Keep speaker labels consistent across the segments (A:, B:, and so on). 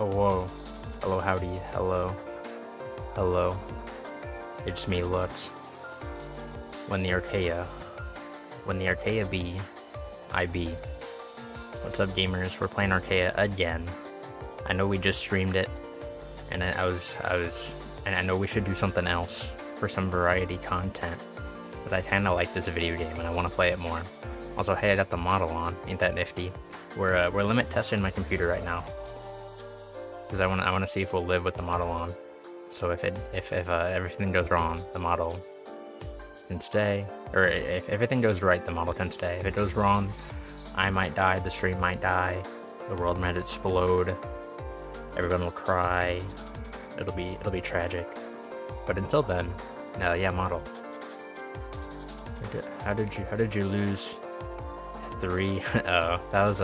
A: Oh, whoa. Hello, howdy. Hello. Hello. It's me, Lutz. When the Arcaea be, I be. What's up, gamers? We're playing Arcaea again. I know we just streamed it, and and I know we should do something else for some variety content, but I kind of like this video game and I want to play it more. Also, hey, I got the model on. Ain't that nifty? We're limit testing my computer right now because I want to see if we'll live with the model on. So if everything goes wrong, the model can stay, or if everything goes right, the model can stay. If it goes wrong, I might die, the stream might die, the world might explode, everyone will cry. It'll be tragic. But until then, yeah, model. How did you lose 3? Oh, that was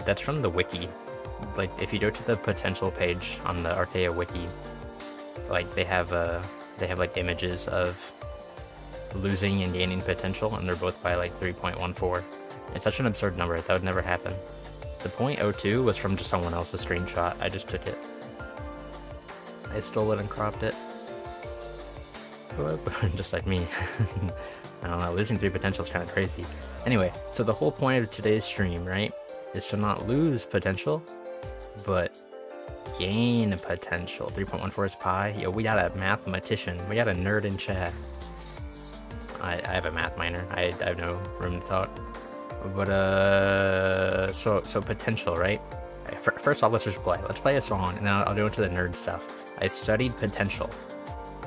A: that's from the wiki. Like, if you go to the potential page on the Arcaea wiki, like they have like images of losing and gaining potential, and they're both by like 3.14. It's such an absurd number. That would never happen. The .02 was from just someone else's screenshot. I just took it. I stole it and cropped it. Just like me. I don't know, losing 3 potential is kind of crazy. Anyway, so the whole point of today's stream, right, is to not lose potential, but gain potential. 3.14 is pi. Yo, we got a mathematician. We got a nerd in chat. I have a math minor. I have no room to talk. But so potential, right? First off, let's just play. Let's play a song, and then I'll go into the nerd stuff. I studied potential.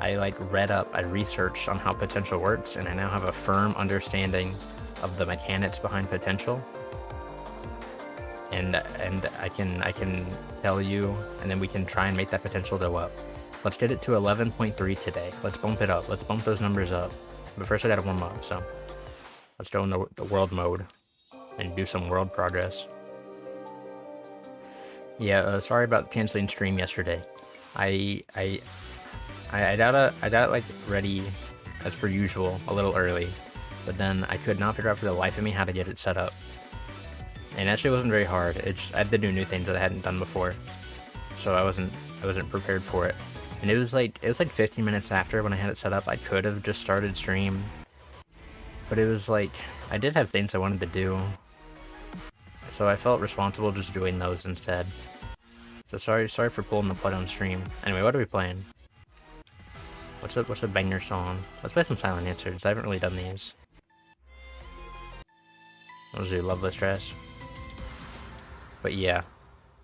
A: I like read up, I researched on how potential works, and I now have a firm understanding of the mechanics behind potential. And I can tell you, and then we can try and make that potential go up. Let's get it to 11.3 today. Let's bump it up. Let's bump those numbers up. But first I gotta warm up, so let's go in the world mode and do some world progress. Yeah, sorry about canceling stream yesterday. I got like ready as per usual a little early, but then I could not figure out for the life of me how to get it set up. And actually, it wasn't very hard. I had to do new things that I hadn't done before, so I wasn't prepared for it. And it was like 15 minutes after when I had it set up. I could have just started stream, but it was like I did have things I wanted to do, so I felt responsible just doing those instead. So sorry for pulling the plug on stream. Anyway, what are we playing? What's a banger song? Let's play some Silent Answers. I haven't really done these. We'll do Loveless Dress. But yeah,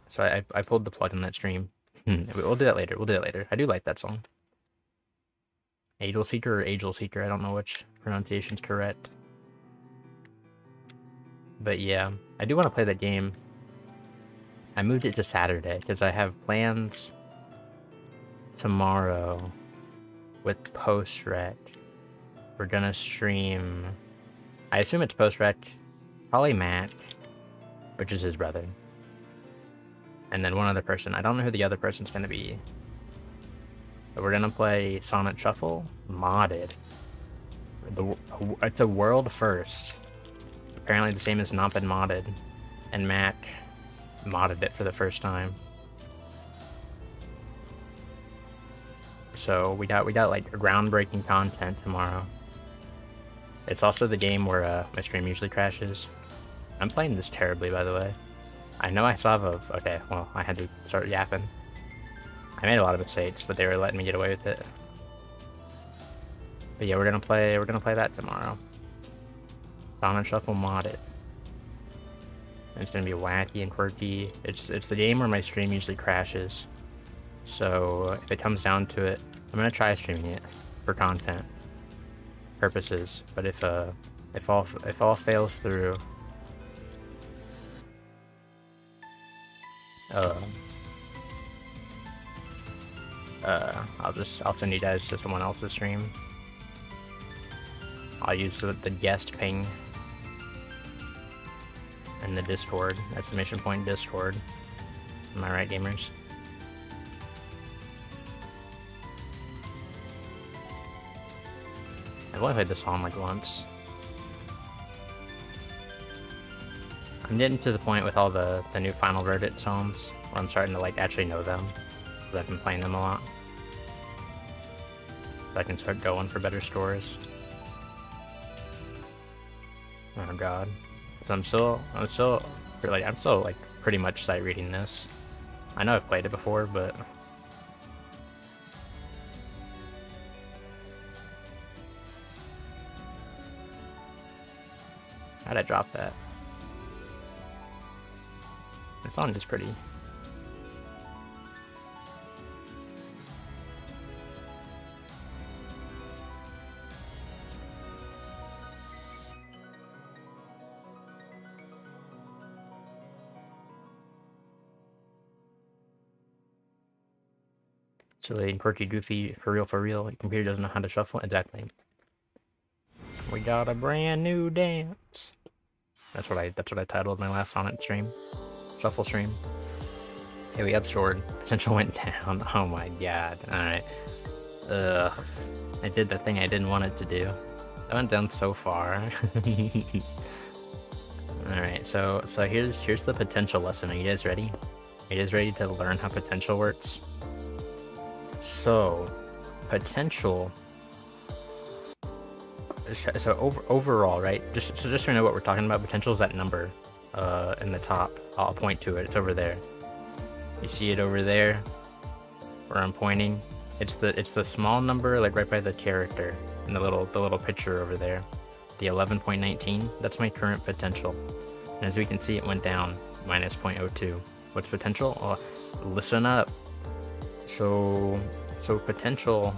A: so I pulled the plug on that stream. We'll do that later. We'll do that later. I do like that song. Angel Seeker or Angel Seeker? I don't know which pronunciation's correct. But yeah, I do want to play that game. I moved it to Saturday because I have plans tomorrow with post-rec. We're gonna stream, I assume it's post-rec, probably Matt, which is his brother, and then one other person. I don't know who the other person's gonna be, but we're gonna play Sonic Shuffle modded. It's a world first. Apparently this game has not been modded, and Matt modded it for the first time. So we got like groundbreaking content tomorrow. It's also the game where my stream usually crashes. I'm playing this terribly, by the way. I know I saw Vov. Okay, well, I had to start yapping. I made a lot of mistakes, but they were letting me get away with it. But yeah, we're gonna play that tomorrow. Sonic Shuffle modded. It's gonna be wacky and quirky. It's the game where my stream usually crashes. So if it comes down to it, I'm gonna try streaming it for content purposes. But if all fails through, I'll send you guys to someone else's stream. I'll use the guest ping in the Discord. Exclamation point Discord. Am I right, gamers? I've only played this song like once. I'm getting to the point with all the new Final Verdict songs where I'm starting to like actually know them, because I've been playing them a lot. So I can start going for better scores. Oh god. So I'm still like pretty much sight reading this. I know I've played it before, but how'd I drop that? This song is pretty. Silly, quirky, goofy, for real, your computer doesn't know how to shuffle. Exactly. We got a brand new dance. That's what I titled my last Sonnet stream. Shuffle stream. Hey, we upstored. Potential went down. Oh my god. Alright. Ugh. I did the thing I didn't want it to do. I went down so far. Alright, so here's the potential lesson. Are you guys ready? Are you guys ready to learn how potential works? So, potential. So overall, right? Just so you know what we're talking about. Potential is that number, in the top. I'll point to it. It's over there. You see it over there, where I'm pointing. It's the small number, like right by the character, and the little picture over there. The 11.19. That's my current potential. And as we can see, it went down minus 0.02. What's potential? Oh, listen up. So potential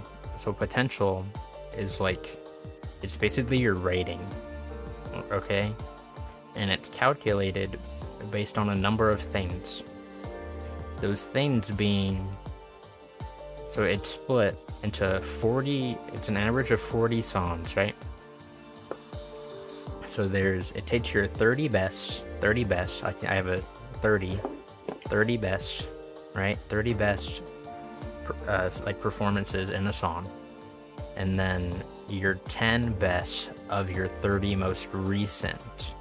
A: is like, it's basically your rating, okay? And it's calculated based on a number of things. Those things being, so it's split into 40, it's an average of 40 songs, right? So it takes your 30 best, I have a 30 best, right? 30 best like performances in a song, and then your 10 best of your 30 most recent,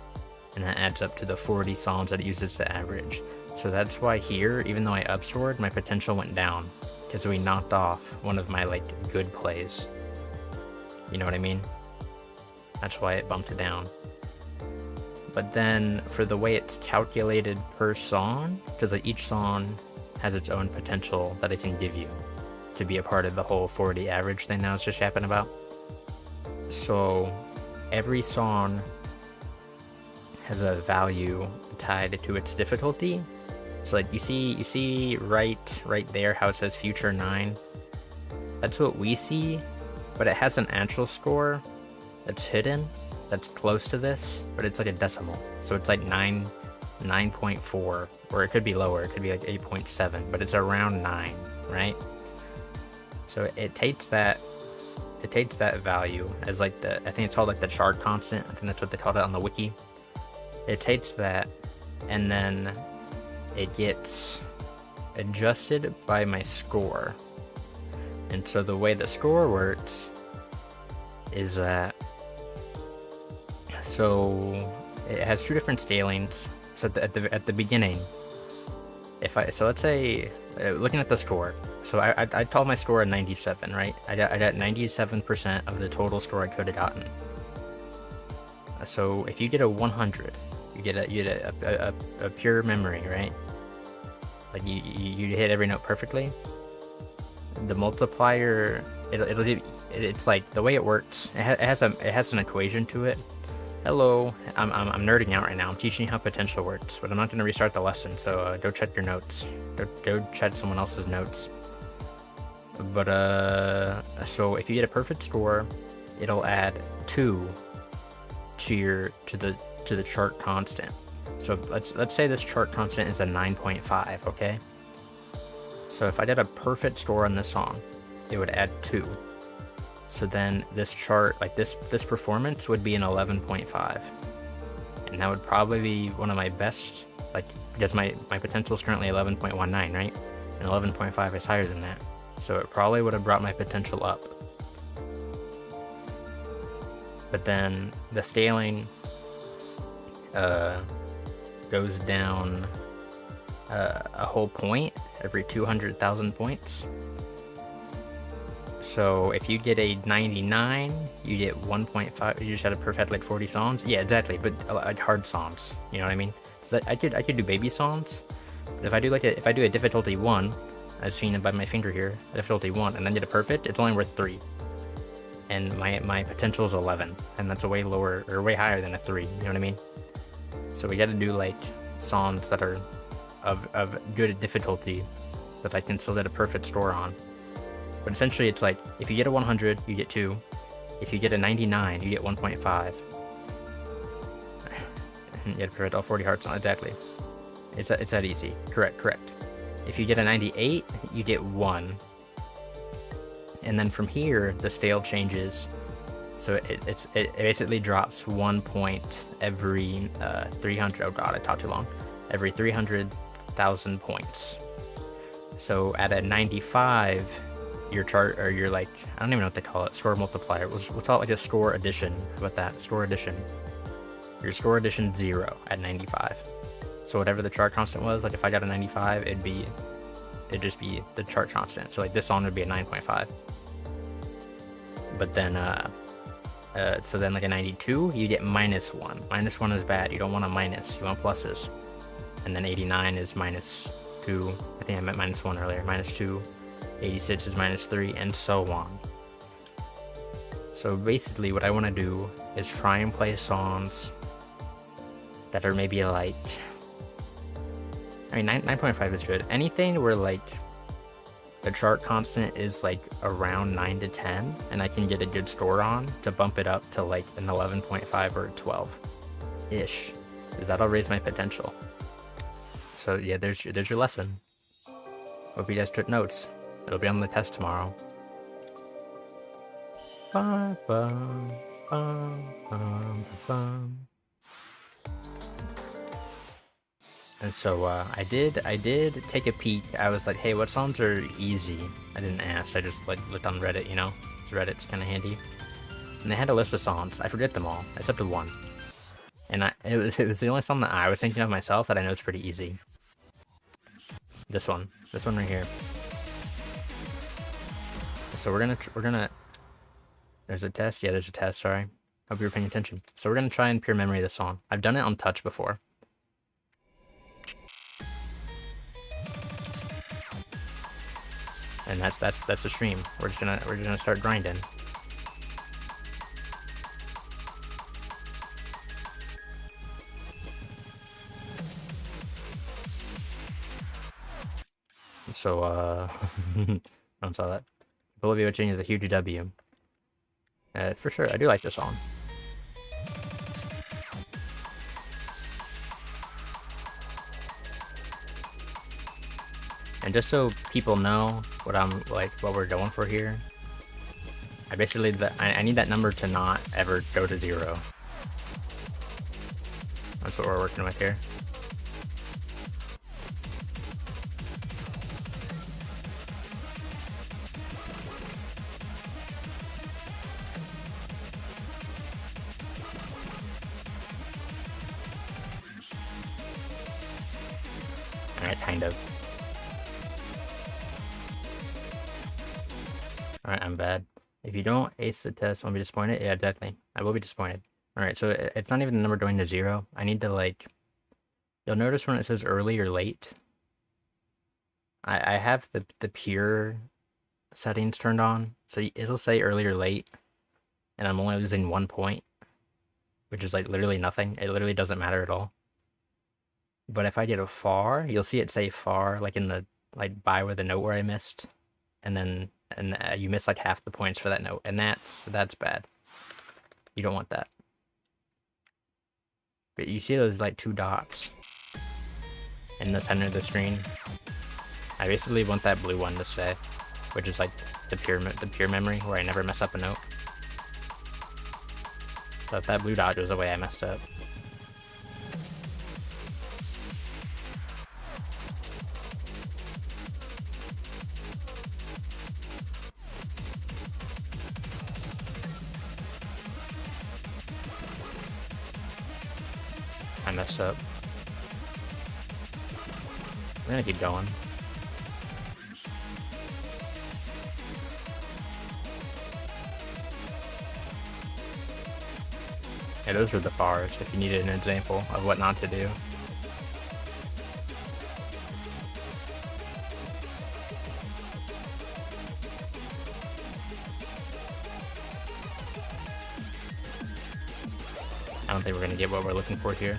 A: and that adds up to the 40 songs that it uses to average. So that's why here, even though I upstored, my potential went down, because we knocked off one of my like good plays. You know what I mean? That's why it bumped it down. But then for the way it's calculated per song, because like each song has its own potential that it can give you to be a part of the whole 40 average thing that I was just yapping about. So every song has a value tied to its difficulty. So like you see right there how it says future 9. That's what we see, but it has an actual score that's hidden, that's close to this, but it's like a decimal. So it's like 9.4, or it could be lower, it could be like 8.7, but it's around 9, right? So it takes that value as like I think it's called like the chart constant. I think that's what they called it on the wiki. It takes that, and then it gets adjusted by my score. And so the way the score works is that, so it has two different scalings. So at the beginning, so let's say, looking at the score, so I told my score a 97, right? I got 97% of the total score I could have gotten. So if you get a 100, you get a pure memory, right? Like you hit every note perfectly. The multiplier, it'll give, it's like the way it works. It has an equation to it. Hello, I'm nerding out right now. I'm teaching you how potential works, but I'm not going to restart the lesson, so go check your notes. Go check someone else's notes. But so if you get a perfect score, it'll add 2 to the chart constant. So let's say this chart constant is a 9.5, okay? So if I did a perfect score on this song, it would add 2. So then this chart, like this performance would be an 11.5. And that would probably be one of my best, like, because my potential is currently 11.19, right? And 11.5 is higher than that. So it probably would have brought my potential up. But then the scaling goes down a whole point every 200,000 points. So if you get a 99, you get 1.5. You just had a perfect like 40 songs. Yeah, exactly. But like hard songs, you know what I mean? So I could do baby songs. But if I do a difficulty 1, as seen by my finger here, difficulty 1, and then get a perfect, it's only worth 3. And my potential is 11, and that's a way lower or way higher than a 3. You know what I mean? So we got to do like songs that are of good difficulty that I can still get a perfect score on. But essentially, it's like if you get a 100, you get 2. If you get a 99, you get 1.5. You get perfect all 40 hearts on exactly. It's that easy. Correct. If you get a 98, you get 1. And then from here, the scale changes. So it basically drops 1 point every 300. Oh god, I talked too long. Every 300,000 points. So at a 95, your chart, or your like, I don't even know what they call it, score multiplier. We'll call it like a score addition. How about that? Score addition. Your score addition 0 at 95. So whatever the chart constant was, like if I got a 95, it'd just be the chart constant. So like this song would be a 9.5. But then, so then like a 92, you get -1. -1 is bad. You don't want a minus. You want pluses. And then 89 is -2. I think I meant -1 earlier. -2. 86 is -3, and so on. So basically, what I want to do is try and play songs that are maybe like, I mean, 9.5 is good. Anything where like the chart constant is like around 9 to 10, and I can get a good score on to bump it up to like an 11.5 or 12-ish, because that'll raise my potential. So yeah, there's your lesson. Hope you guys took notes. It'll be on the test tomorrow. Bum, bum, bum, bum, bum. And so I did take a peek. I was like, hey, what songs are easy? I didn't ask. I just like looked on Reddit, you know. Reddit's kind of handy. And they had a list of songs. I forget them all, except for one. And it was the only song that I was thinking of myself that I know is pretty easy. This one right here. So we're gonna. There's a test. Yeah, there's a test. Sorry. Hope you were paying attention. So we're gonna try and pure memory this song. I've done it on touch before. And that's the stream. We're gonna start grinding. So don't saw that. Bolivia Witching is a huge W. For sure, I do like this song. And just so people know what what we're going for here, I basically I need that number to not ever go to 0. That's what we're working with here. Alright, kind of. Alright, I'm bad. If you don't ace the test, won't be disappointed? Yeah, definitely. I will be disappointed. Alright, so it's not even the number going to 0. I need to, like... You'll notice when it says early or late. I have the pure settings turned on. So it'll say early or late. And I'm only losing 1 point. Which is, like, literally nothing. It literally doesn't matter at all. But if I get a far, you'll see it say far, like in the, like, by where the note where I missed. And then... And you miss like half the points for that note, and that's bad. You don't want that. But you see those like 2 dots in the center of the screen. I basically want that blue one to stay, which is like the pure memory where I never mess up a note. So if that blue dot goes away, I messed up. I messed up. I'm gonna keep going. Yeah, those were the bars, if you needed an example of what not to do. I don't think we're gonna get what we're looking for here.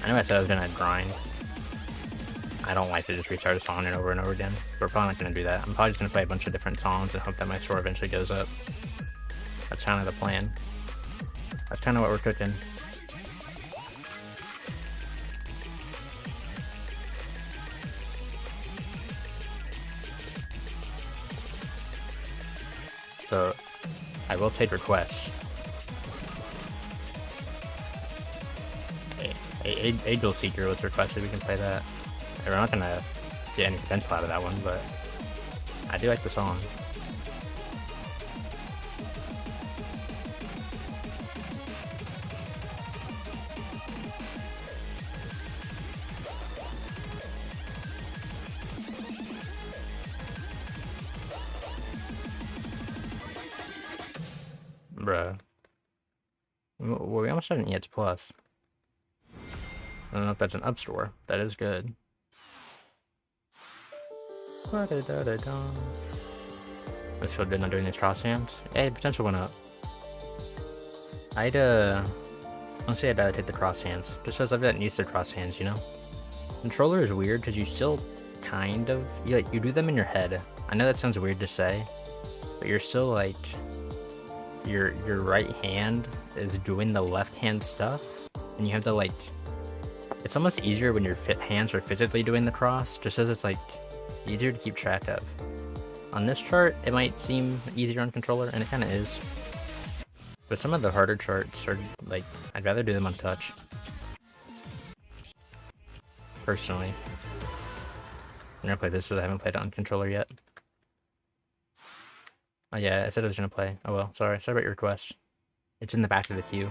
A: I know I said I was gonna grind. I don't like to just restart a song and over again. We're probably not gonna do that. I'm probably just gonna play a bunch of different songs and hope that my score eventually goes up. That's kind of the plan. That's kind of what we're cooking. So, I will take requests. Angel Seeker was requested, we can play that. We're not gonna get any potential out of that one, but I do like the song. Bruh. Well, we almost had an EX Plus. I don't know if that's an up store. That is good. Let's feel good not doing these cross hands. Hey, potential went up. Honestly, I'd rather take the cross hands. Just because I've gotten used to cross hands, you know? Controller is weird because you still kind of, you do them in your head. I know that sounds weird to say, but you're still like, your right hand is doing the left hand stuff, and you have to like, it's almost easier when your hands are physically doing the cross, just as it's like easier to keep track of. On this chart, it might seem easier on controller, and it kind of is. But some of the harder charts are like, I'd rather do them on touch. Personally. I'm gonna play this because I haven't played it on controller yet. Oh yeah, I said I was gonna play. Oh well, sorry about your request. It's in the back of the queue.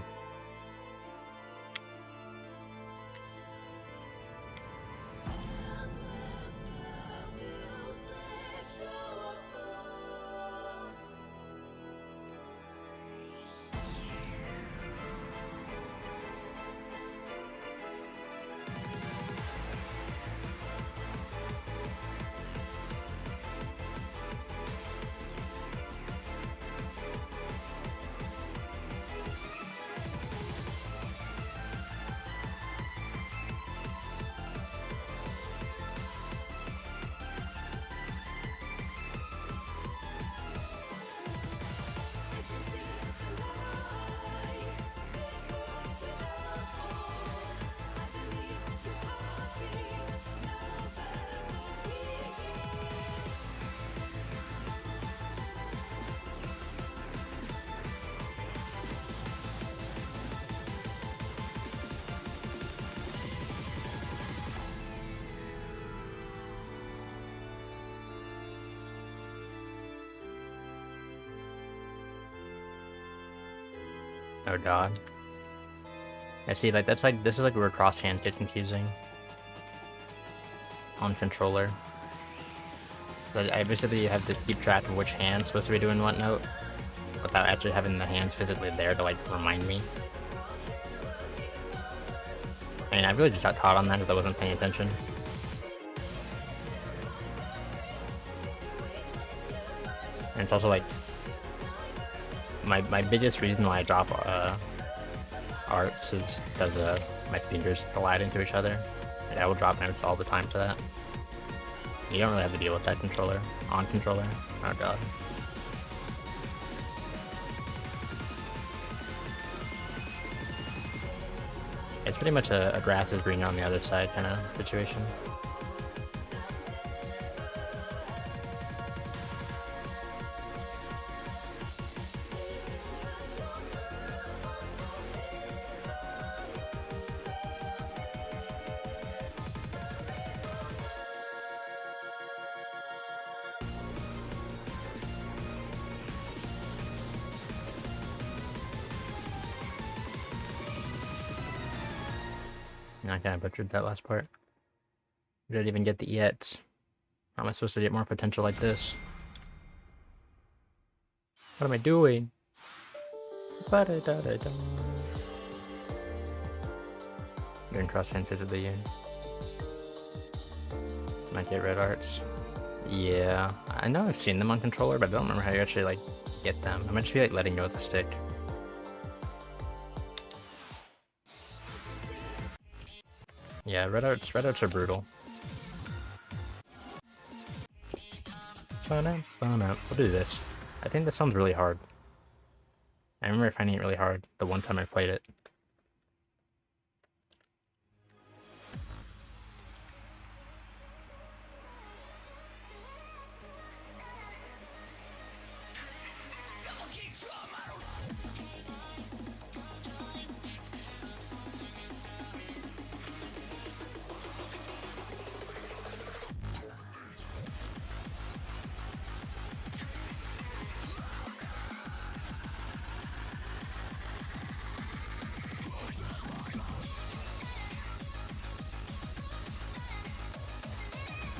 A: Oh god. I see, like, this is like where cross hands get confusing. On controller. But I basically have to keep track of which hand's supposed to be doing what note, without actually having the hands physically there to, like, remind me. I mean, I really just got caught on that because I wasn't paying attention. And it's also, like, my biggest reason why I drop arts is because my fingers collide into each other. And I will drop notes all the time for that. You don't really have to deal with that controller. On controller. Oh god. It's pretty much a grass is greener on the other side kind of situation. I kind of butchered that last part. We didn't even get the yet. How am I supposed to get more potential like this? What am I doing? Doing cross hands of the year. Might get red arts. Yeah, I know I've seen them on controller, but I don't remember how you actually like get them. I might just be like letting go with the stick. Yeah, red arts are brutal. What is this? I think this sounds really hard. I remember finding it really hard the one time I played it.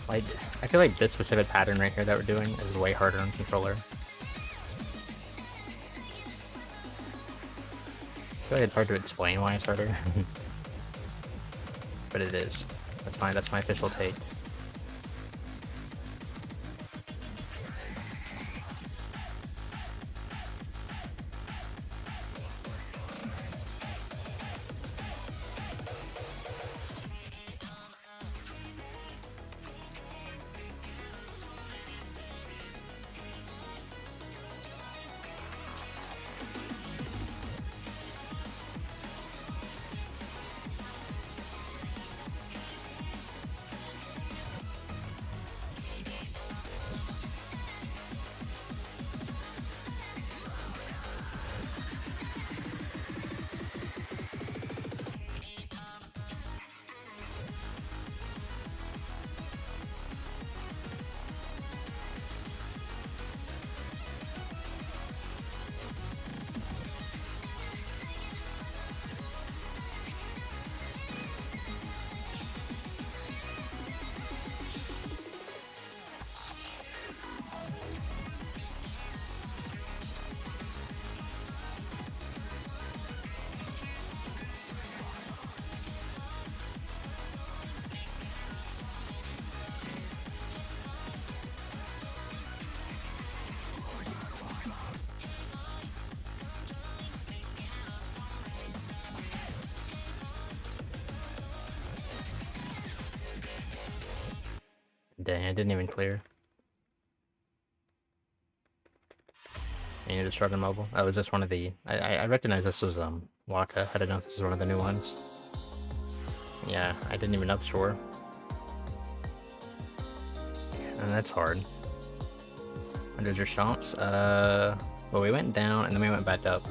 A: Like, I feel like this specific pattern right here that we're doing is way harder on controller. I feel like it's hard to explain why it's harder. But it is. That's my official take. Dang, I didn't even clear. I need to start on mobile. Oh, is this one of the... I recognize this was Waka. I don't know if this is one of the new ones. Yeah, I didn't even upstore. And that's hard. Under your stomps? Well, we went down and then we went back up.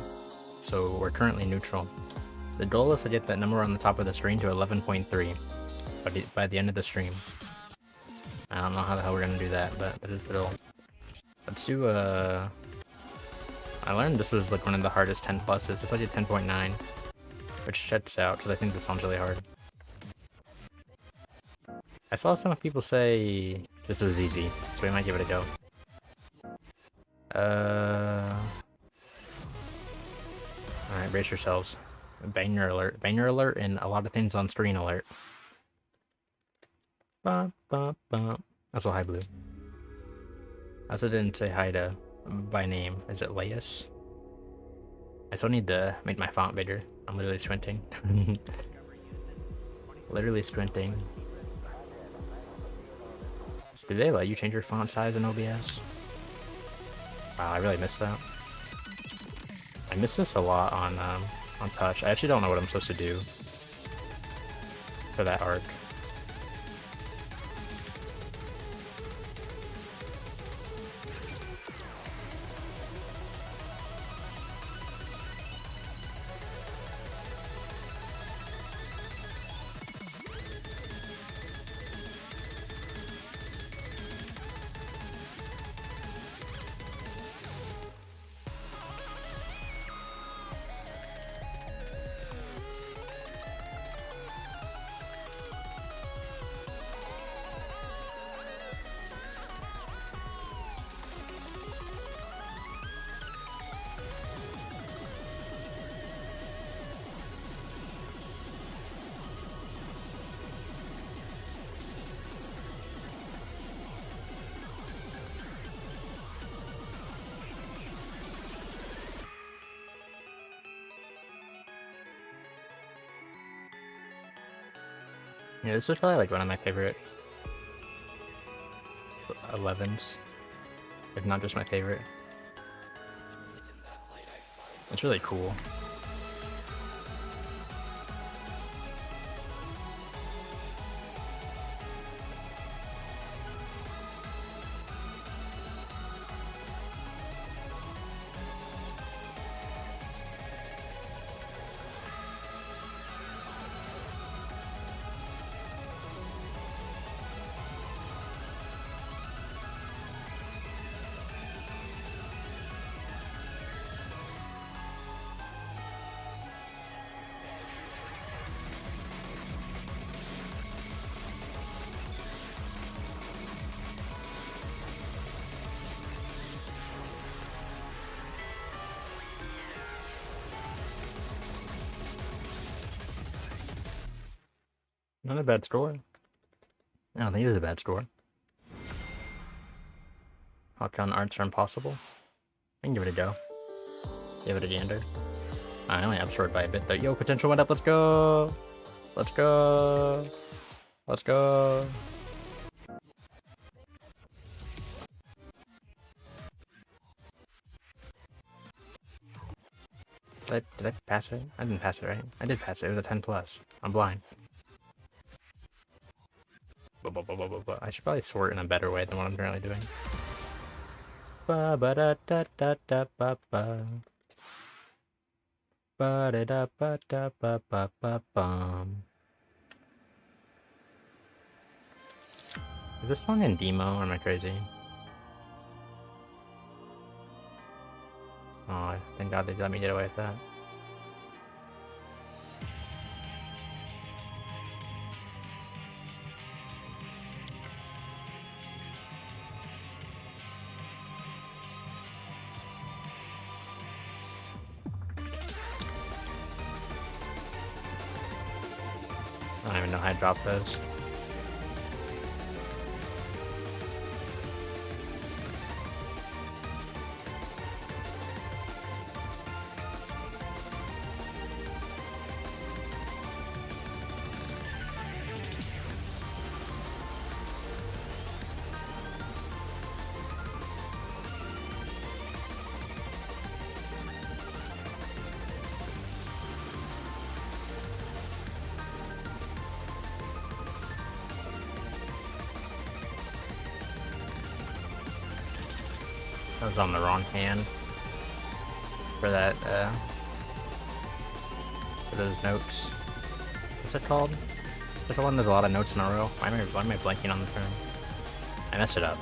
A: So we're currently neutral. The goal is to get that number on the top of the screen to 11.3 by the end of the stream. I don't know how the hell we're gonna do that, but that is the goal. Let's do I learned this was like one of the hardest 10 pluses. It's like a 10.9, which checks out because I think this one's really hard. I saw some people say this was easy, so we might give it a go. Alright, brace yourselves. Banger alert, and a lot of things on screen alert. Bum, bum, bum. Also, hi, Blue. I also didn't say hi to by name. Is it Laius? I still need to make my font bigger. I'm literally squinting. Literally squinting. Did they let you change your font size in OBS? Wow, I really missed that. I miss this a lot on touch. I actually don't know what I'm supposed to do for that arc. Yeah, this is probably like one of my favorite 11s, if not just my favorite. It's really cool. Not a bad score. I don't think it is a bad score. Hotgun arts are impossible. I can give it a go. Give it a gander. I only absorbed by a bit though. Yo, potential went up. Let's go. Let's go. Let's go. Did I pass it? I didn't pass it, right? I did pass it. It was a 10 plus. I'm blind. I should probably sort in a better way than what I'm currently doing. Ba ba da da da da ba ba. Ba da da ba da ba ba ba bum. Is this song in demo or am I crazy? Oh, thank God they let me get away with that. I don't even know how to drop those. I was on the wrong hand for that, for those notes. What's it called? It's like one there's a lot of notes in a row. Why am I blanking on the term? I messed it up.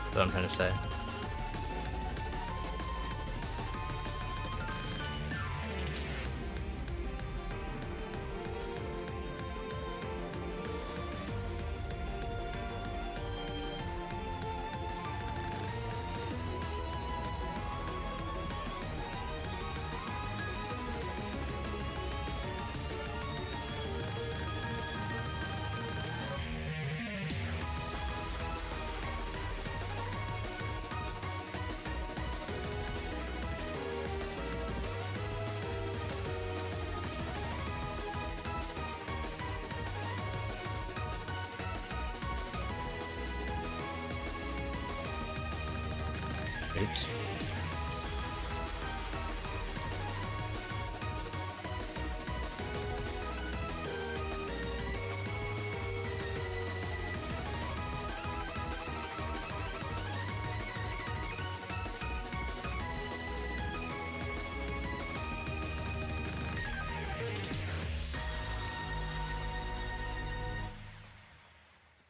A: That's what I'm trying to say. Oops.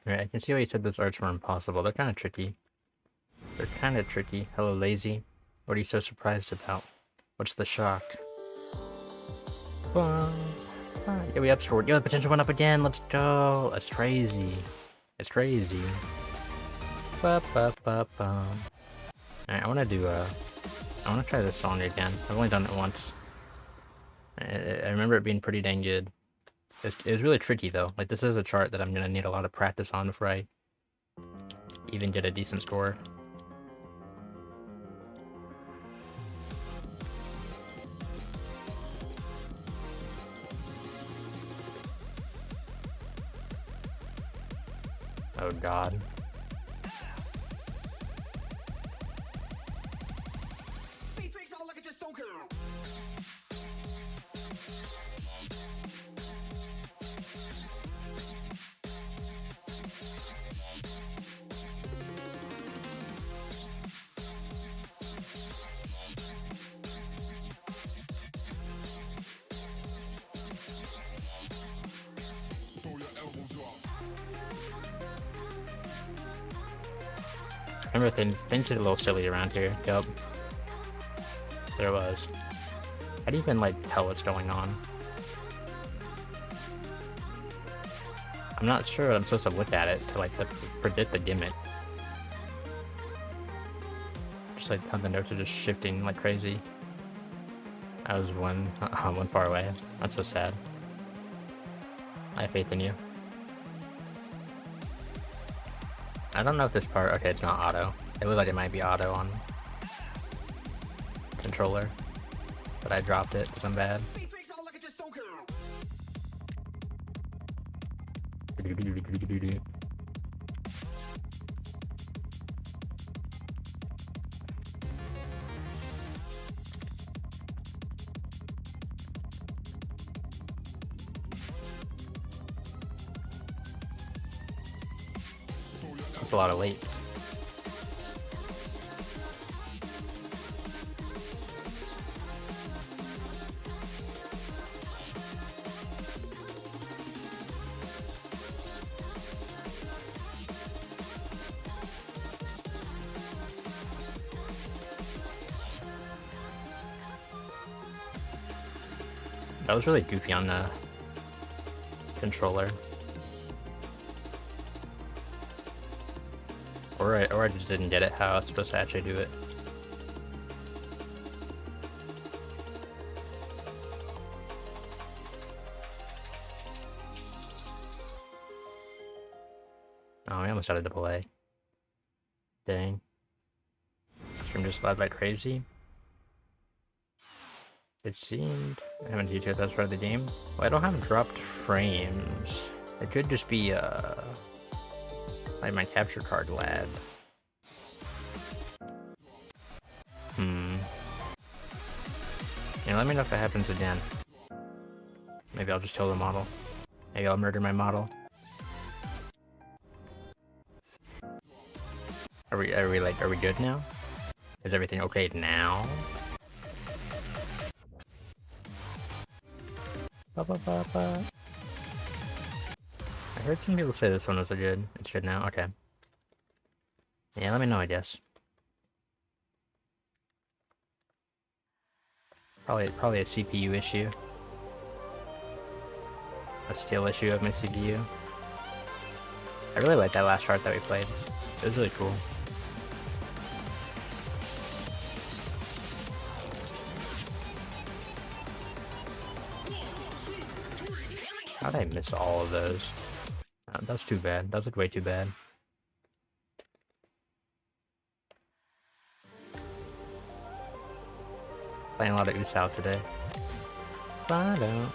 A: Alright, I can see why you said those arts were impossible. They're kind of tricky. They're kind of tricky. Hello, lazy. What are you so surprised about? What's the shock? Yeah, we upscored. Yo, the potential went up again. Let's go. That's crazy. It's crazy. Alright, I want to do I want to try this song again. I've only done it once. I remember it being pretty dang good. It was really tricky though. Like, this is a chart that I'm gonna need a lot of practice on before I even get a decent score. Oh god. Remember things get a little silly around here. Yup. There was. How do you even like tell what's going on? I'm not sure I'm supposed to look at it to like predict the gimmick. Just like how the notes are just shifting like crazy. I was one far away. That's so sad. I have faith in you. I don't know if this part... Okay, it's not auto. It looked like it might be auto on controller. But I dropped it because I'm bad. That's a lot of weights. That was really goofy on the controller. Or I just didn't get it how I was supposed to actually do it. Oh, we almost had a double A. Dang. Stream just lagged like crazy. It seemed... I haven't used it, that's part of the game. Well, I don't have dropped frames. It could just be, like my capture card lagged. Yeah, let me know if it happens again. Maybe I'll just kill the model. Maybe I'll murder my model. Are we good now? Is everything okay now? Ba, ba, ba, ba. I heard some people say this one was good. It's good now? Okay. Yeah, let me know, I guess. Probably a CPU issue. A skill issue of my CPU. I really liked that last chart that we played. It was really cool. How did I miss all of those? That's too bad. That was like way too bad. Playing a lot of Usao today. Alright.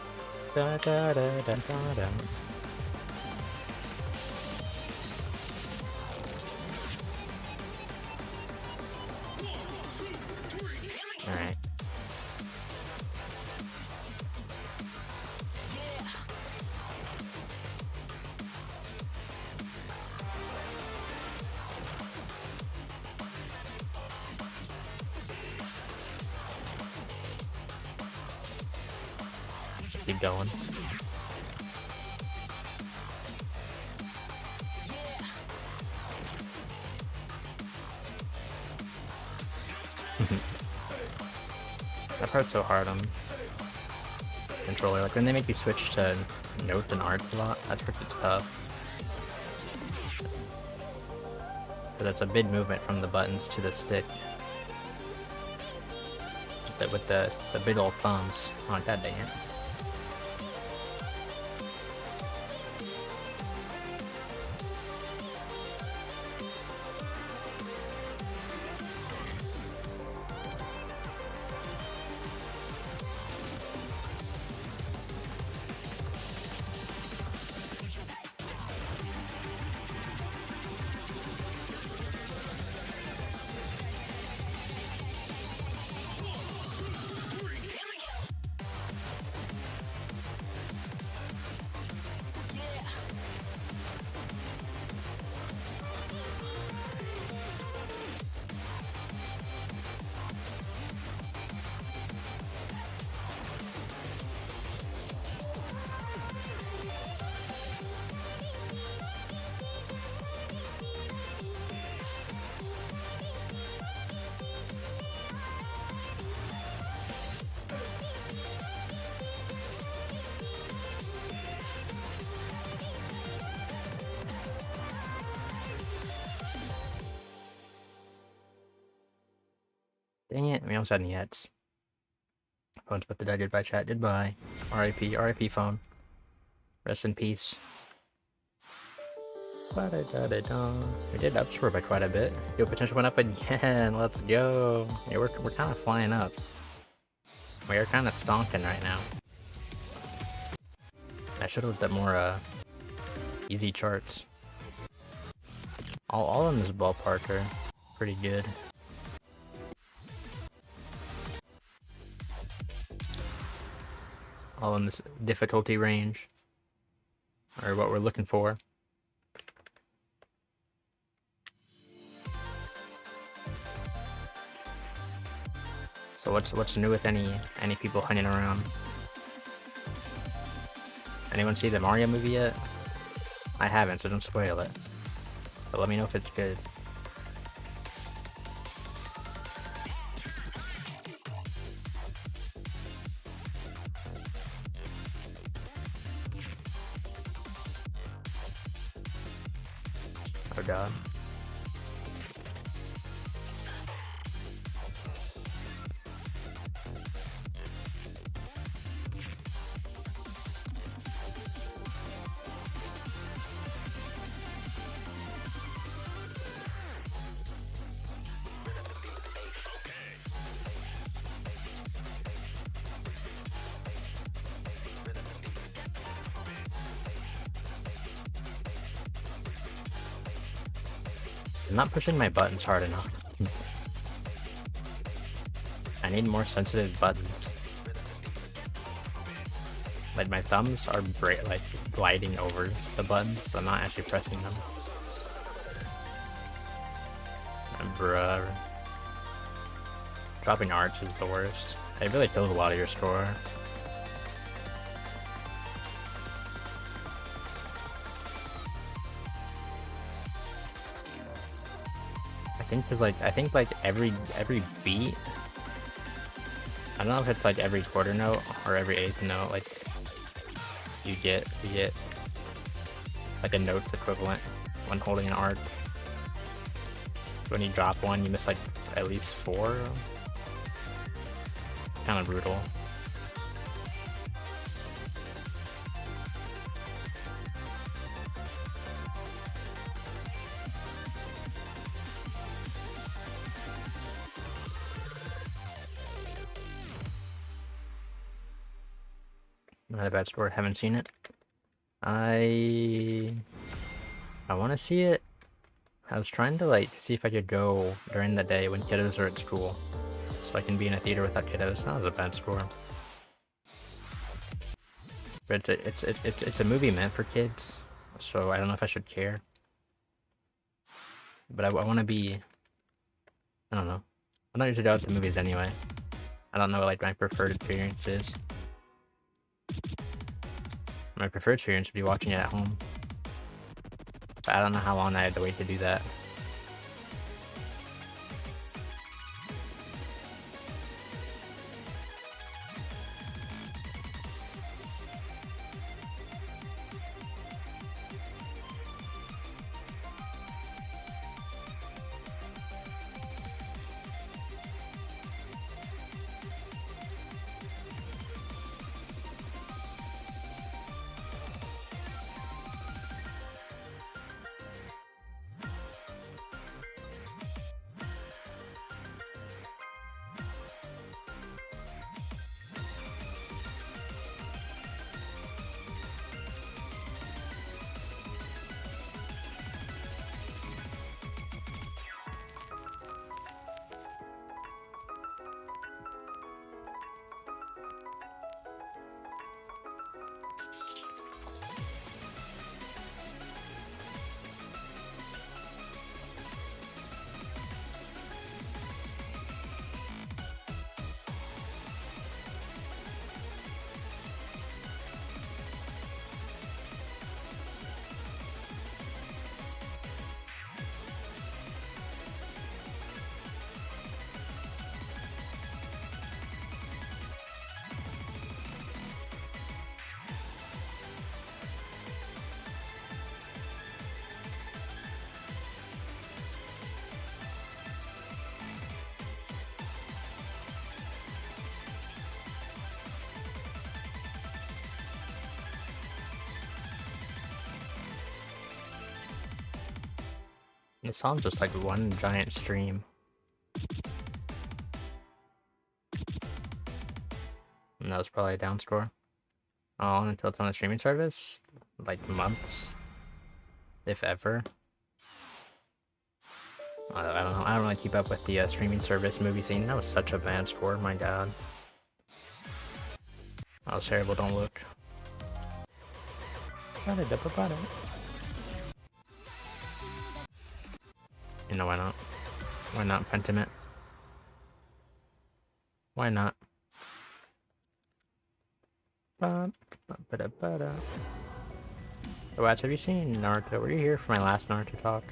A: Keep going. That part's so hard on controller. Like when they make you switch to note and arts a lot, that's where it's tough. Because that's a big movement from the buttons to the stick. With the big old thumbs. Oh, god dang it. Dang it, we almost had any hits. Phone's about to die. Goodbye, chat. Goodbye. RIP. RIP phone. Rest in peace. We did upscore by quite a bit. Yo, potential went up again. Let's go. Yeah, we're kind of flying up. We are kind of stonking right now. I should have looked at more easy charts. All in this ballpark are pretty good. All in this difficulty range, or what we're looking for. So what's new with any people hanging around? Anyone see the Mario movie yet? I haven't, so don't spoil it. But let me know if it's good. Oh god. I'm not pushing my buttons hard enough. I need more sensitive buttons. Like my thumbs are like gliding over the buttons, but I'm not actually pressing them. Bruh. Dropping arts is the worst. It really kills a lot of your score. I think like every beat, I don't know if it's like every quarter note or every eighth note, like you get like a note's equivalent when holding an arc. When you drop one, you miss like at least 4. Kind of brutal. Not a bad score. Haven't seen it. I want to see it. I was trying to like see if I could go during the day when kiddos are at school, so I can be in a theater without kiddos. That was a bad score. But it's a movie meant for kids, so I don't know if I should care. But I want to be. I don't know. I don't usually go out to movies anyway. I don't know what like my preferred experience is. My preferred experience would be watching it at home. But I don't know how long I had to wait to do that. It sounds just like one giant stream. And that was probably a down score. Oh, until it's on a streaming service? Like months? If ever? I don't know. I don't really keep up with the streaming service movie scene. That was such a bad score, my god. That was terrible, don't look. You know, why not? Why not Pentiment? Why not? Oh, Wats, have you seen Naruto? Were you here for my last Naruto talk?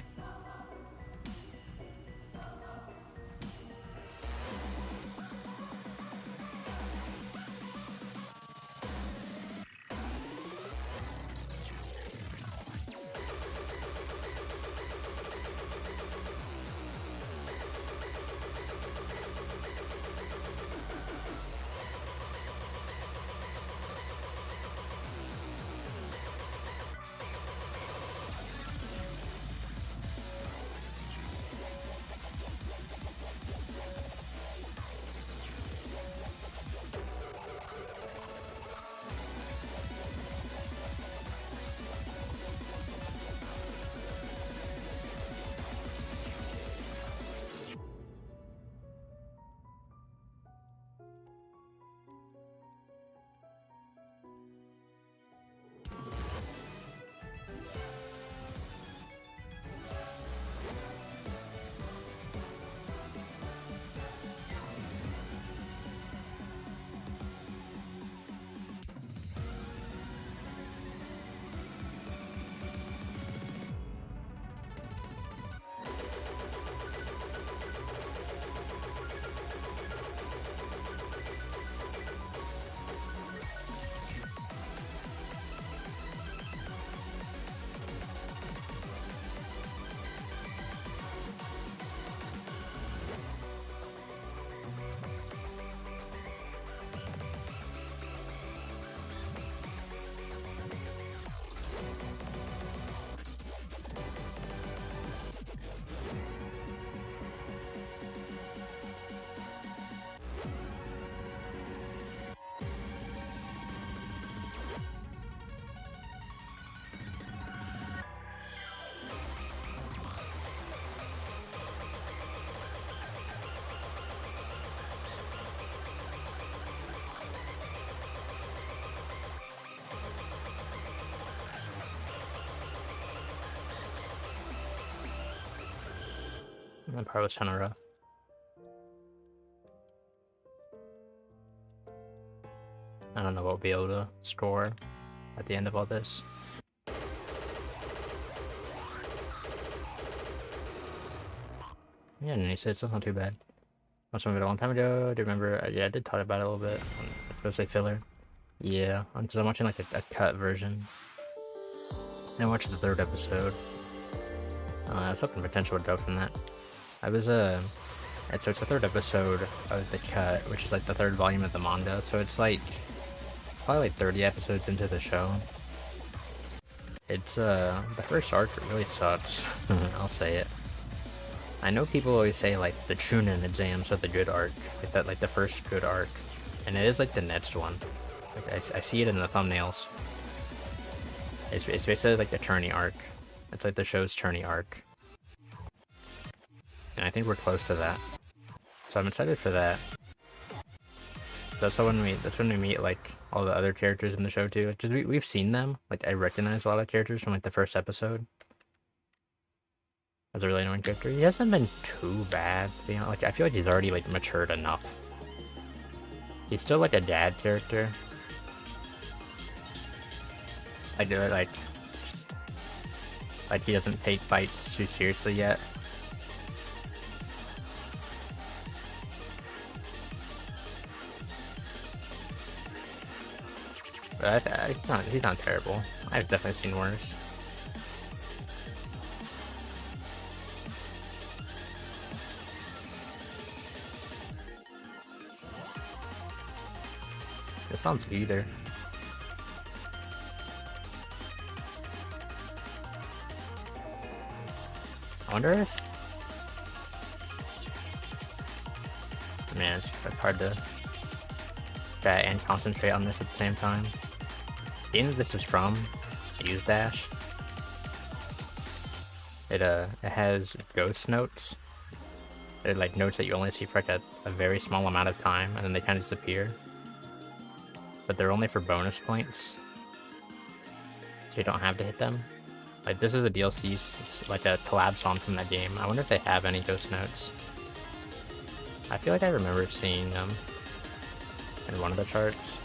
A: That part was kind of rough. I don't know what we'll be able to score at the end of all this. Yeah, and he said it's not too bad. I watched it a long time ago. Do you remember? Yeah, I did talk about it a little bit. It was like filler. Yeah, I'm watching like a cut version. I watched the 3rd episode. I was hoping potential would go from that. I was so it's the 3rd episode of the cut, which is like the 3rd volume of the manga. So it's like probably like 30 episodes into the show. It's the first arc really sucks. I'll say it. I know people always say like the Chunin exams are the good arc, like that, like the first good arc, and it is like the next one. Like I see it in the thumbnails. It's basically like the Churney arc. It's like the show's Churney arc, and I think we're close to that. So I'm excited for that. That's when we meet like all the other characters in the show too. Just we've seen them. Like I recognize a lot of characters from like the first episode. As a really annoying character. He hasn't been too bad, to be honest. Like I feel like he's already like matured enough. He's still like a dad character. I do it like he doesn't take fights too seriously yet. But he's not terrible. I've definitely seen worse. It sounds either. I wonder if... Man, it's hard to chat and concentrate on this at the same time. The end of this is from Use Dash. It has ghost notes. They're like notes that you only see for like a very small amount of time, and then they kind of disappear. But they're only for bonus points, so you don't have to hit them. Like, this is a DLC, it's like a collab song from that game. I wonder if they have any ghost notes. I feel like I remember seeing them in one of the charts.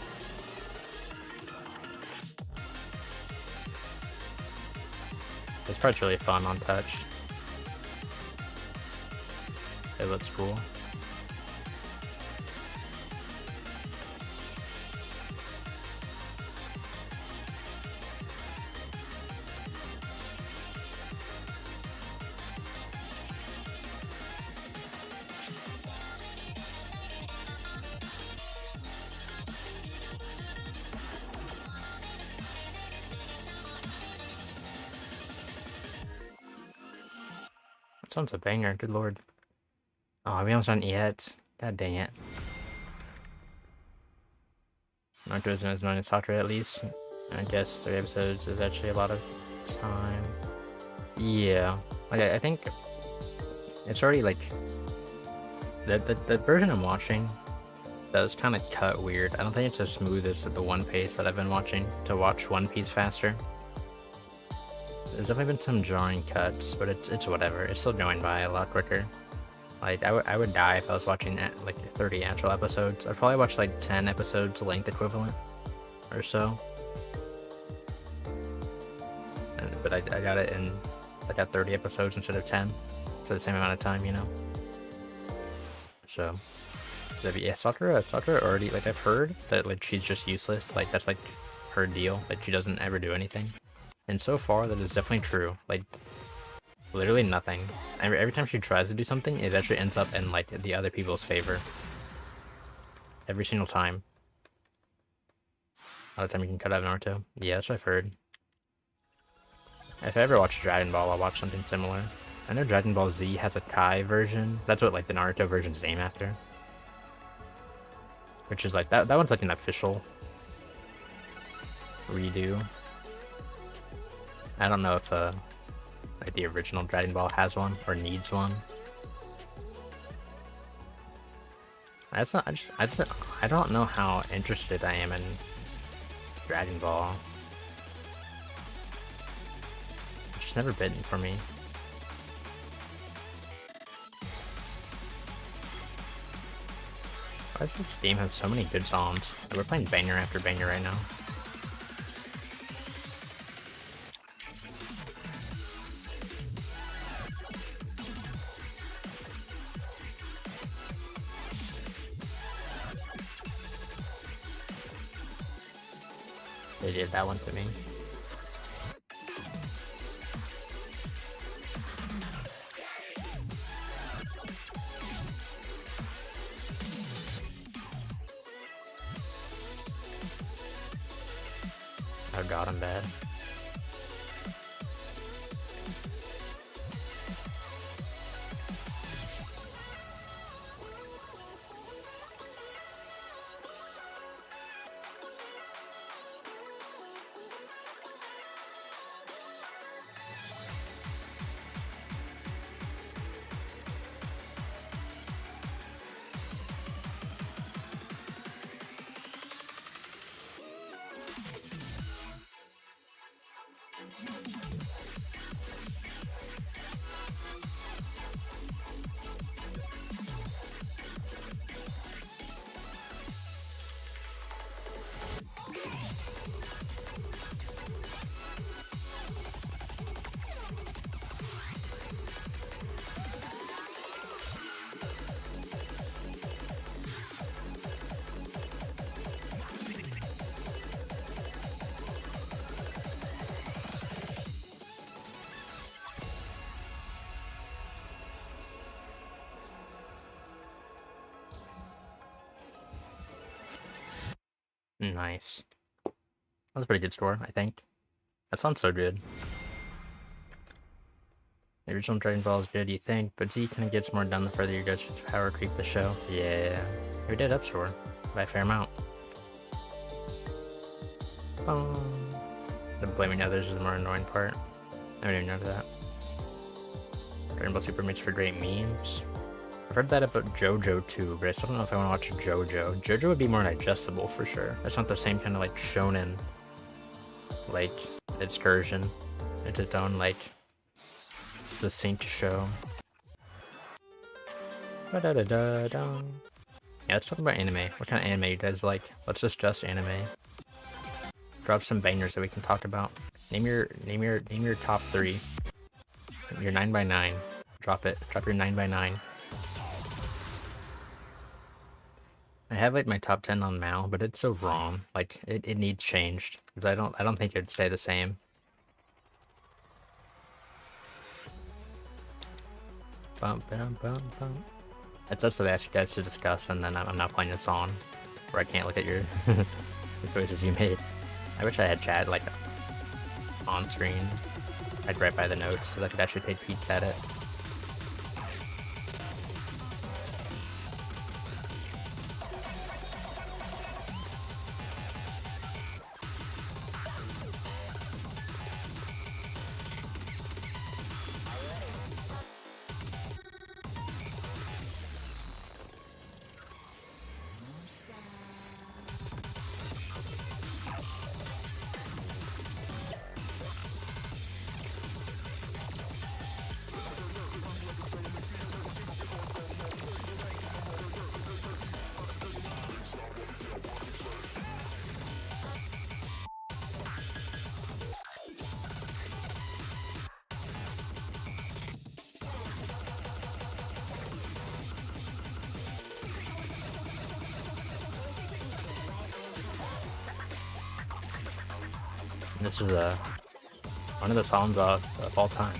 A: This part's really fun on touch. It looks cool. That sounds a banger, good lord. Oh, we almost done yet. God dang it. Not doing as many Sakura at least. I guess 3 episodes is actually a lot of time. Yeah. Like, I think it's already like the version I'm watching does kind of cut weird. I don't think it's as smooth as the One Piece that I've been watching to watch One Piece faster. There's definitely been some jarring cuts, but it's whatever. It's still going by a lot quicker. Like, I would die if I was watching like 30 actual episodes. I'd probably watch like 10 episodes length equivalent or so. But I got it in, I got 30 episodes instead of 10 for the same amount of time, you know? So yeah, Sakura already, like, I've heard that like she's just useless. Like, that's like her deal. Like, she doesn't ever do anything. And so far, that is definitely true. Like, literally nothing. Every time she tries to do something, it actually ends up in like the other people's favor. Every single time. All the time you can cut out Naruto. Yeah, that's what I've heard. If I ever watch Dragon Ball, I'll watch something similar. I know Dragon Ball Z has a Kai version. That's what like the Naruto version's named after. Which is like, that one's like an official redo. I don't know if like the original Dragon Ball has one or needs one. I don't know how interested I am in Dragon Ball. It's just never been for me. Why does this game have so many good songs? We're playing banger after banger right now. They did that one to me. Oh god, I'm bad. Nice. That was a pretty good score, I think. That sounds so good. The original Dragon Ball is good, you think, but Z kind of gets more done the further you go to power creep the show. Yeah, we did Upstore by a fair amount. The blaming others is the more annoying part. I didn't even know that. Dragon Ball Super makes for great memes. I've heard that about JoJo too, but I still don't know if I want to watch JoJo. JoJo would be more digestible for sure. It's not the same kind of like shonen, like excursion. It's its own like succinct show. Yeah, let's talk about anime. What kind of anime you guys like? Let's discuss anime. Drop some bangers that we can talk about. Name your top 3. Your 9x9. Drop it. Drop your 9x9. I have like my top 10 on Mal, but it's so wrong. Like it needs changed because I don't think it'd stay the same. That's what I asked you guys to discuss, and then I'm not playing a song where I can't look at your the choices you made. I wish I had chat like on screen. I'd write by the notes so that I could actually take peeks at it. This is one of the songs of all time.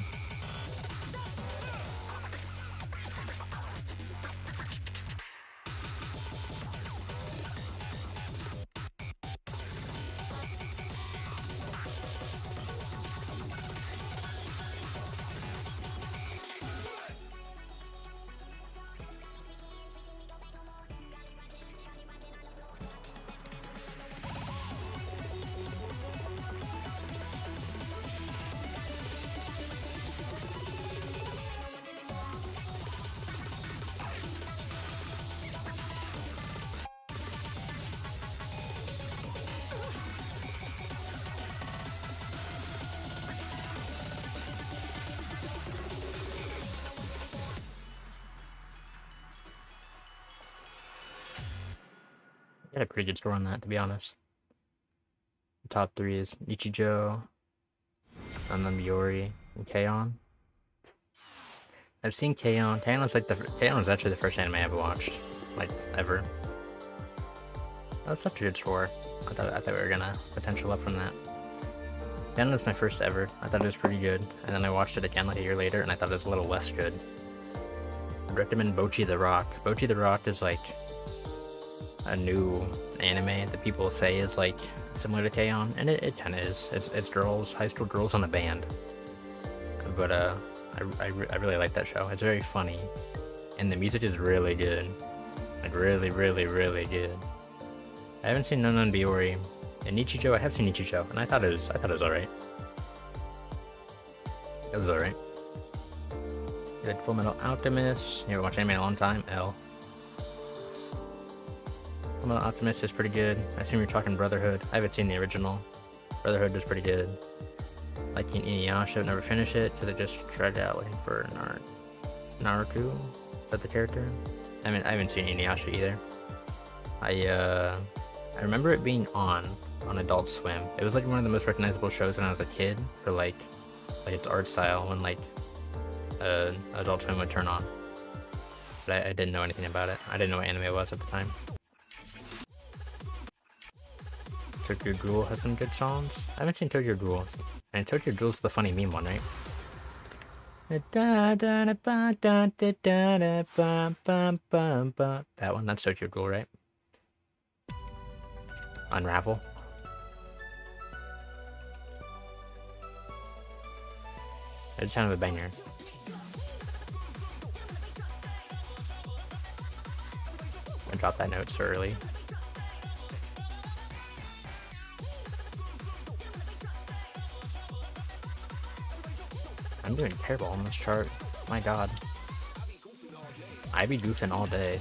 A: I had a pretty good score on that, to be honest. The top 3 is Ichijo, and then Biori, and K-On! I've seen K-On! K-On! was like K-On! was actually the first anime I ever watched, like ever. That's such a good score. I thought we were gonna potential up from that. K-On! was my first ever. I thought it was pretty good, and then I watched it again like a year later, and I thought it was a little less good. I'd recommend Bocchi the Rock. Bocchi the Rock is like a new anime that people say is like similar to K-On! And it kind of is. It's girls, high school girls on a band. But I really like that show. It's very funny, and the music is really good, like really good. I haven't seen Non Biori, and Nichijo. I have seen Nichijo, and I thought it was alright. It was alright. You like Full Metal Alchemist? You ever watched anime in a long time? L. Full Metal Alchemist is pretty good. I assume you're talking Brotherhood. I haven't seen the original. Brotherhood was pretty good. Liking Inuyasha, never finished it because I just tried out looking for Naruto. Is that the character? I haven't seen Inuyasha either. I remember it being on Adult Swim. It was like one of the most recognizable shows when I was a kid for like its art style when like Adult Swim would turn on. But I didn't know anything about it. I didn't know what anime it was at the time. Tokyo Ghoul has some good songs. I haven't seen Tokyo Ghoul. And Tokyo Ghoul's the funny meme one, right? That one, that's Tokyo Ghoul, right? Unravel. It's kind of a banger. I dropped that note so early. I'm doing terrible on this chart. My god. I be goofing all day.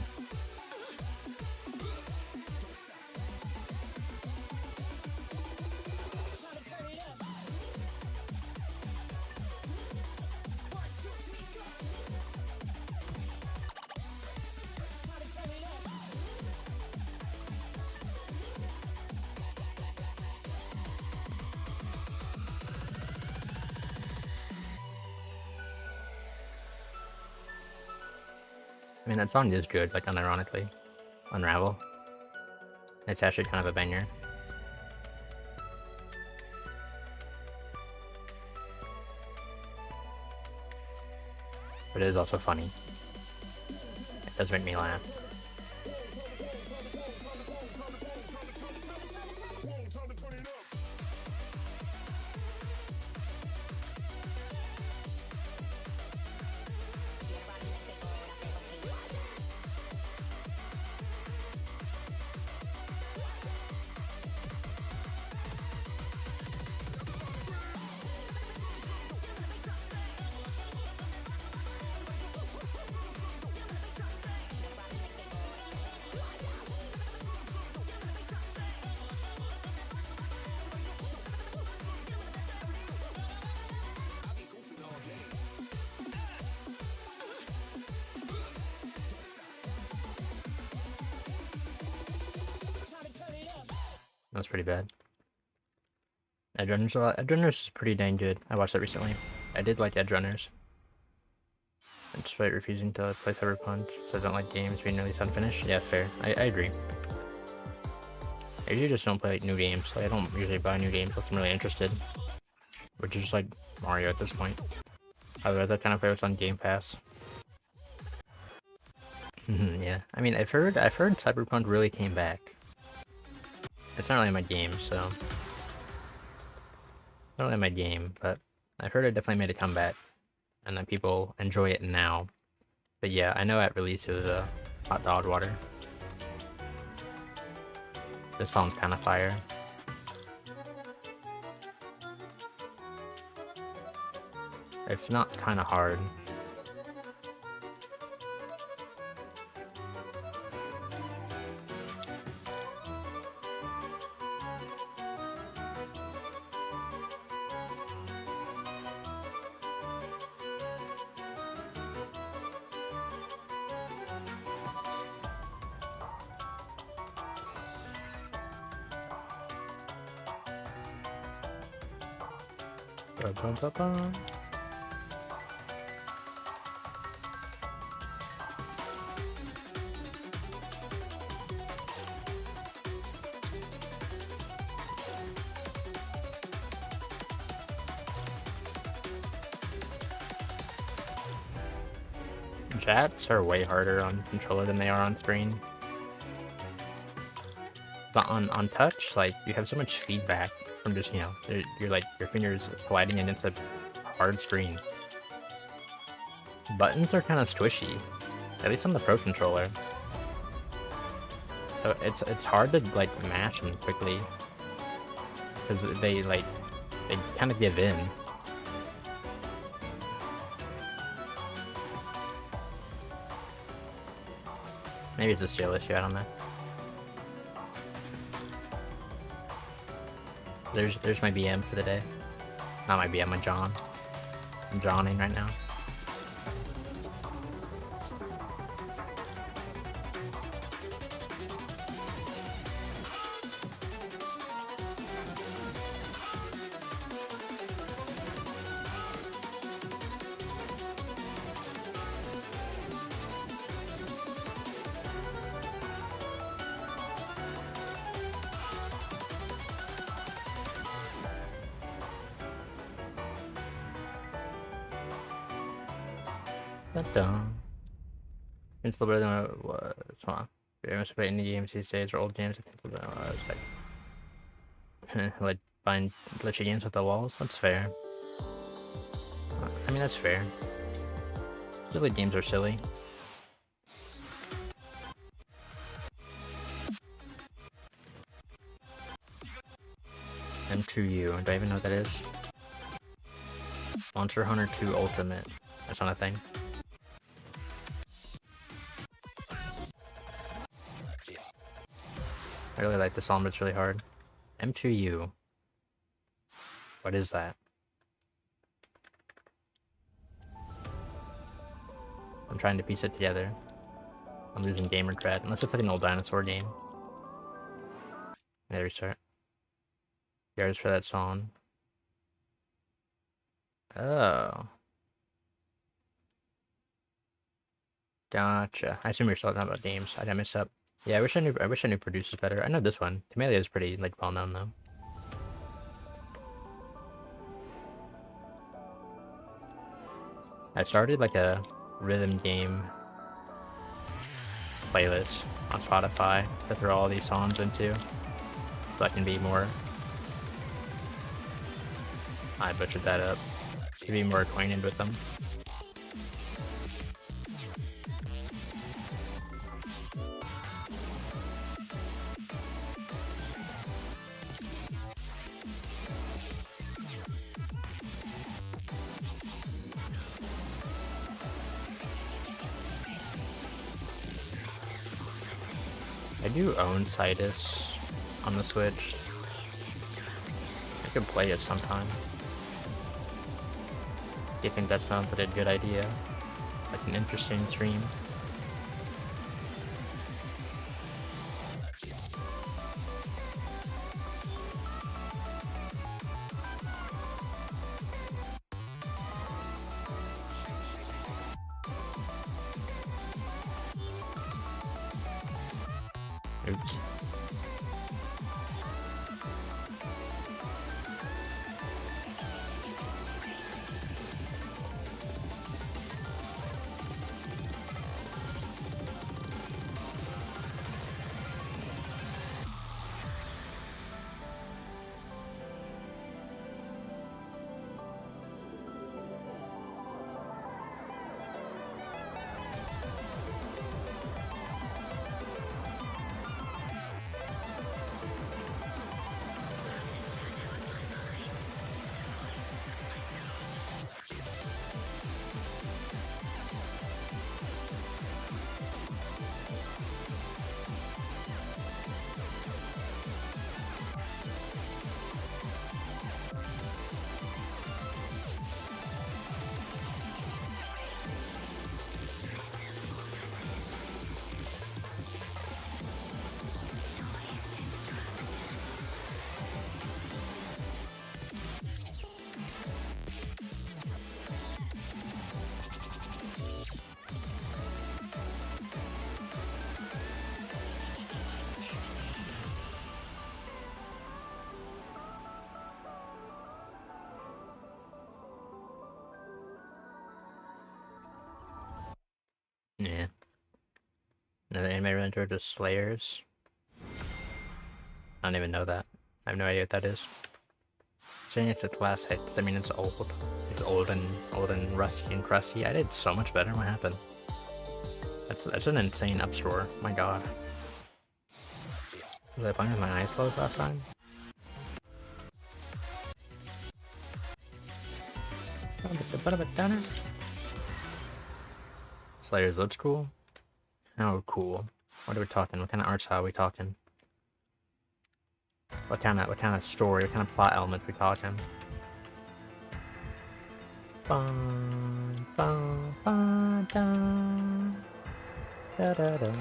A: I mean, that song is good, like, unironically. Unravel. It's actually kind of a banger. But it is also funny. It does make me laugh. That's pretty bad. Edgerunners is pretty dang good. I watched that recently. I did like Edgerunners. Despite refusing to play Cyberpunk, so I don't like games being released unfinished. Yeah, fair. I agree. I usually just don't play like new games. Like, I don't usually buy new games unless I'm really interested. Which is just like Mario at this point. Otherwise, I kind of play what's on Game Pass. Yeah, I mean, I've heard Cyberpunk really came back. It's not really my game, so not really my game, but I've heard it definitely made a comeback, and that people enjoy it now. But yeah, I know at release it was a hot dog water. This song's kind of fire. It's not kind of hard. Ba-ba-ba-ba. Chats are way harder on controller than they are on screen. But on touch, like, you have so much feedback from just, you know, you're like, your fingers colliding against a hard screen. Buttons are kind of squishy, at least on the Pro controller. So it's hard to like mash them quickly because they kind of give in. Maybe it's a skill issue, I don't know. There's my BM for the day. Not my BM, my John. I'm Johning right now. It's a little better than what hold on. I must play indie games these days or old games. I think it's a little better than what I was like buying glitchy games with the walls. That's fair. I mean, that's fair. Silly games are silly. M2U, do I even know what that is? Monster Hunter 2 Ultimate. That's not a thing. I really like this song, but it's really hard. M2U. What is that? I'm trying to piece it together. I'm losing gamer cred, unless it's like an old dinosaur game. Yeah, restart. Yards for that song. Oh. Gotcha. I assume you're still talking about games. I messed up. Yeah, I wish I knew producers better. I know this one. Camellia is pretty like well known though. I started like a rhythm game playlist on Spotify to throw all these songs into, so I can be more. I butchered that up. To be more acquainted with them. I do own Citus on the Switch. I could play it sometime. Do you think that sounds like a good idea? Like an interesting stream? Oops. Yeah. Another anime related to Slayers. I don't even know that. I have no idea what that is. Saying it's its last hit, does that mean it's old? It's old and rusty and crusty. I did so much better. What happened? That's an insane upscore. My god. Was I playing with my eyes closed last time? Slayers looks cool. How cool? What are we talking? What kind of art style are we talking? What kind of story? What kind of plot elements are we talking? Bum, bum, bum, dum. Da, da, da.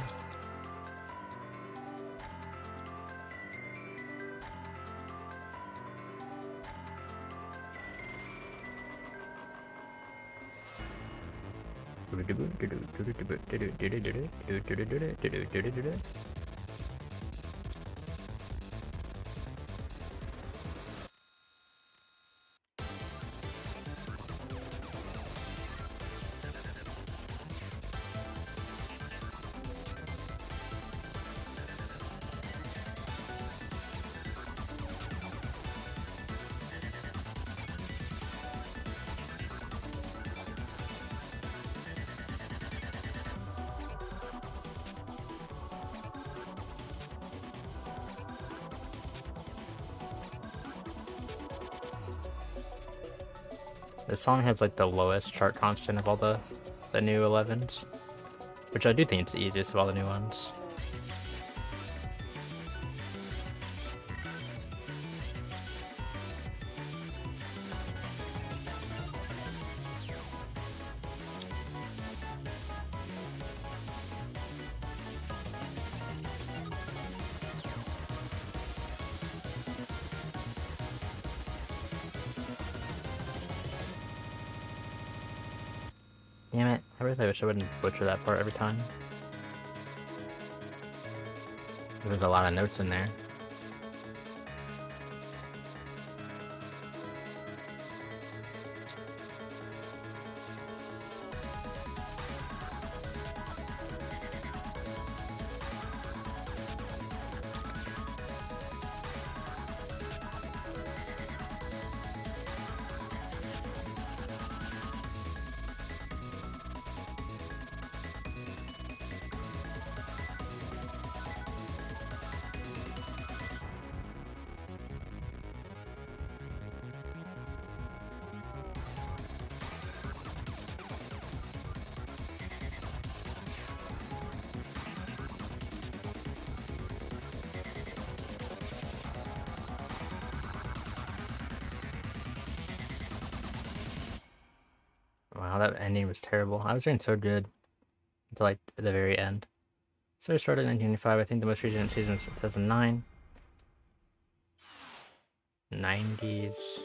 A: This song has like the lowest chart constant of all the new 11s, which I do think it's the easiest of all the new ones. Damn it, I really wish I wouldn't butcher that part every time. There's a lot of notes in there. Wow, that ending was terrible. I was doing so good until like the very end. So I started in 1995. I think the most recent season was 2009. 90s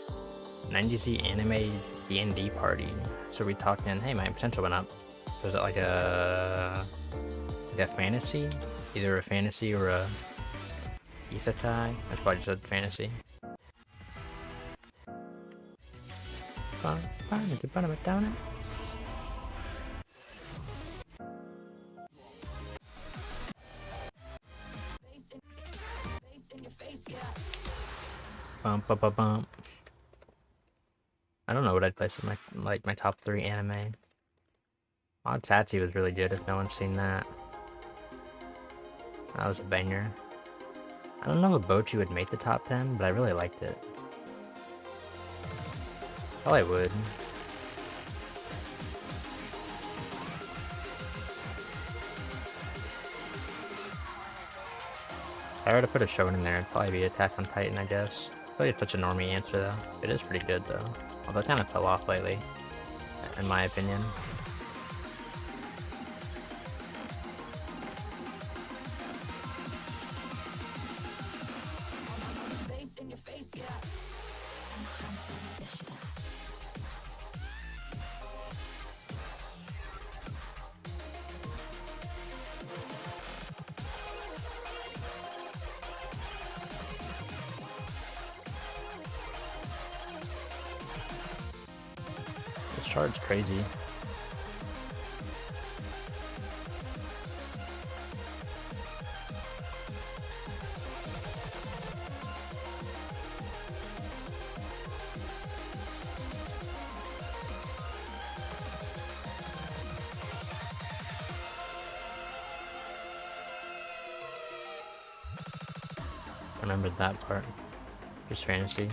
A: anime D&D party. So we talking, hey, my potential went up. So is it like a fantasy? Either a fantasy or a isekai? That's probably just a fantasy. Bump, bump, bump, bump. I don't know what I'd place in my top 3 anime. Odd Tatsy was really good if no one's seen that. That was a banger. I don't know if Bochi would make the top 10, but I really liked it. Probably would. If I were to put a show in there, it'd probably be Attack on Titan, I guess. Probably it's such a normie answer though. It is pretty good though. Although it kind of fell off lately, in my opinion. This chart's crazy. I remembered that part. Just fantasy.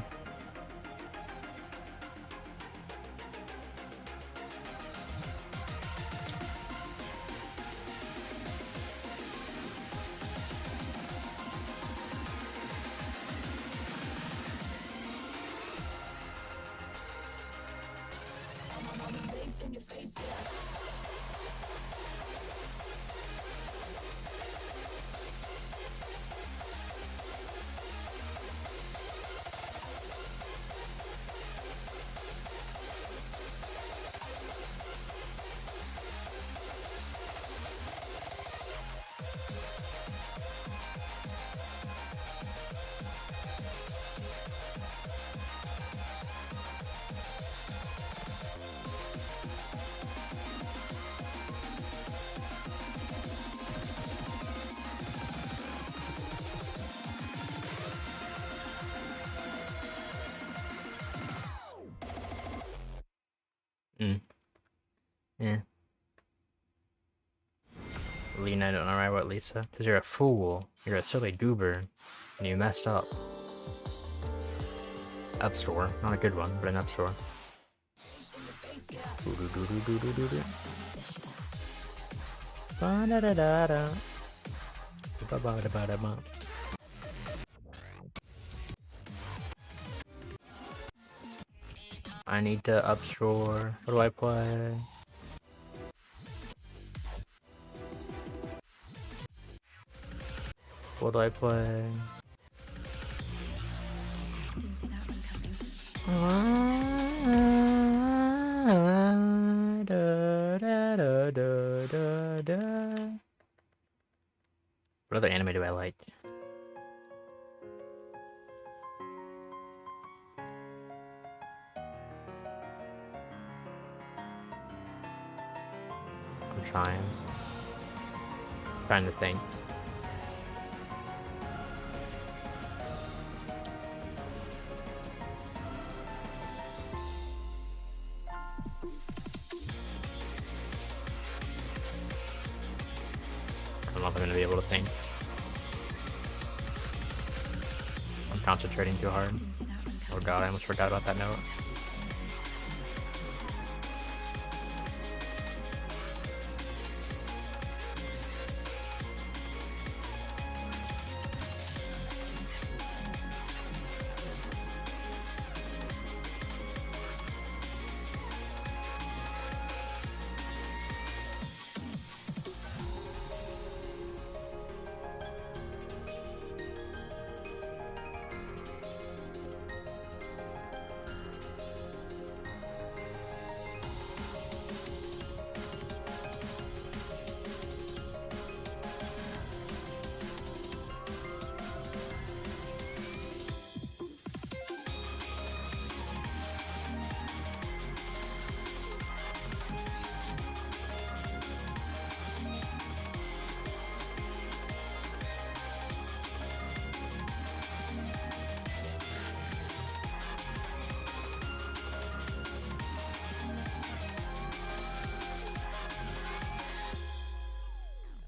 A: Yeah. Lena, I don't know right what Lisa. Because you're a fool. You're a silly goober. And you messed up. Up store. Not a good one, but an up store. I need to upstore. What do I play? What do I play?
B: Didn't see that one coming.
A: What other anime do I like? I'm trying to think. I don't know if I'm gonna be able to think. I'm concentrating too hard.
B: Didn't see that one
A: Oh
B: coming.
A: god, I almost forgot about that note.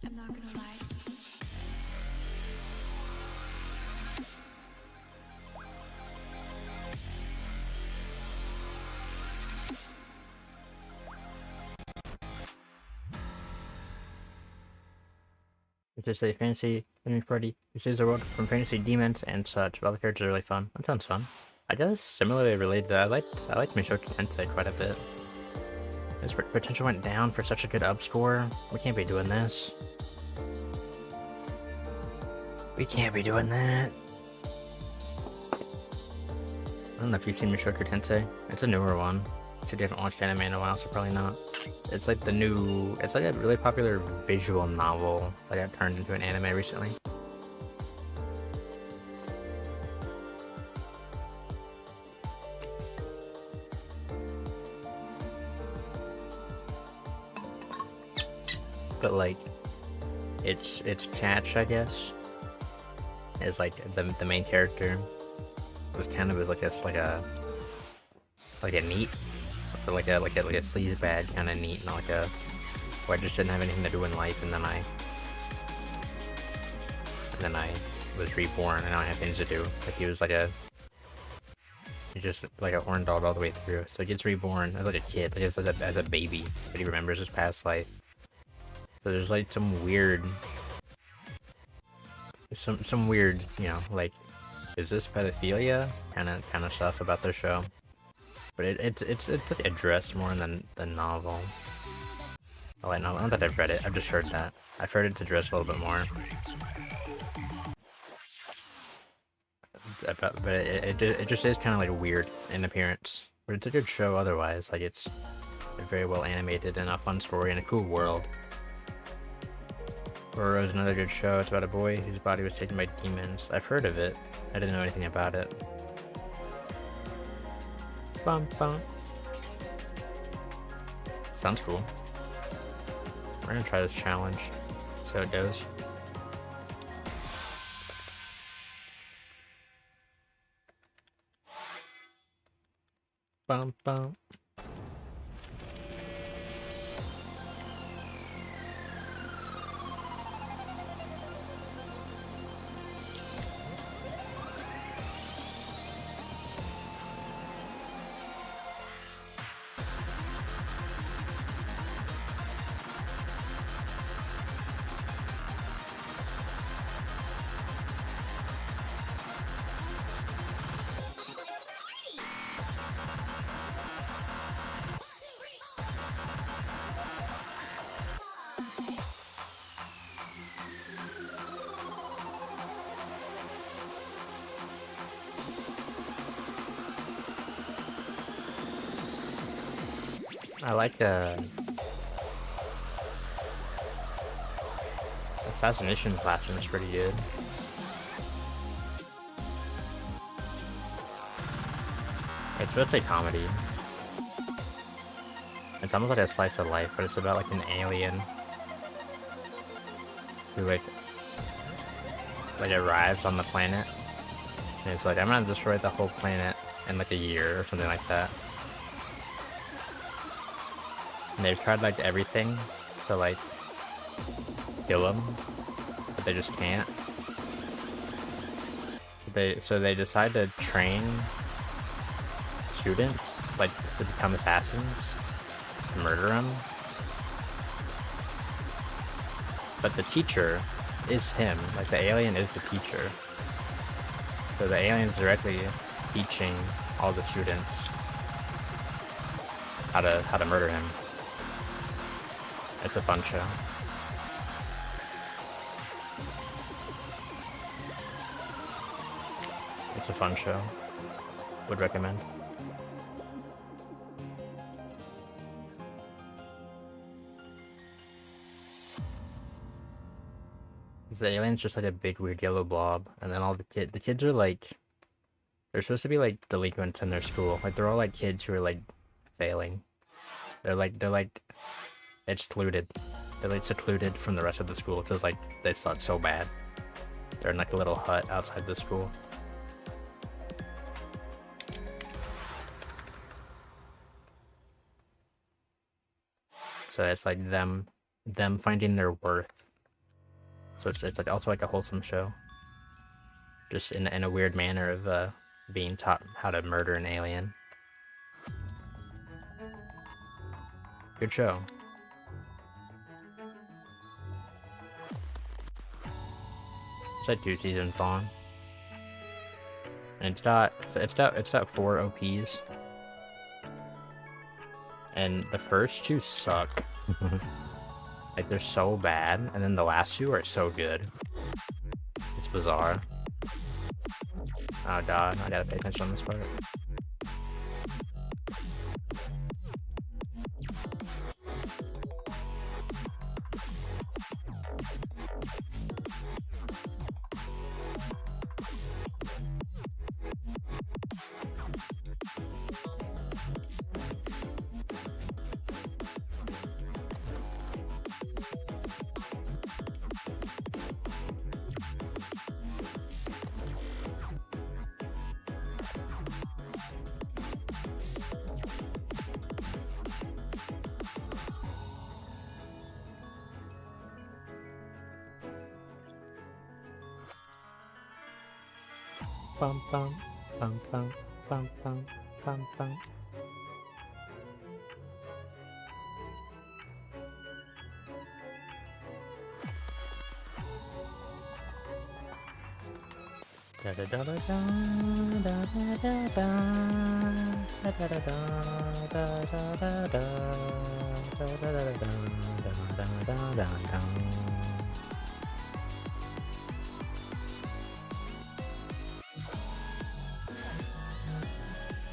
B: I'm not gonna lie.
A: It's just a fantasy image party. It saves the world from fantasy demons and such. But all the characters are really fun. That sounds fun. I guess similarly related to that, I liked Mushoku Tensei quite a bit. His potential went down for such a good upscore. We can't be doing this. We can't be doing that. I don't know if you've seen Mushoku Tensei. It's a newer one. So you haven't watched anime in a while, so probably not. It's like it's like a really popular visual novel that got turned into an anime recently. But like, its catch, I guess, is like the main character was kind of like a neat, or like a sleaze bag kind of neat, not like a where I just didn't have anything to do in life, and then I was reborn and now I have things to do. Like he was he's just like a horn dog all the way through. So he gets reborn as like a kid, like as a baby, but he remembers his past life. So there's like some weird, you know, like, is this pedophilia kind of stuff about the show? But it's like addressed more than the novel. Oh wait, no, not that I've read it. I've just heard that. I've heard it's addressed a little bit more. But it just is kind of like weird in appearance. But it's a good show otherwise. Like it's very well animated and a fun story and a cool world. Roro is another good show. It's about a boy whose body was taken by demons. I've heard of it. I didn't know anything about it. Bum bum. Sounds cool. We're gonna try this challenge. See how it goes. Bum bum. I like the assassination classroom is pretty good. It's supposed to say comedy. It's almost like a slice of life, but it's about like an alien who like arrives on the planet. And it's like, I'm gonna destroy the whole planet in like a year or something like that. And they've tried like everything to like kill him, but they just can't. So they decide to train students like to become assassins, to murder him. But the teacher is him, like the alien is the teacher. So the alien's directly teaching all the students how to murder him. It's a fun show. It's a fun show. Would recommend. The alien's just like a big weird yellow blob, and then all the kids are like, they're supposed to be like delinquents in their school. Like they're all like kids who are like failing. They're like excluded. They're like secluded from the rest of the school because like they suck so bad. They're in like a little hut outside the school. So it's like them finding their worth. So it's like also like a wholesome show. Just in a weird manner of being taught how to murder an alien. Good show. It's like 2 seasons long. And it's got 4 OPs. And the first 2 suck. Like they're so bad, and then the last 2 are so good. It's bizarre. Oh god, I gotta pay attention on this part. Bum bum bum bum bum bum bum bum. Da da da da da da da da da da da da da da da da da da.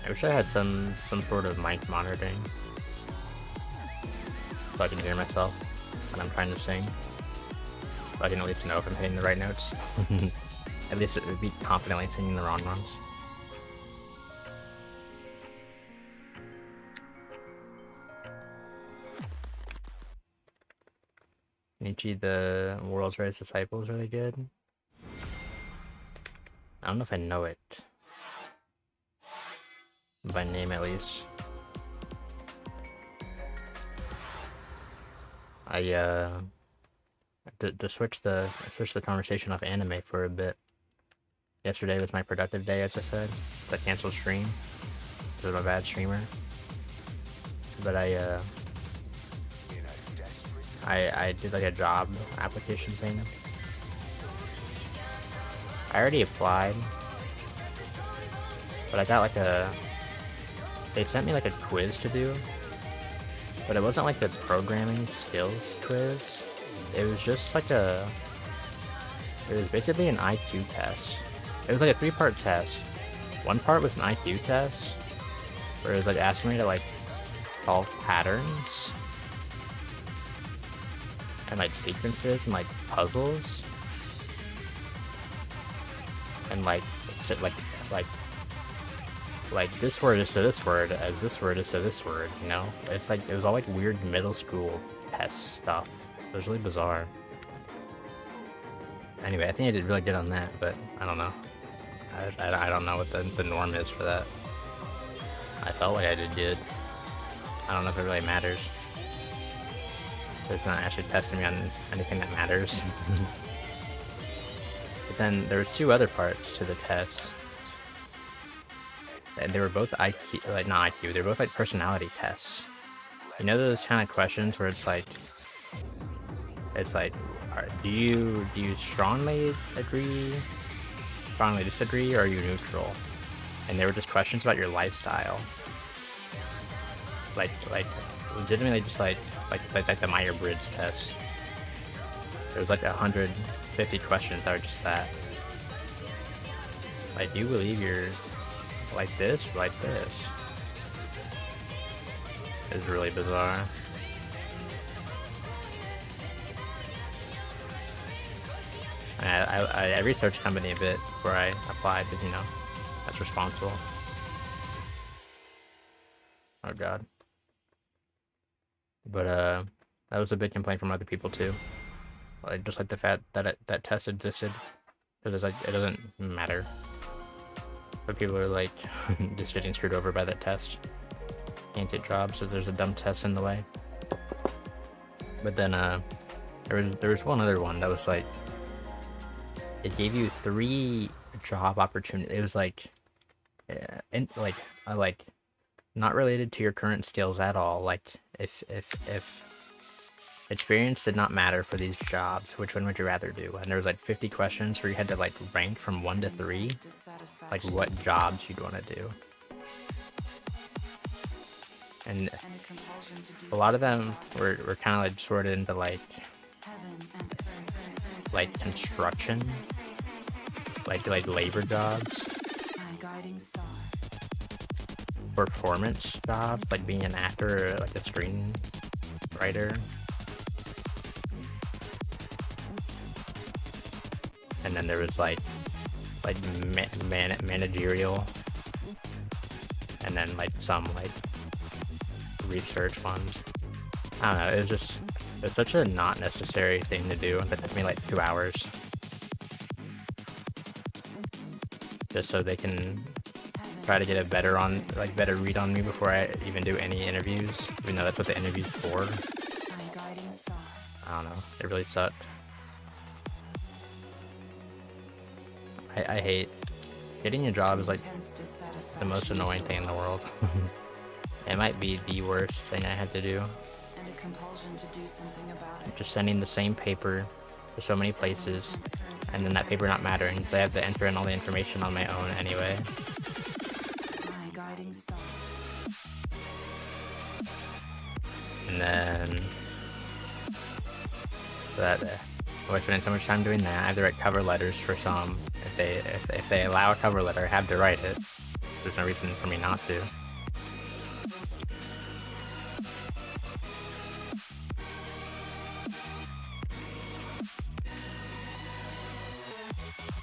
A: I wish I had some sort of mic monitoring so I can hear myself when I'm trying to sing. So I can at least know if I'm hitting the right notes. At least it would be confidently singing the wrong ones. Nietzsche, the World's Greatest Disciple is really good. I don't know if I know it. By name at least. To switch the conversation off anime for a bit. Yesterday was my productive day, as I said. So I canceled stream because I'm a bad streamer. But I did like a job application thing. I already applied, but I got like they sent me like a quiz to do, but it wasn't like the programming skills quiz. It was just like it was basically an IQ test. It was like a 3-part test. One part was an IQ test, where it was like asking me to like solve patterns and like sequences and like puzzles and like this word is to this word as this word is to this word, you know? It's like, it was all like weird middle school test stuff. It was really bizarre. Anyway, I think I did really good on that, but I don't know. I don't know what the norm is for that. I felt like I did good. I don't know if it really matters. It's not actually testing me on anything that matters. But then there was 2 other parts to the test. And they were both IQ, like not IQ, they were both like personality tests. You know those kind of questions where it's like, do you strongly agree, strongly disagree, or are you neutral? And they were just questions about your lifestyle. Like legitimately just like the Myers-Briggs test. There was like 150 questions that were just that. Like, do you believe you're like this or like this? It's really bizarre. I researched the company a bit before I applied, but you know, that's responsible. Oh god. But that was a big complaint from other people too. Like, just like the fact that that test existed, because like it doesn't matter. But people are like just getting screwed over by that test. Can't get jobs if there's a dumb test in the way. But then there was one other one that was like, it gave you 3 job opportunities. It was like, like not related to your current skills at all. Like if experience did not matter for these jobs, which one would you rather do? And there was like 50 questions where you had to like rank from 1 to 3, like what jobs you'd want to do. And a lot of them were kind of like sorted into like construction, like labor jobs, performance jobs, like being an actor or like a screenwriter. And then there was like managerial, and then like some like research ones. I don't know, it's such a not necessary thing to do that took me like 2 hours. Just so they can try to get a better read on me before I even do any interviews, even though that's what the interview's for. I don't know, it really sucked. I hate getting a job is like the most annoying thing in the world. It might be the worst thing I had to do. Just sending the same paper to so many places, and then that paper not mattering because I have to enter in all the information on my own anyway. And then I was spending so much time doing that. I have to write cover letters for some. If they allow a cover letter, I have to write it. There's no reason for me not to.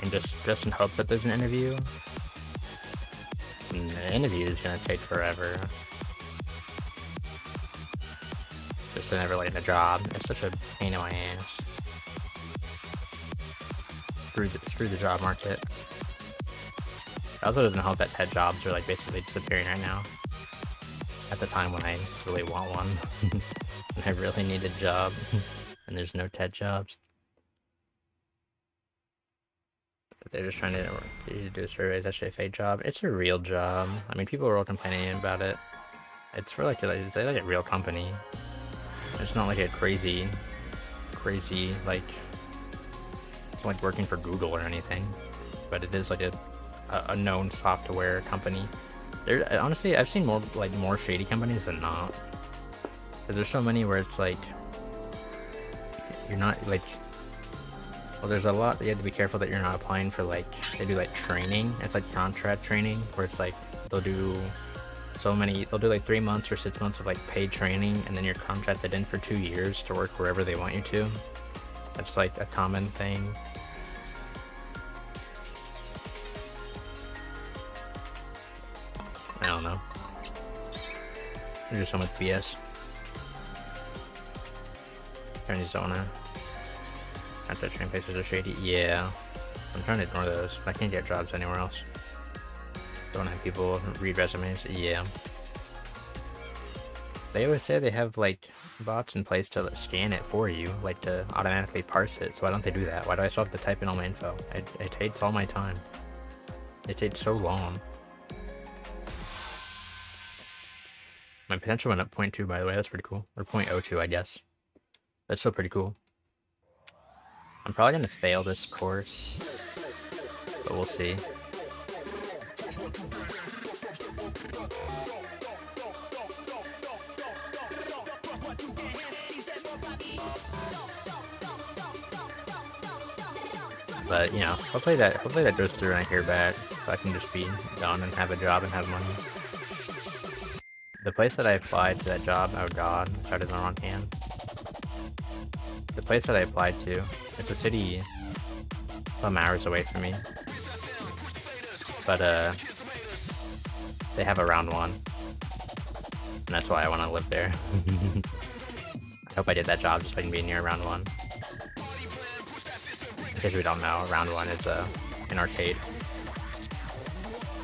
A: And just in hope that there's an interview. And the interview is gonna take forever. Just to never land a job. It's such a pain in my ass. Screw the job market. I also doesn't help that TED jobs are like basically disappearing right now. At the time when I really want one. And I really need a job. And there's no TED jobs. But they're just trying to do a survey. It's actually a fake job. It's a real job. I mean, people are all complaining about it. It's for like a real company. It's not like a crazy like, it's not like working for Google or anything, but it is like a known software company. Honestly, I've seen more shady companies than not. Because there's so many where it's like you're not like. Well, there's a lot. You have to be careful that you're not applying for like they do like training. It's like contract training where it's like they'll do so many. They'll do like 3 months or 6 months of like paid training, and then you're contracted in for 2 years to work wherever they want you to. That's like a common thing. I don't know. There's just so much BS. I just don't wanna. Contract training places are shady. Yeah. I'm trying to ignore those, but I can't get jobs anywhere else. Don't have people read resumes. Yeah. They always say they have like bots in place to scan it for you, like to automatically parse it. So why don't they do that? Why do I still have to type in all my info? It takes all my time. It takes so long. My potential went up 0.2, by the way. That's pretty cool. Or 0.02, I guess. That's still pretty cool. I'm probably gonna fail this course, but we'll see. But you know, hopefully that goes through and I hear back, so I can just be done and have a job and have money. The place that I applied to that job, oh god, I started in the wrong hand. The place that I applied to, it's a city some hours away from me. But they have a round 1. And that's why I want to live there. I hope I did that job just so I can be near round 1. In case we don't know, round 1 is an arcade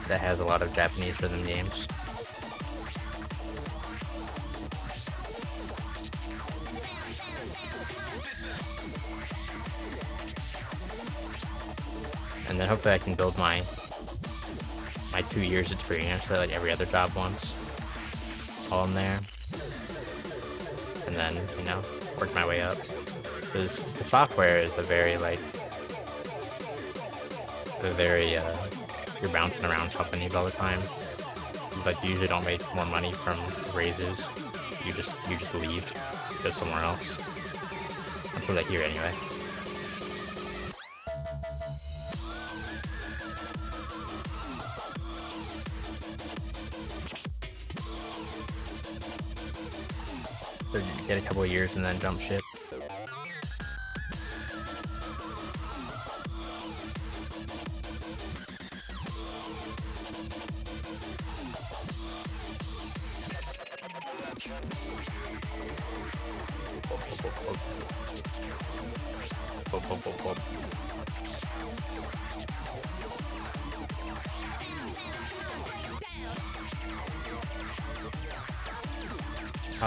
A: that has a lot of Japanese rhythm games. And then hopefully I can build my 2 years experience that like every other job wants all in there. And then, you know, work my way up. Because the software is a very you're bouncing around companies all the time. Like you usually don't make more money from raises. You just leave, go somewhere else. That's what I hear anyway. So get a couple of years and then jump ship.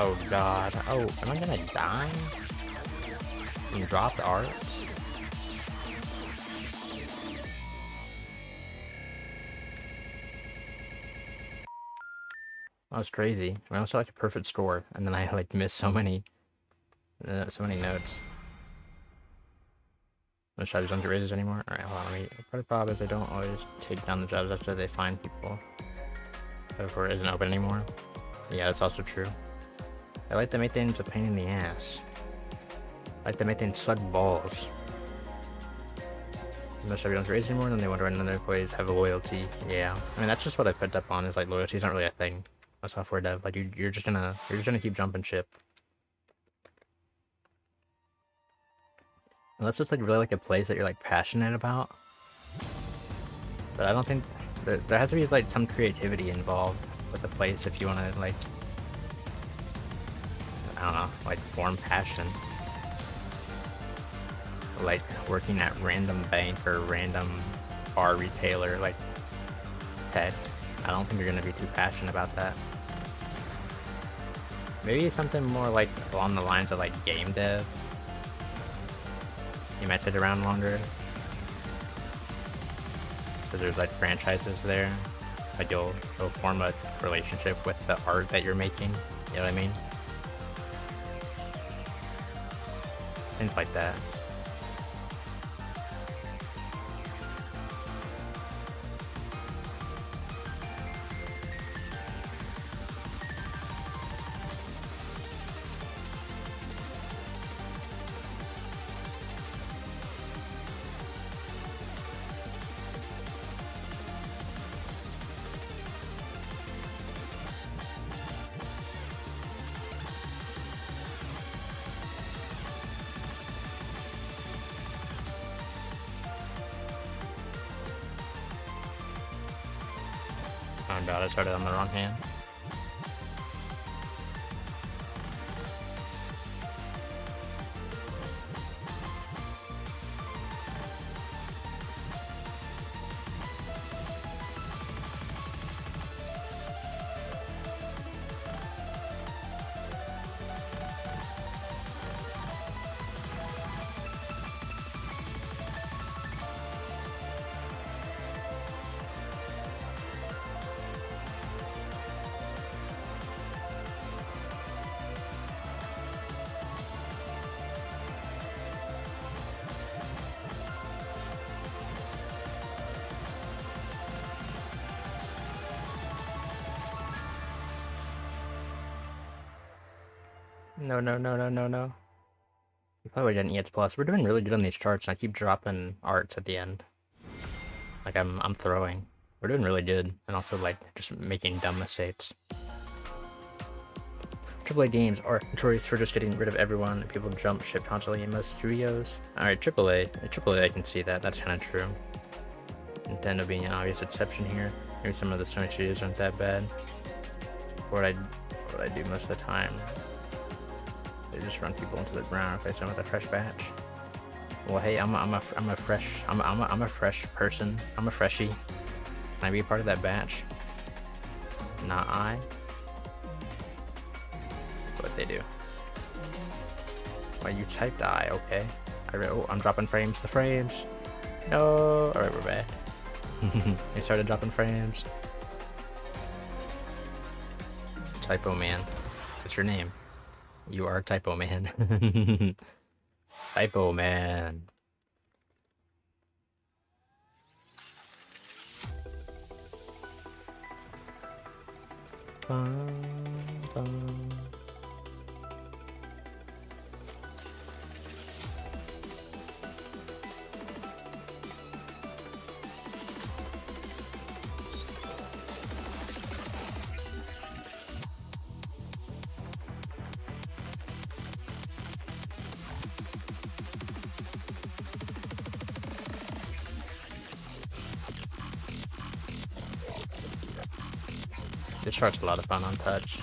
A: Oh god. Oh, am I gonna die? From dropped arts? That was crazy. I almost had like a perfect score, and then I like missed so many notes. No jobs don't get raises anymore? Alright, hold on, let me... Part of the problem is I don't always take down the jobs after they find people. Therefore it isn't open anymore. Yeah, that's also true. I like to make things a pain in the ass. I like to make things suck balls. Most jobs don't raise anymore, then they wonder when other employees have a loyalty. Yeah. I mean, that's just what I picked up on, is like loyalty is not really a thing. A software dev. Like you're just gonna keep jumping ship. Unless it's like really like a place that you're like passionate about. But I don't think there has to be like some creativity involved with the place if you want to like, I don't know, like form passion. Like working at random bank or random bar retailer, like heck, I don't think you're gonna be too passionate about that. Maybe something more like along the lines of like game dev. You might sit around longer. Because there's like franchises there. Like you'll form a relationship with the art that you're making. You know what I mean? Things like that. Oh god, I started on the wrong hand. No, no, no, no, no, no. We probably didn't EX plus. We're doing really good on these charts, and I keep dropping arts at the end. Like I'm throwing. We're doing really good, and also like just making dumb mistakes. AAA games are notorious for just getting rid of everyone. People jump ship constantly in most studios. Alright, AAA I can see that. That's kind of true. Nintendo being an obvious exception here. Maybe some of the Sony studios aren't that bad. What I do most of the time, they just run people into the ground. Replace them with a fresh batch. Well, hey, I'm a fresh person. I'm a freshie. Can I be a part of that batch? Not I. What they do? Well, you typed I, okay. Oh, I'm dropping frames. The frames. No. All right, we're back. They started dropping frames. Typo man. What's your name? You are Typo man. Typo man. Bum, bum. This chart's a lot of fun on touch.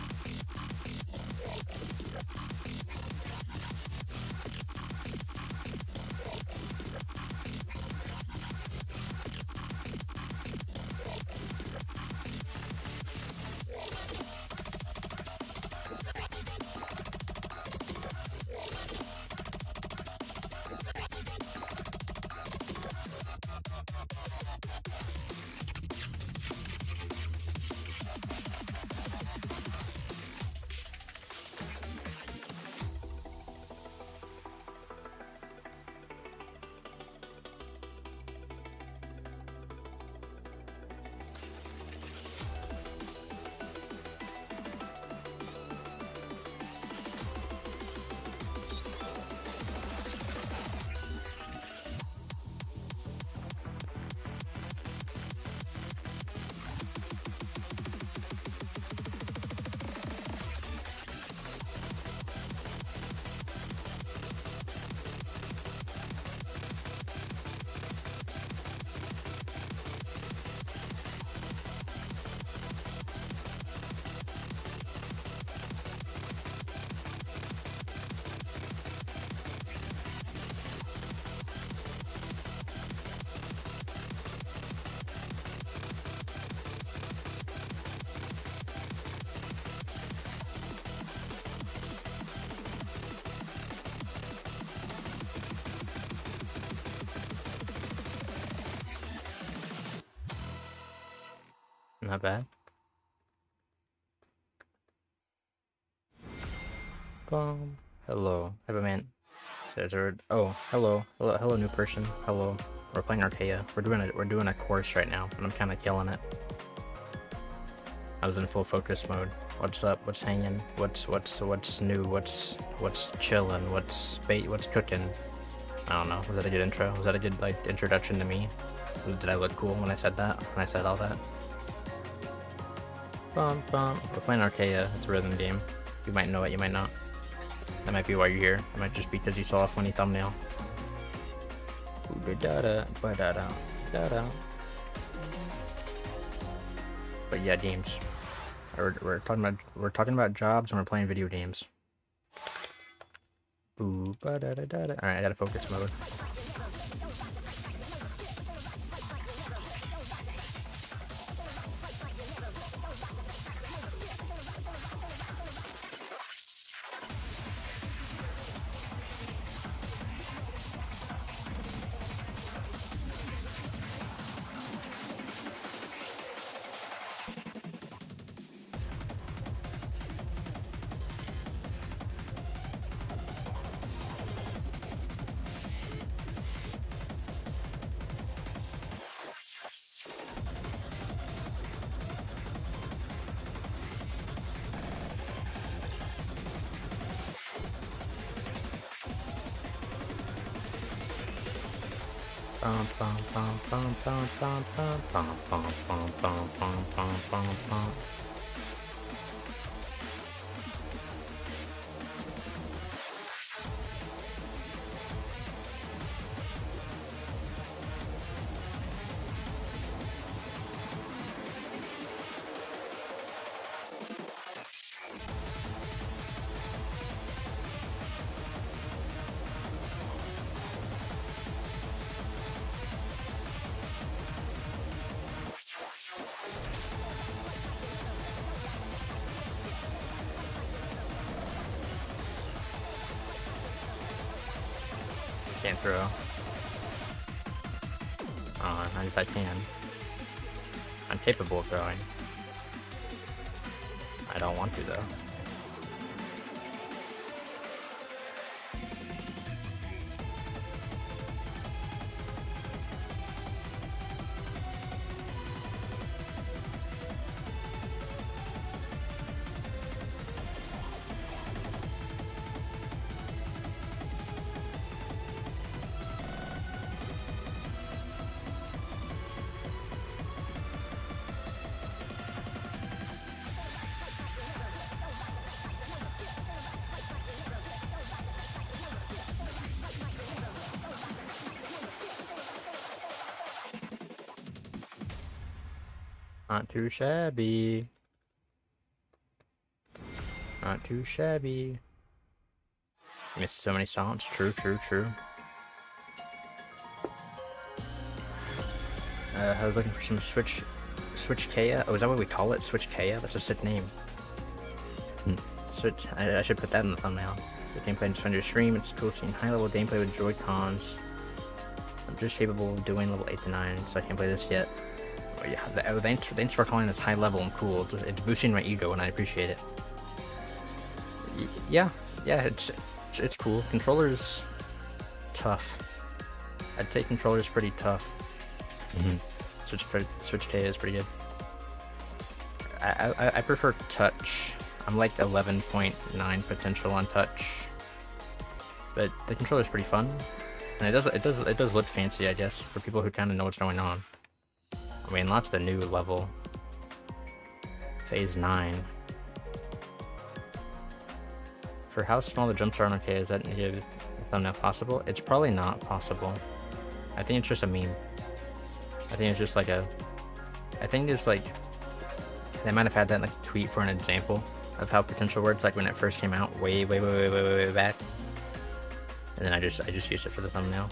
A: Not bad. Hello. Have a man. Oh, hello, new person. Hello. We're playing Arcaea. We're doing a course right now, and I'm kind of killing it. I was in full focus mode. What's up? What's hanging? What's new? What's chilling? What's cooking? I don't know. Was that a good intro? Was that a good like introduction to me? Did I look cool when I said that? When I said all that? We're playing Arcaea. It's a rhythm game. You might know it, you might not. That might be why you're here. It might just be because you saw a funny thumbnail. But But yeah, games. We're talking about jobs and we're playing video games. Ooh, ba da da da da. All right, I gotta focus mode. Bum, bum, bum, bum, bum, bum, bum, bum, bum, bum, bum, bum, bum, bum, bum. Can't throw. Not if I can. I'm capable of throwing. I don't want to though. Not too shabby. Not too shabby. Missed so many songs. True, true, true. I was looking for some Switch Arcaea. Oh, is that what we call it? Switch Arcaea? That's a sick name. Switch. I should put that in the thumbnail. The gameplay and defend your stream. It's cool seeing high level gameplay with Joy-Cons. I'm just capable of doing level 8 to 9, so I can't play this yet. Oh yeah, thanks for calling this high level and cool. It's boosting my ego, and I appreciate it. Yeah, it's cool. Controller's tough. I'd say controller's pretty tough. Switch Arcaea is pretty good. I prefer touch. I'm like 11.9 potential on touch, but the controller's pretty fun, and it does look fancy, I guess, for people who kind of know what's going on. I mean, lots of the new level. Phase 9. For how small the jumps are on Arcaea, is that a thumbnail possible? It's probably not possible. I think it's just a meme. I think it's just like a... I think it's like... They might have had that like tweet for an example of how potential works like when it first came out way back. And then I just used it for the thumbnail.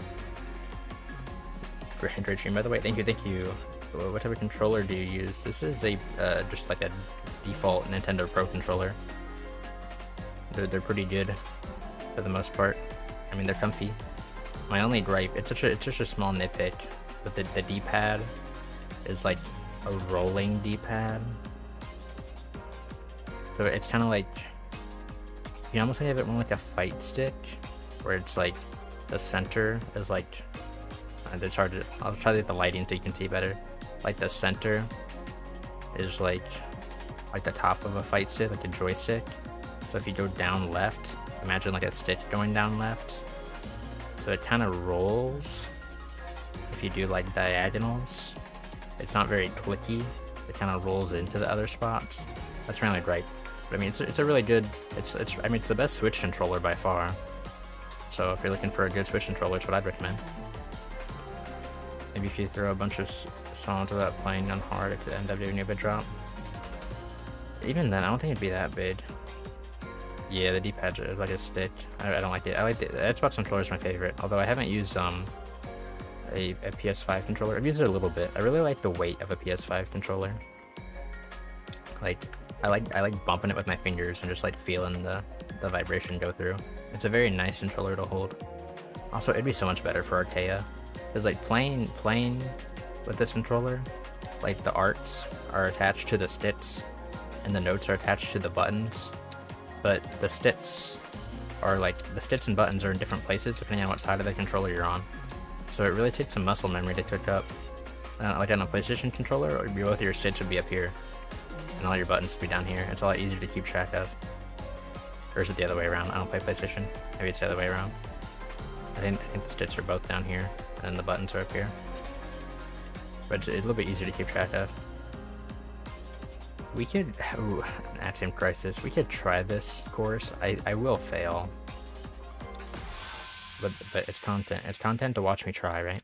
A: Great stream, by the way. Thank you. What type of controller do you use? This is a just like a default Nintendo Pro controller. They're pretty good for the most part. I mean, they're comfy. My only gripe, it's just a small nitpick, but the D-pad is like a rolling D-pad. So it's kind of like, you almost have it more like a fight stick, where it's like the center is like, it's hard to, I'll try to get the lighting so you can see better. Like the center is like the top of a fight stick, like a joystick. So if you go down left, imagine like a stick going down left. So it kind of rolls. If you do like diagonals, it's not very clicky. It kind of rolls into the other spots. That's really great. But I mean, it's a really good. I mean, it's the best Switch controller by far. So if you're looking for a good Switch controller, it's what I'd recommend. Maybe if you throw a bunch of songs without playing on hard, it could end up doing a bit drop. even then, I don't think it'd be that big. Yeah, the D-pad is like a stick. I don't like it. I like the Xbox controller is my favorite. Although I haven't used a PS5 controller. I've used it a little bit. I really like the weight of a PS5 controller. Like I like bumping it with my fingers and just like feeling the vibration go through. It's a very nice controller to hold. Also, it'd be so much better for Arcaea. Because like playing with this controller, like the arts are attached to the sticks and the notes are attached to the buttons. But the sticks are like, the sticks and buttons are in different places depending on what side of the controller you're on. So it really takes some muscle memory to cook up. Like on a PlayStation controller, both of your sticks would be up here. And all your buttons would be down here. It's a lot easier to keep track of. Or is it the other way around? I don't play PlayStation. Maybe it's the other way around. I think the sticks are both down here, and the buttons are up here. But it's a little bit easier to keep track of. We could... Ooh, an Axiom Crisis. We could try this course. I will fail. But it's content. It's content to watch me try, right?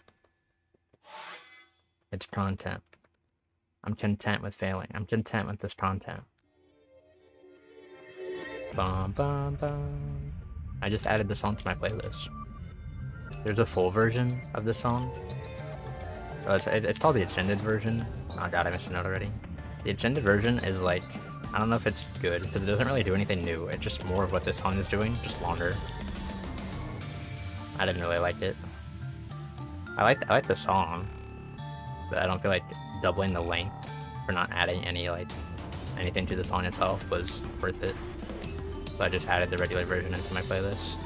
A: It's content. I'm content with failing. I'm content with this content. Bum, bum, bum. I just added the song to my playlist. There's a full version of this song. Oh, it's called the extended version. Oh god, I missed a note already. The extended version is like, I don't know if it's good, because it doesn't really do anything new. It's just more of what this song is doing, just longer. I didn't really like it. I like the song, but I don't feel like doubling the length for not adding anything to the song itself was worth it. So I just added the regular version into my playlist.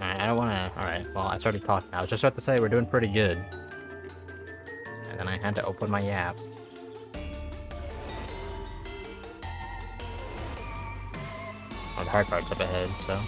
A: I don't wanna... Alright, well, I started talking. I was just about to say we're doing pretty good. And then I had to open my app. Oh, the hard part's up ahead, so...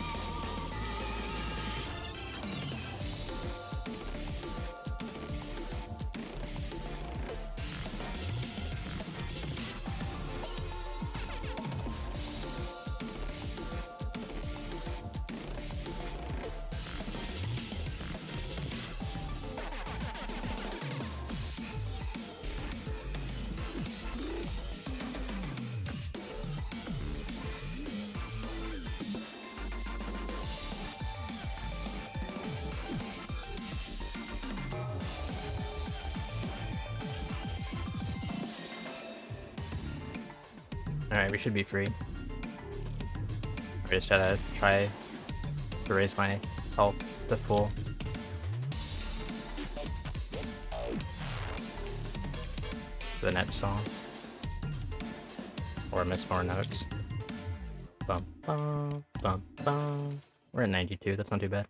A: Alright, we should be free. I just gotta try to raise my health to full. The next song. Or miss more notes. Bum, bum, bum, bum. We're at 92, that's not too bad.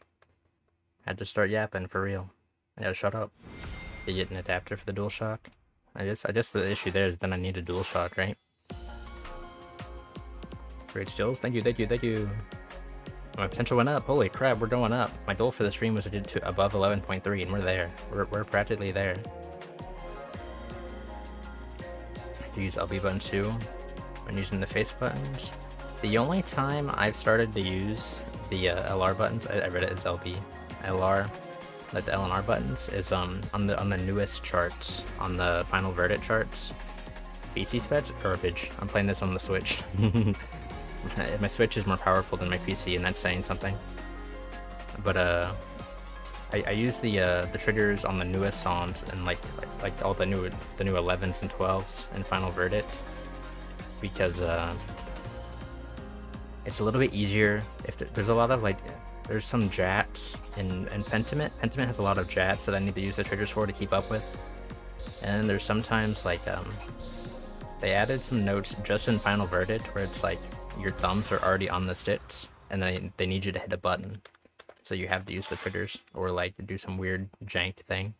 A: Had to start yapping for real. I gotta shut up. You get an adapter for the DualShock. I guess the issue there is then I need a DualShock, right? Great stills. Thank you, thank you, thank you. My potential went up. Holy crap, we're going up. My goal for the stream was to get to above 11.3, and we're there. We're practically there. I use LB buttons too when using the face buttons. The only time I've started to use the LR buttons, I read it as LB. LR, like the LNR buttons, is on the newest charts, on the final verdict charts. PC specs, garbage. I'm playing this on the Switch. My Switch is more powerful than my PC, and that's saying something. But I use the triggers on the newest songs and like all the new 11s and 12s in Final Verdict, because it's a little bit easier if there's a lot of there's some jats in Pentiment. Pentiment has a lot of jats that I need to use the triggers for to keep up with, and there's sometimes they added some notes just in Final Verdict where it's like your thumbs are already on the sticks, and then they need you to hit a button. So you have to use the triggers, or like do some weird jank thing.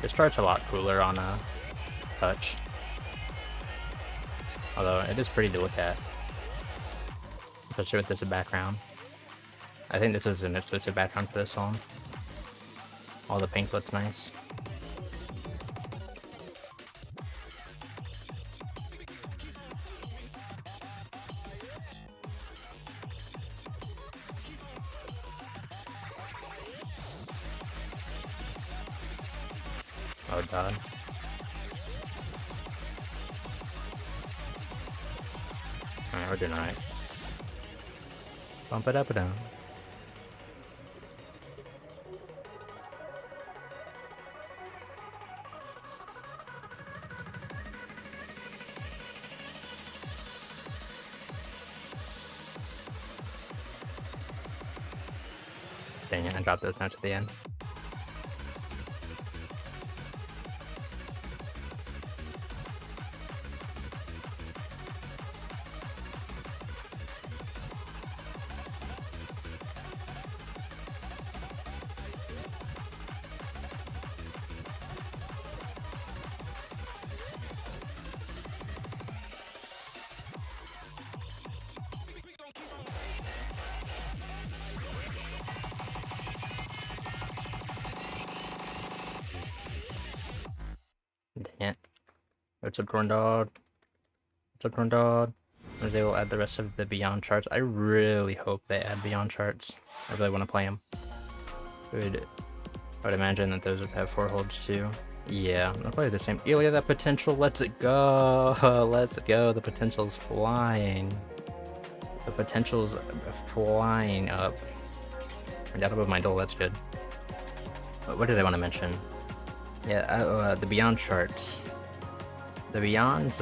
A: This chart's a lot cooler on a touch, although it is pretty to look at, especially with this background. I think this is an exclusive background for this song. All the pink looks nice. Oh god. Alright, we're doing alright. Bump it up and down. Dang it, I dropped those notes at the end. Dang it. What's up, corn dog? What's up, corn dog? Or they will add the rest of the Beyond charts. I really hope they add Beyond charts. I really want to play them. I would imagine that those would have 4 holds too. Yeah, they'll play the same. Look at that potential. Let's go. Let's go. The potential's flying. The potential's flying up. And down above my dole, that's good. But what did I want to mention? Yeah, the Beyond charts. The Beyonds,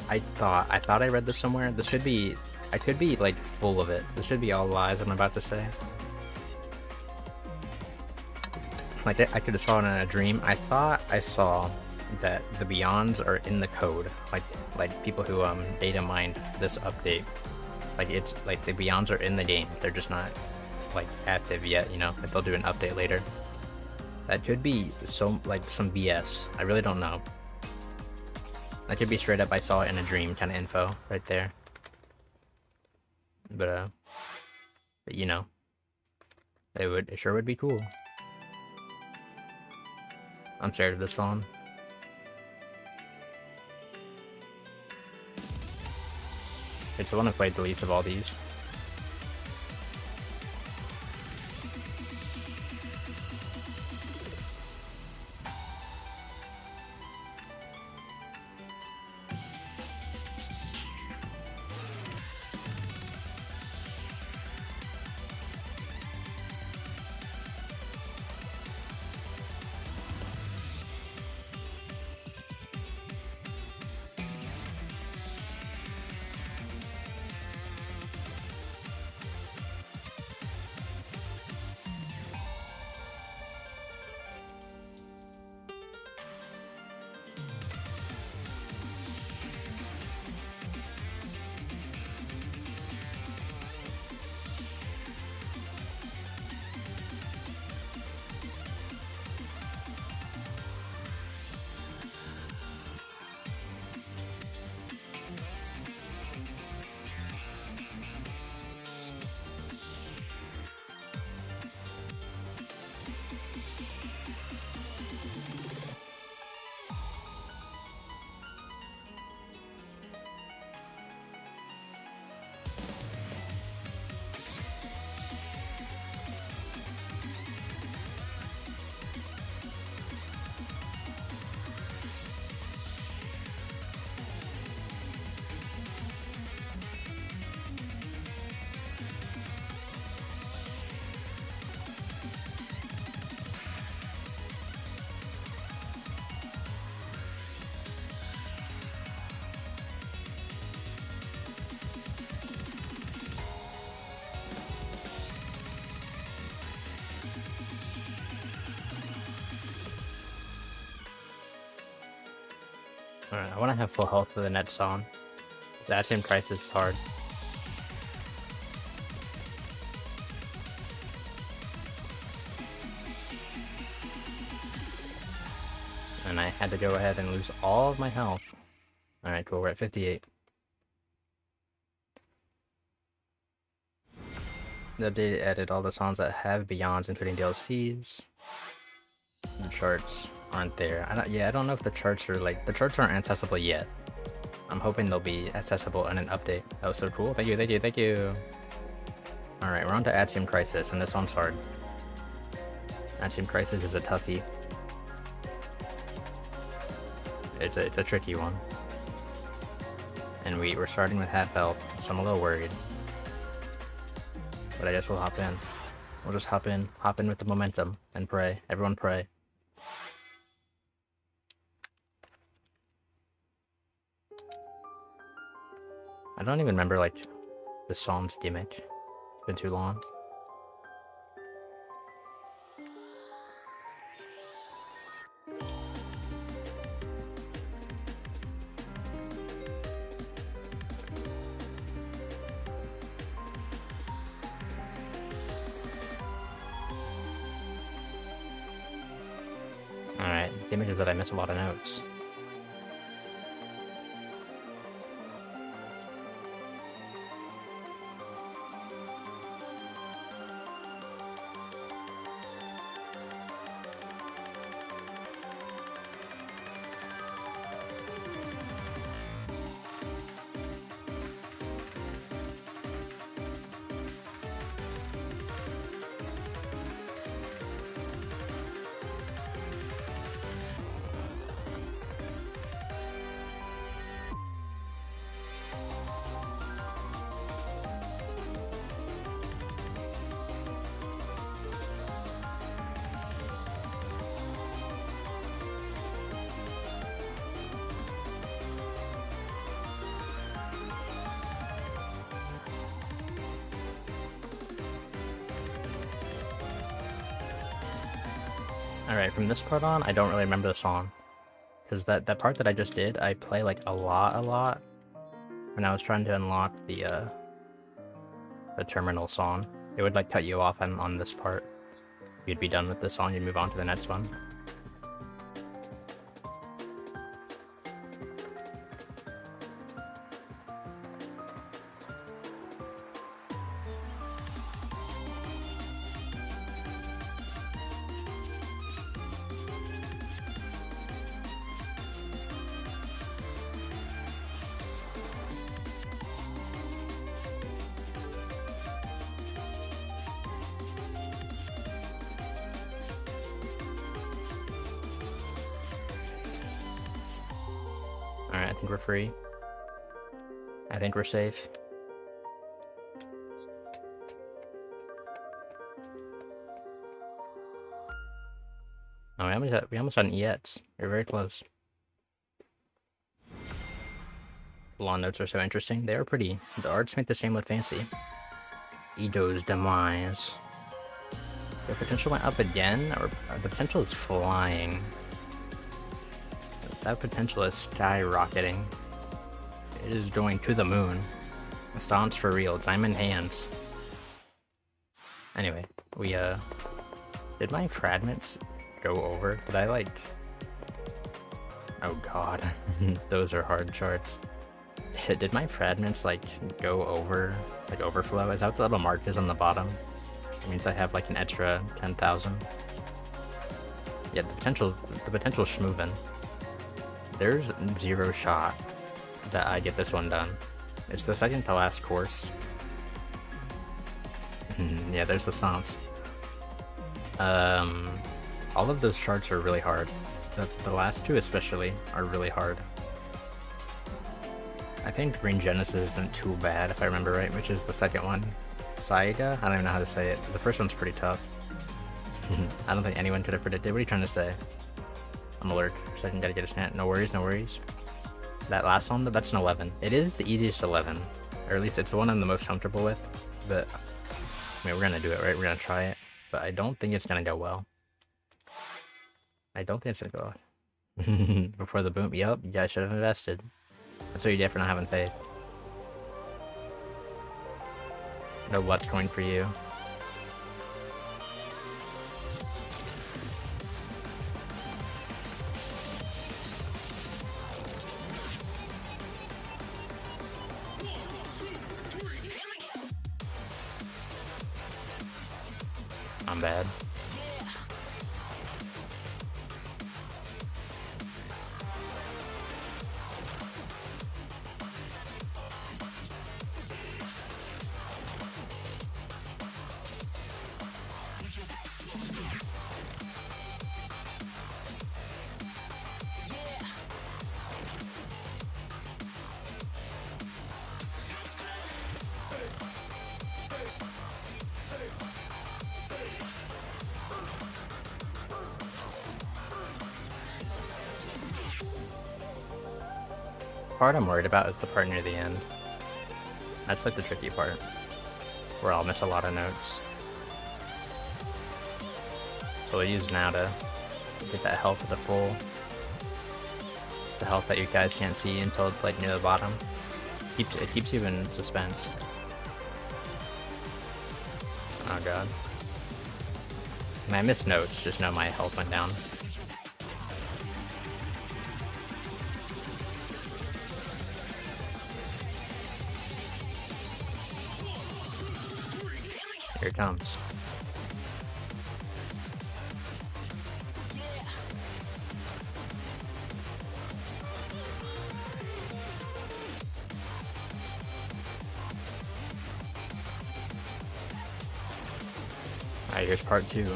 A: I thought I read this somewhere. This should be, I could be like full of it. This should be all lies I'm about to say. Like I could have saw it in a dream. I thought I saw that the Beyonds are in the code. Like people who data mined this update. Like it's like the Beyonds are in the game. They're just not like active yet, you know. Like they'll do an update later. That could be some BS. I really don't know. That could be straight up I saw it in a dream kind of info right there. But you know, it sure would be cool. I'm scared of this song. It's the one I played the least of all these. Alright, I want to have full health for the next song. That same crisis is hard. And I had to go ahead and lose all of my health. Alright, cool, we're at 58. The update added all the songs that have Beyonds, including DLCs. The charts aren't there. I don't know if the charts are like, the charts aren't accessible yet. I'm hoping they'll be accessible in an update. That was so cool. Thank you, thank you, thank you. Alright, we're on to Axiom Crisis, and this one's hard. Axiom Crisis is a toughie. It's a tricky one. And we're starting with half health, so I'm a little worried. But I guess we'll hop in. We'll just hop in with the momentum, and pray. Everyone pray. I don't even remember, like, the song's gimmick. It's been too long. Alright, the gimmick is that I miss a lot of notes. Alright, from this part on, I don't really remember the song. Because that part that I just did, I play like a lot, when I was trying to unlock the terminal song. It would like cut you off on this part. You'd be done with the song, you'd move on to the next one. Alright, I think we're free. I think we're safe. Oh, we almost had an EX. We're very close. The lawn notes are so interesting. They are pretty. The arts make the same look fancy. Ido's demise. The potential went up again, or the potential is flying. That potential is skyrocketing. It is going to the moon. The stomp's for real. Diamond hands. Anyway, we did my fragments go over? Did I like? Oh god, those are hard charts. Did my fragments like go over, like overflow? Is that what the little mark is on the bottom? It means I have like an extra 10,000. Yeah, the potential's schmoovin'. There's zero shot that I get this one done. It's the second to last course. Yeah, there's the stomps. All of those charts are really hard. The last two especially are really hard. I think Green Genesis isn't too bad if I remember right, which is the second one. Saiga? I don't even know how to say it. The first one's pretty tough. I don't think anyone could have predicted. What are you trying to say? I'm alert. So I can gotta get a snap. No worries, no worries. That last one, that's an 11. It is the easiest 11. Or at least it's the one I'm the most comfortable with. But, I mean, we're gonna do it, right? We're gonna try it. But I don't think it's gonna go well. I don't think it's gonna go well. Before the boom. Yup, you guys should have invested. That's what you get for not having faith. No what's going for you. I'm bad. Part I'm worried about is the part near the end. That's like the tricky part, where I'll miss a lot of notes. So we'll use now to get that health at the full. The health that you guys can't see until it's like near the bottom. It keeps you in suspense. Oh god. When I miss notes, just know my health went down. Here it comes. Alright, here's part 2.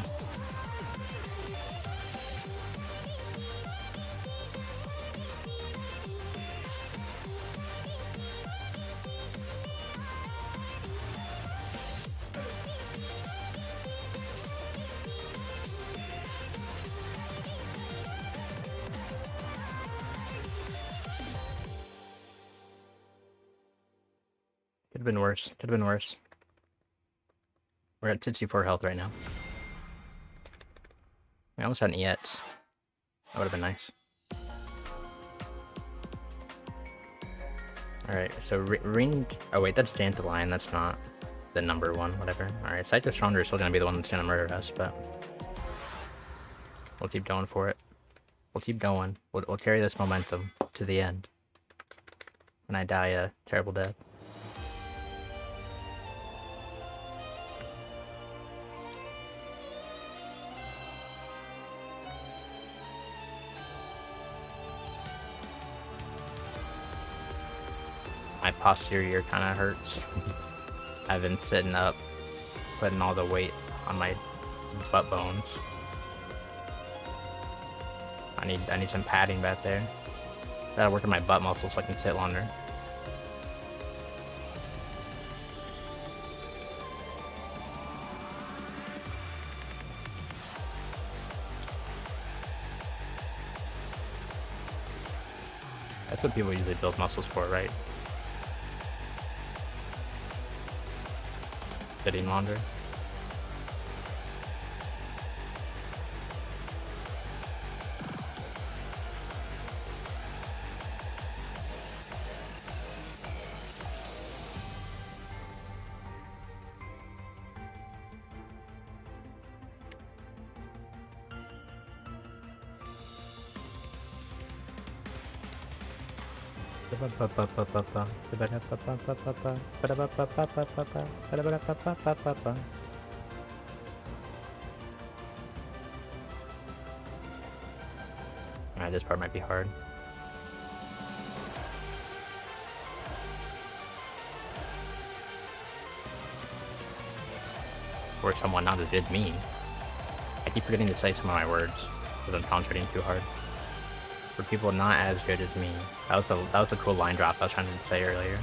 A: Could've been worse. Could've been worse. We're at 64 health right now. We almost had an EX. That would've been nice. Alright, so ring... Oh wait, that's Dandelion, that's not the number one, whatever. Alright, Psycho Stronger is still gonna be the one that's gonna murder us, but... We'll keep going for it. We'll keep going. We'll carry this momentum to the end. When I die a terrible death. My posterior kind of hurts. I've been sitting up, putting all the weight on my butt bones. I need some padding back there. Gotta work on my butt muscles so I can sit longer. That's what people usually build muscles for, right? Sitting longer. Alright, this part might be hard. Or someone not as did me. I keep forgetting to say some of my words because I'm concentrating too hard. For people not as good as me. That was a cool line drop I was trying to say earlier.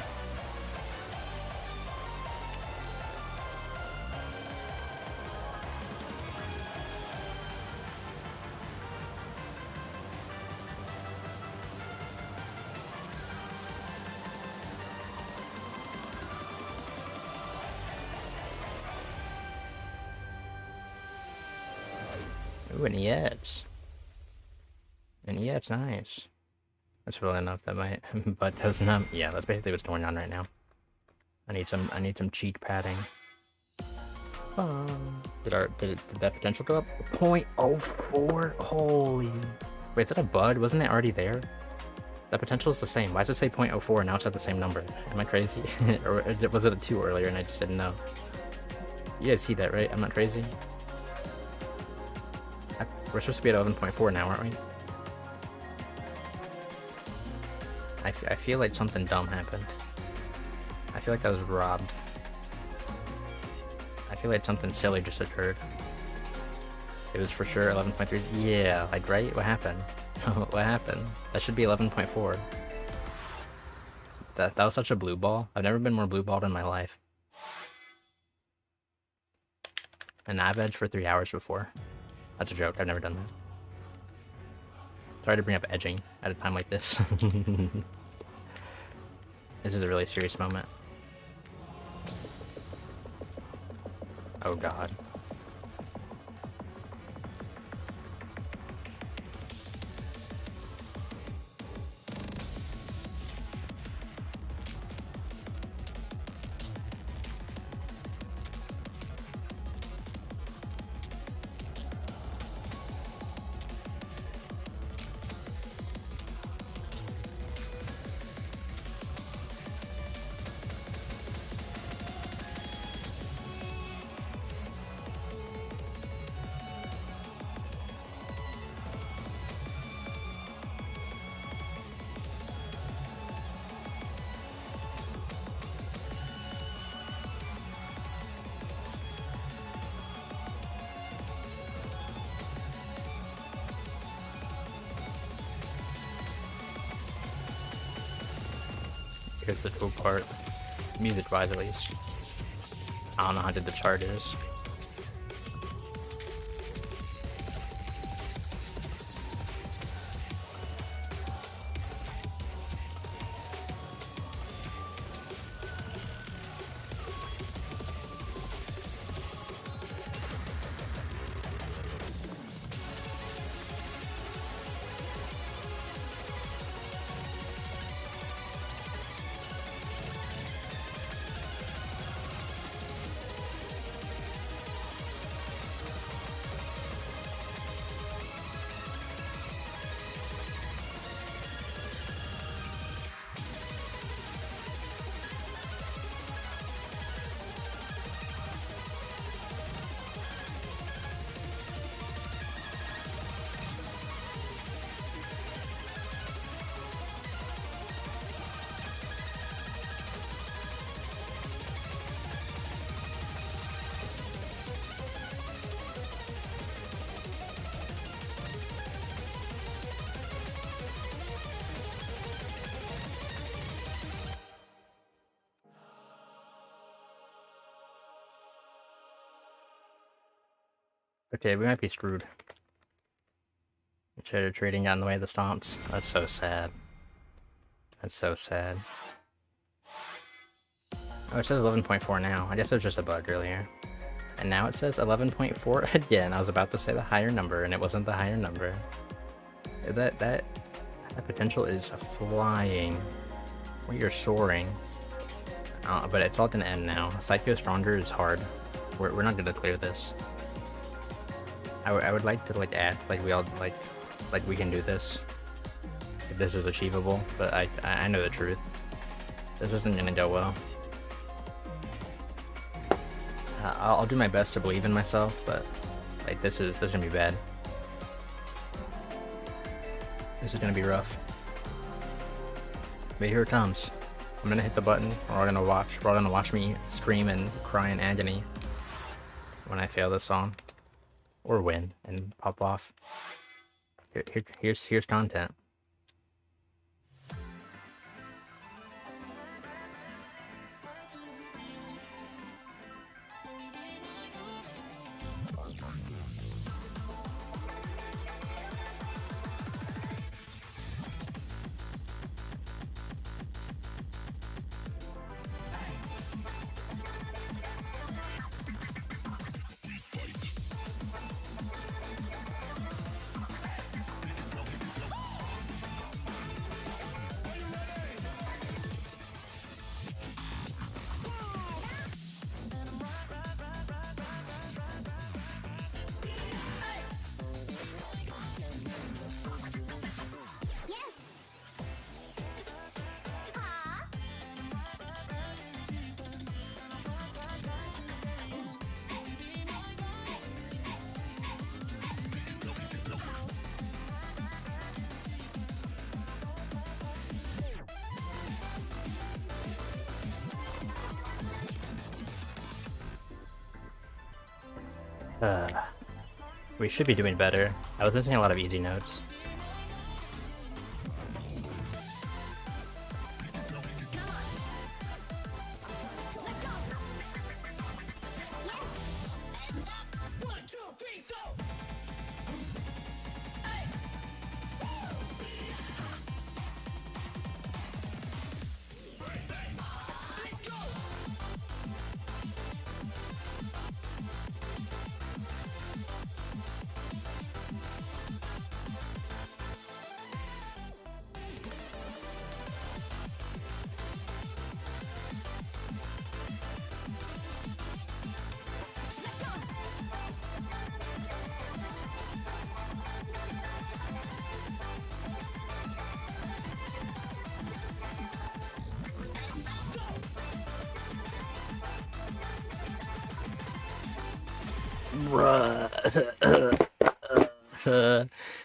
A: Ooh, an EX. And yeah, it's nice. That's really enough that my butt doesn't have. Yeah, that's basically what's going on right now. I need some cheek padding. Did that potential go up? 0.04. Holy. Wait, is that a bud? Wasn't it already there? That potential is the same. Why does it say 0.04 now it's at the same number? Am I crazy? Or was it a 2 earlier and I just didn't know? You guys see that, right? I'm not crazy. We're supposed to be at 11.4 now, aren't we? I feel like something dumb happened. I feel like I was robbed. I feel like something silly just occurred. It was for sure 11.3. Yeah, like, right? What happened? What happened? That should be 11.4. That was such a blue ball. I've never been more blue balled in my life. And I've edged for 3 hours before. That's a joke. I've never done that. Sorry to bring up edging at a time like this. This is a really serious moment. Oh god. Here's the cool part. Music-wise, at least. I don't know how good the chart is. Okay, we might be screwed. Trader trading got in the way of the stomps. That's so sad. That's so sad. Oh, it says 11.4 now. I guess it was just a bug earlier. And now it says 11.4 again. I was about to say the higher number, and it wasn't the higher number. That potential is flying. We are soaring. But it's all gonna end now. Psycho Stronger is hard. We're not gonna clear this. I would like to act like we all like we can do this. If this is achievable, but I know the truth. This isn't gonna go well. I'll do my best to believe in myself, but like this is gonna be bad. This is gonna be rough. But here it comes. I'm gonna hit the button. We're all gonna watch me scream and cry in agony when I fail this song. Or win and pop off. Here's content. We should be doing better. I was missing a lot of easy notes.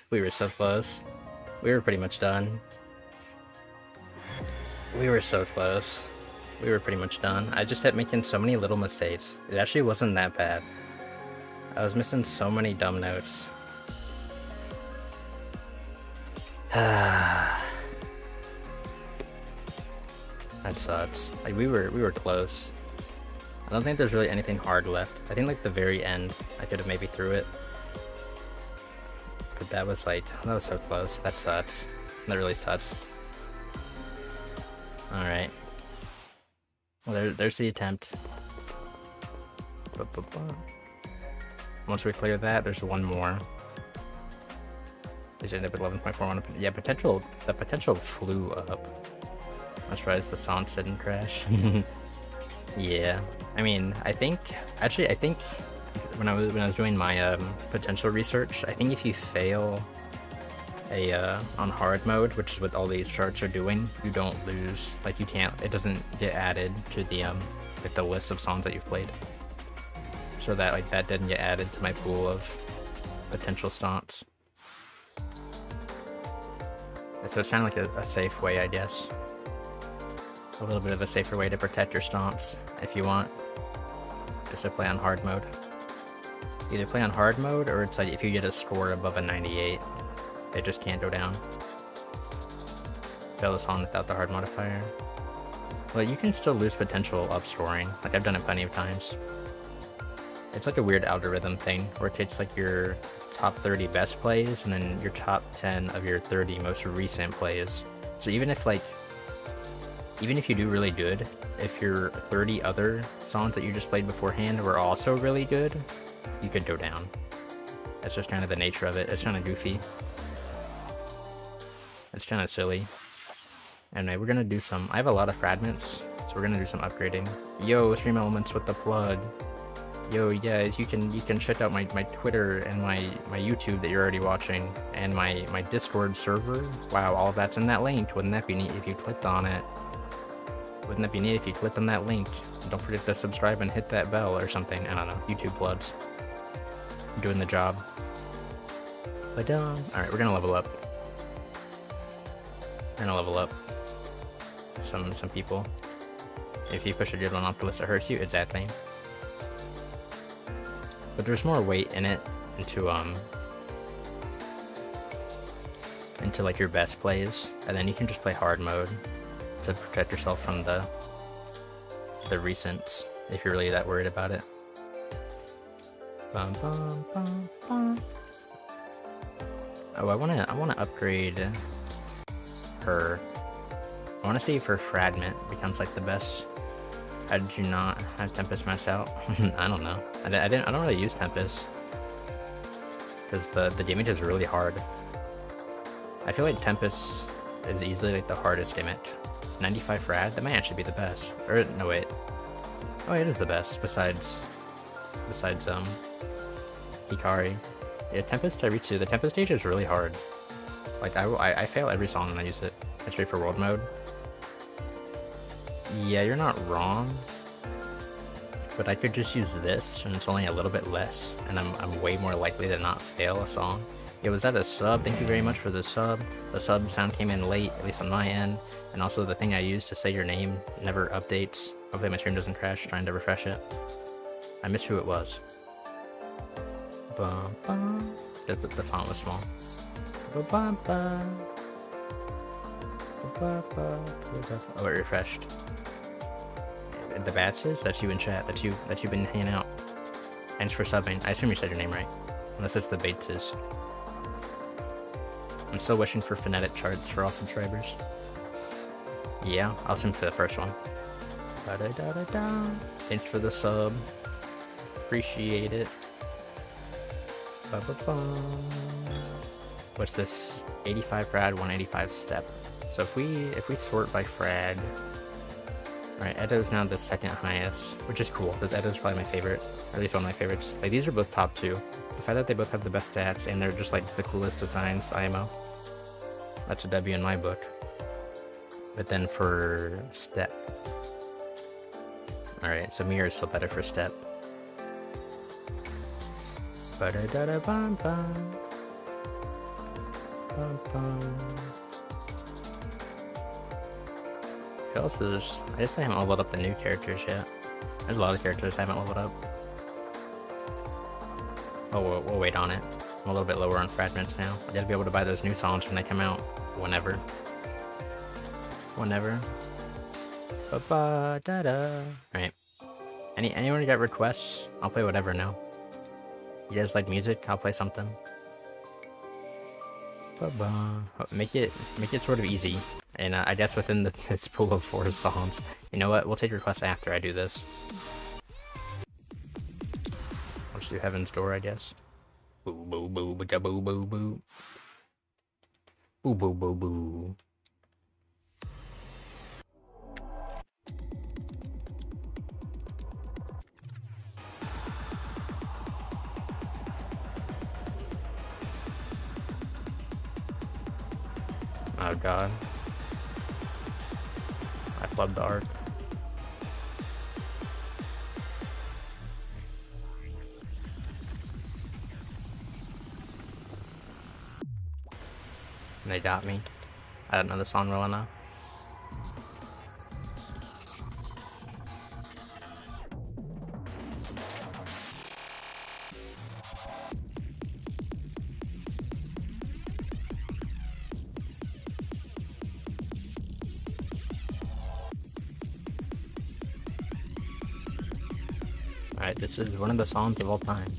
A: We were so close. We were pretty much done. We were so close. We were pretty much done. I just kept making so many little mistakes. It actually wasn't that bad. I was missing so many dumb notes. That sucks. Like we were close. I don't think there's really anything hard left. I think like the very end, I could have maybe threw it. But that was so close. That sucks. That really sucks. Alright. Well, there's the attempt. Once we clear that, there's one more. They end up at 11.41. Yeah, the potential flew up. I'm surprised the songs didn't crash. Yeah, I mean, I think when I was doing my potential research, I think if you fail on hard mode, which is what all these charts are doing, you don't lose. Like you can't, it doesn't get added to the like the list of songs that you've played. So that that didn't get added to my pool of potential stunts. So it's kind of like a safe way, I guess. A little bit of a safer way to protect your stomps if you want, just to play on hard mode. Either play on hard mode, or it's like if you get a score above a 98, it just can't go down. Fail this on without the hard modifier. Well, you can still lose potential up scoring. Like I've done it plenty of times. It's like a weird algorithm thing where it takes like your top 30 best plays and then your top 10 of your 30 most recent plays. So even if you do really good, if your 30 other songs that you just played beforehand were also really good, you could go down. That's just kind of the nature of it. It's kind of goofy. It's kind of silly. Anyway, we're gonna do some. I have a lot of fragments, so we're gonna do some upgrading. Yo, Stream Elements with the plug. Yo, you guys, you can check out my Twitter and my YouTube that you're already watching, and my Discord server. Wow, all of that's in that link. Wouldn't that be neat if you clicked on it? Wouldn't that be neat if you clicked on that link? And don't forget to subscribe and hit that bell or something. I don't know. YouTube plugs. I'm doing the job. But alright, we're gonna level up. We're gonna level up some people. If you push a good one off the list that hurts you, exactly. But there's more weight in it into like your best plays, and then you can just play hard mode to protect yourself from the recents if you're really that worried about it. Bum, bum, bum, bum. Oh, I wanna upgrade her. I wanna see if her fragment becomes like the best. How did you not have Tempest maxed out? I don't know. I don't really use Tempest because the damage is really hard. I feel like Tempest is easily like the hardest damage. 95 frag? That might actually be the best. Or no, wait. Oh, it is the best besides Hikari. Yeah, Tempest Taritsu. The Tempest stage is really hard. Like I fail every song when I use it. It's straight for world mode. Yeah, you're not wrong. But I could just use this, and it's only a little bit less, and I'm way more likely to not fail a song. Yeah, was that a sub? Thank you very much for the sub. The sub sound came in late, at least on my end. And also the thing I used to say your name never updates. Hopefully my stream doesn't crash trying to refresh it. I missed who it was. Bum, bum. The font was small. Bum, bum. Oh, it refreshed. The Batses? That's you in chat. That's you've been hanging out. Thanks for subbing. I assume you said your name right. Unless it's the Bateses. I'm still wishing for phonetic charts for all subscribers. Yeah, I'll assume for the first one. Da-da-da-da-da. Thanks for the sub. Appreciate it. Ba-ba-bum. What's this? 85 frad, 185 step. So if we sort by frad, right? Edo's now the second highest, which is cool because Edo's probably my favorite, or at least one of my favorites. Like these are both top 2. The fact that they both have the best stats and they're just like the coolest designs, IMO. That's a W in my book. But then for step, all right. So Mirror is still better for step. Ba-da-da-da-bum-bum. Bum-bum. Who else is... I just haven't leveled up the new characters yet. There's a lot of characters I haven't leveled up. Oh, we'll wait on it. I'm a little bit lower on fragments now. I gotta be able to buy those new songs when they come out. Whenever. Ba-ba-da-da. Alright. Anyone got requests? I'll play whatever now. You guys like music? I'll play something. Ba-ba. Make it sort of easy. And I guess within this pool of 4 songs. You know what? We'll take requests after I do this. I'll just do Heaven's Door, I guess. Boo boo boo boo boo boo boo. Boo boo boo boo. Oh god. I flubbed the arc. And they got me. I don't know the song well enough. Alright, this is one of the songs of all time.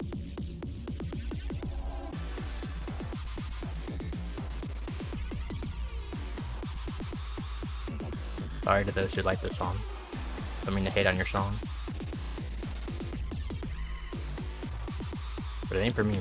A: Sorry to those who like this song. Don't mean to hate on your song. But it ain't for me.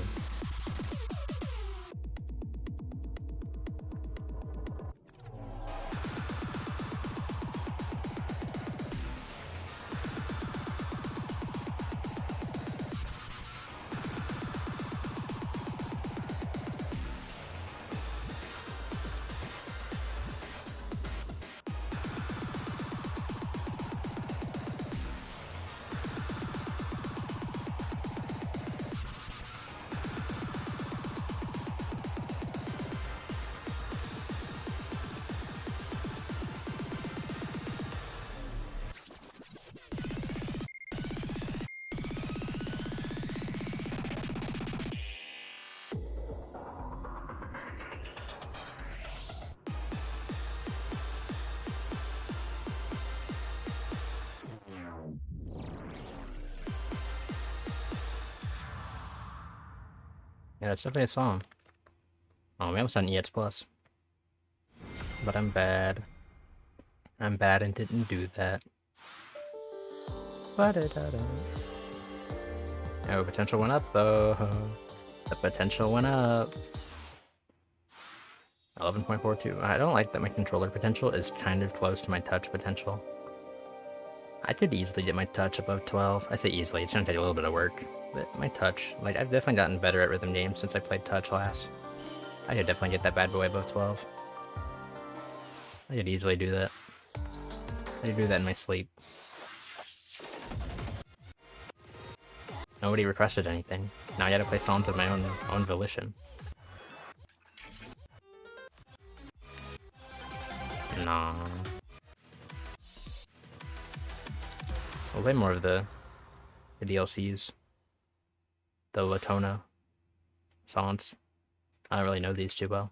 A: Yeah, it's definitely a song. Oh, we almost done EX Plus. But I'm bad. I'm bad and didn't do that. Ba-da-da-da. Oh, potential went up though. The potential went up. 11.42. I don't like that my controller potential is kind of close to my touch potential. I could easily get my touch above 12. I say easily, it's gonna take a little bit of work. But my touch, like, I've definitely gotten better at rhythm games since I played touch last. I could definitely get that bad boy above 12. I could easily do that. I could do that in my sleep. Nobody requested anything. Now I gotta play songs of my own volition. Nah. We'll play more of the DLCs. The Latona songs. I don't really know these too well.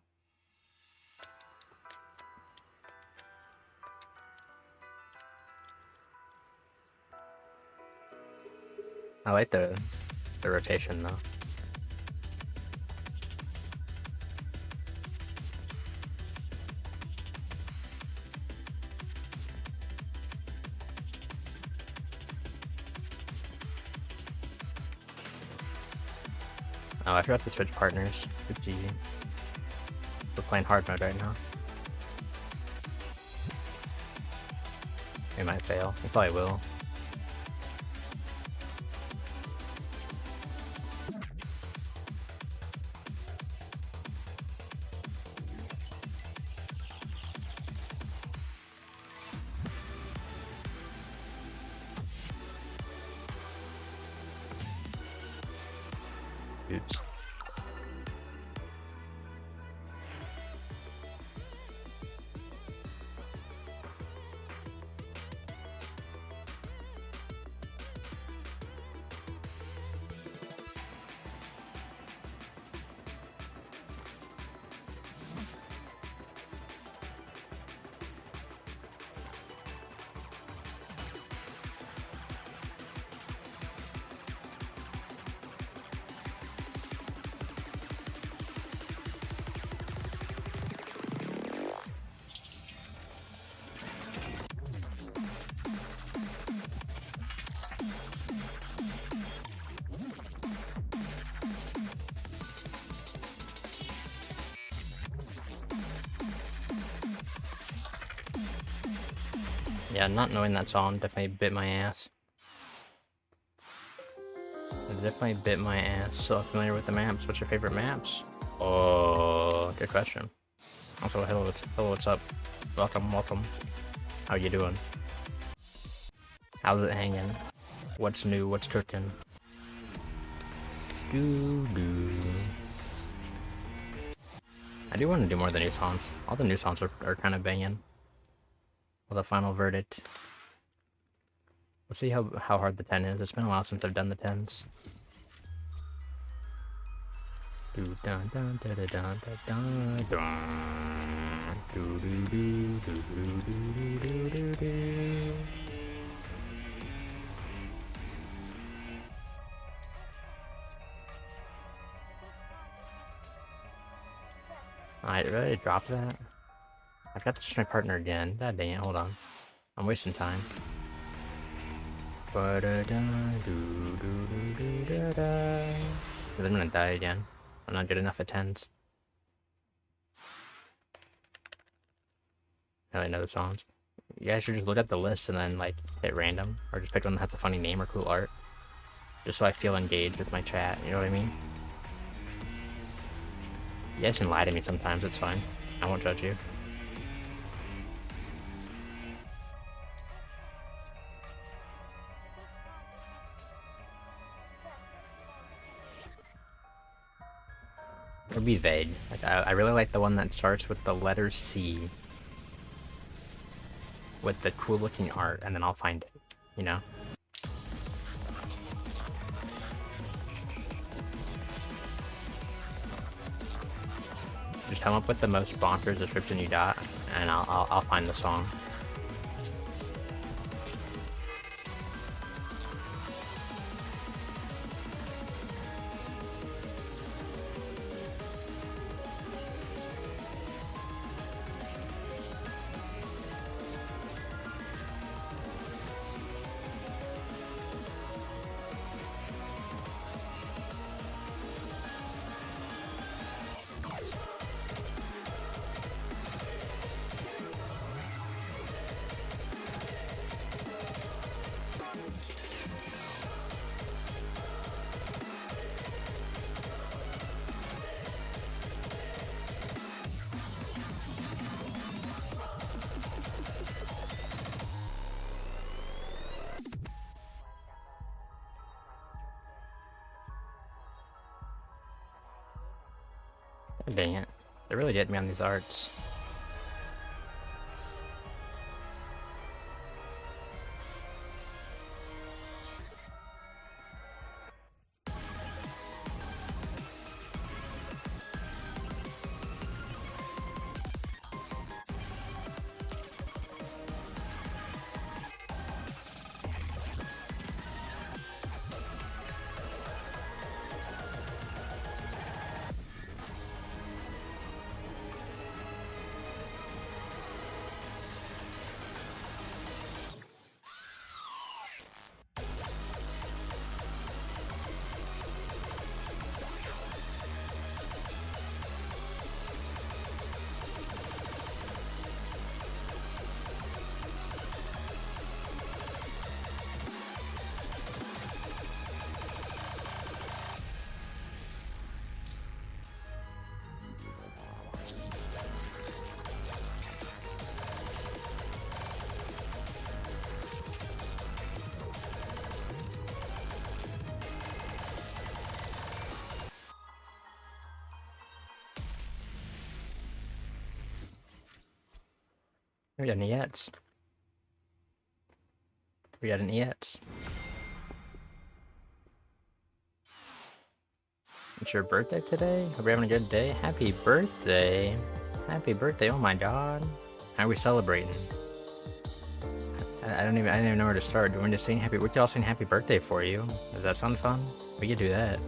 A: I like the rotation though. Oh, I forgot to switch partners. Oopsie. We're playing hard mode right now. We might fail. We probably will. Oops. Yeah, not knowing that song definitely bit my ass. It definitely bit my ass. So familiar with the maps. What's your favorite maps? Oh, good question. Also, hello, what's up? Welcome. How you doing? How's it hanging? What's new? What's cooking? I do want to do more of the new songs. All the new songs are kind of banging. Well, the final verdict. Let's see how hard the 10 is. It's been a while since I've done the 10s. I really dropped that. I've got to switch my partner again. God dang it, hold on. I'm wasting time. Because I'm gonna die again. I'm not good enough at 10s. I really know the songs. You guys should just look at the list and then like hit random. Or just pick one that has a funny name or cool art. Just so I feel engaged with my chat, you know what I mean? You guys can lie to me sometimes, it's fine. I won't judge you. Or be vague. Like I really like the one that starts with the letter C. With the cool looking art, and then I'll find it, you know? Just come up with the most bonkers description you got, and I'll find the song. God dang it. They really get me on these arts. We got any yet? We got any yet? It's your birthday today? Hope you're having a good day. Happy birthday! Happy birthday! Oh my god! How are we celebrating? I didn't even know where to start. Do we just sing happy? We could all sing happy birthday for you. Does that sound fun? We could do that.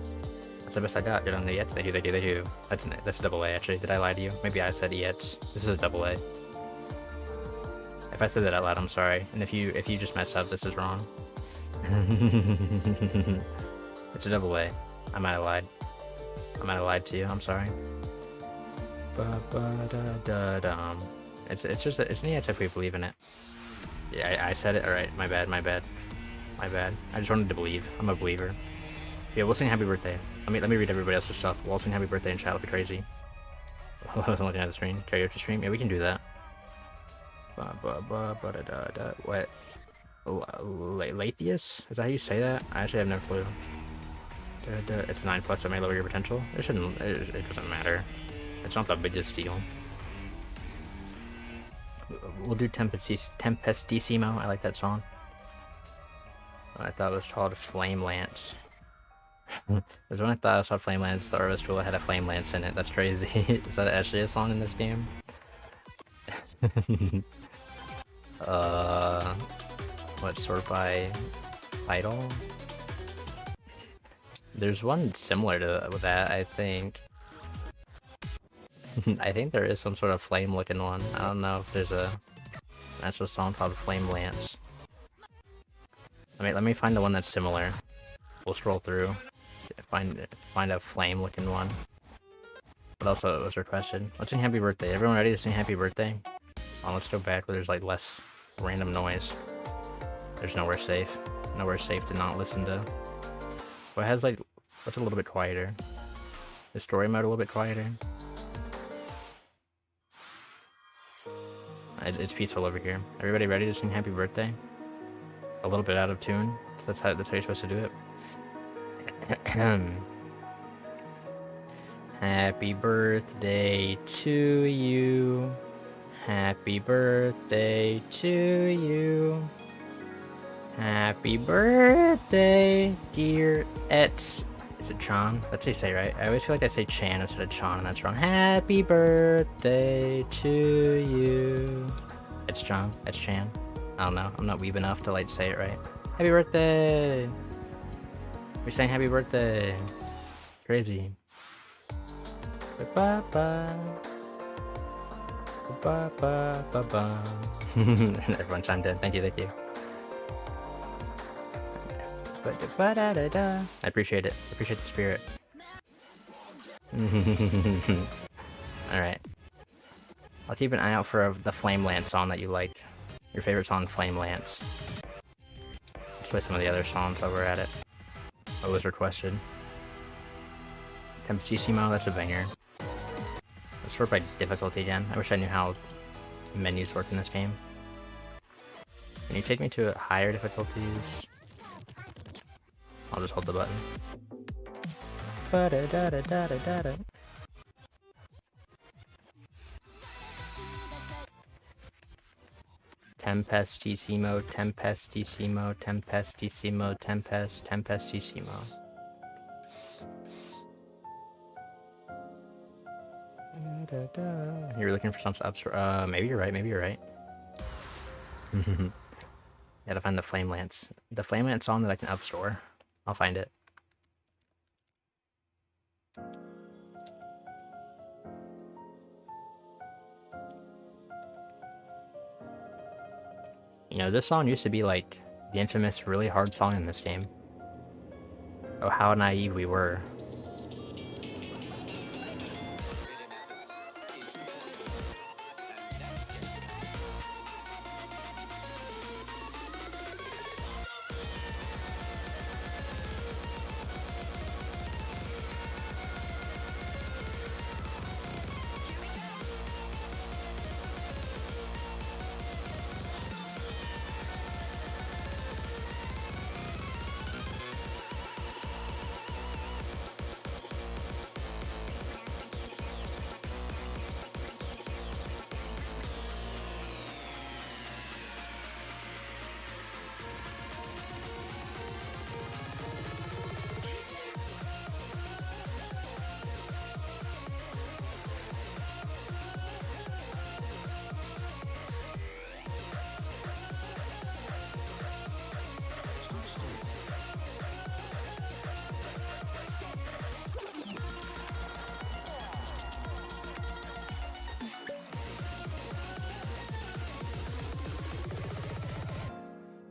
A: That's the best I got. Did on the Yets? They do. That's a double A actually. Did I lie to you? Maybe I said Yets. This is a double A. If I said that out loud, I'm sorry. And if you just messed up, this is wrong. It's a double A. I might have lied. I might have lied to you. I'm sorry. It's an Yets if we believe in it. Yeah, I said it. Alright, my bad. I just wanted to believe. I'm a believer. Yeah, we'll sing happy birthday. Let me read everybody else's stuff. We'll all sing happy birthday in chat. It'll be crazy. I wasn't looking at the screen. Karaoke stream? Yeah, we can do that. What? Latheus? Is that how you say that? I actually have no clue. It's 9+, that may lower your potential. It shouldn't. It doesn't matter. It's not the biggest deal. We'll do Tempestissimo. I like that song. I thought it was called Flame Lance. There's one I thought it was called Flame Lance. The Arvist Rule had a Flame Lance in it. That's crazy. Is that actually a song in this game? What sort by title? There's one similar to that, I think. I think there is some sort of flame-looking one. I don't know if there's a actual song called Flame Lance. Let me find the one that's similar. We'll scroll through, find a flame-looking one. What else was requested? Let's sing Happy Birthday. Everyone ready to sing Happy Birthday? Oh, let's go back where there's like less random noise. There's nowhere safe. Nowhere safe to not listen to. What has like, what's a little bit quieter? The story mode a little bit quieter. It's peaceful over here. Everybody ready to sing Happy Birthday? A little bit out of tune. So that's how you're supposed to do it. Happy birthday to you. Happy birthday to you. Happy birthday, dear Ets. Is it Chan? That's how you say, right? I always feel like I say Chan instead of Chan, and that's wrong. Happy birthday to you. It's Chan. It's Chan. I don't know. I'm not weeb enough to like say it right. Happy birthday! We're saying happy birthday. Crazy. Ba-ba-ba. Ba-ba-ba-ba. Everyone chimed in. Thank you, thank you. I appreciate it. I appreciate the spirit. Alright. I'll keep an eye out for the Flame Lance song that you like. Your favorite song, Flame Lance. Let's play some of the other songs while we're at it. What was requested? Tempestissimo, that's a banger. Let's sort by difficulty again. I wish I knew how menus work in this game. Can you take me to higher difficulties? I'll just hold the button. Ba-da-da-da-da-da-da. Tempestissimo, Tempestissimo, Tempestissimo, Tempestissimo. You're looking for some ups. Maybe you're right. Maybe you're right. Gotta find the Flame Lance. The Flame Lance song that I can upstore. I'll find it. You know, this song used to be like the infamous really hard song in this game. Oh, how naive we were.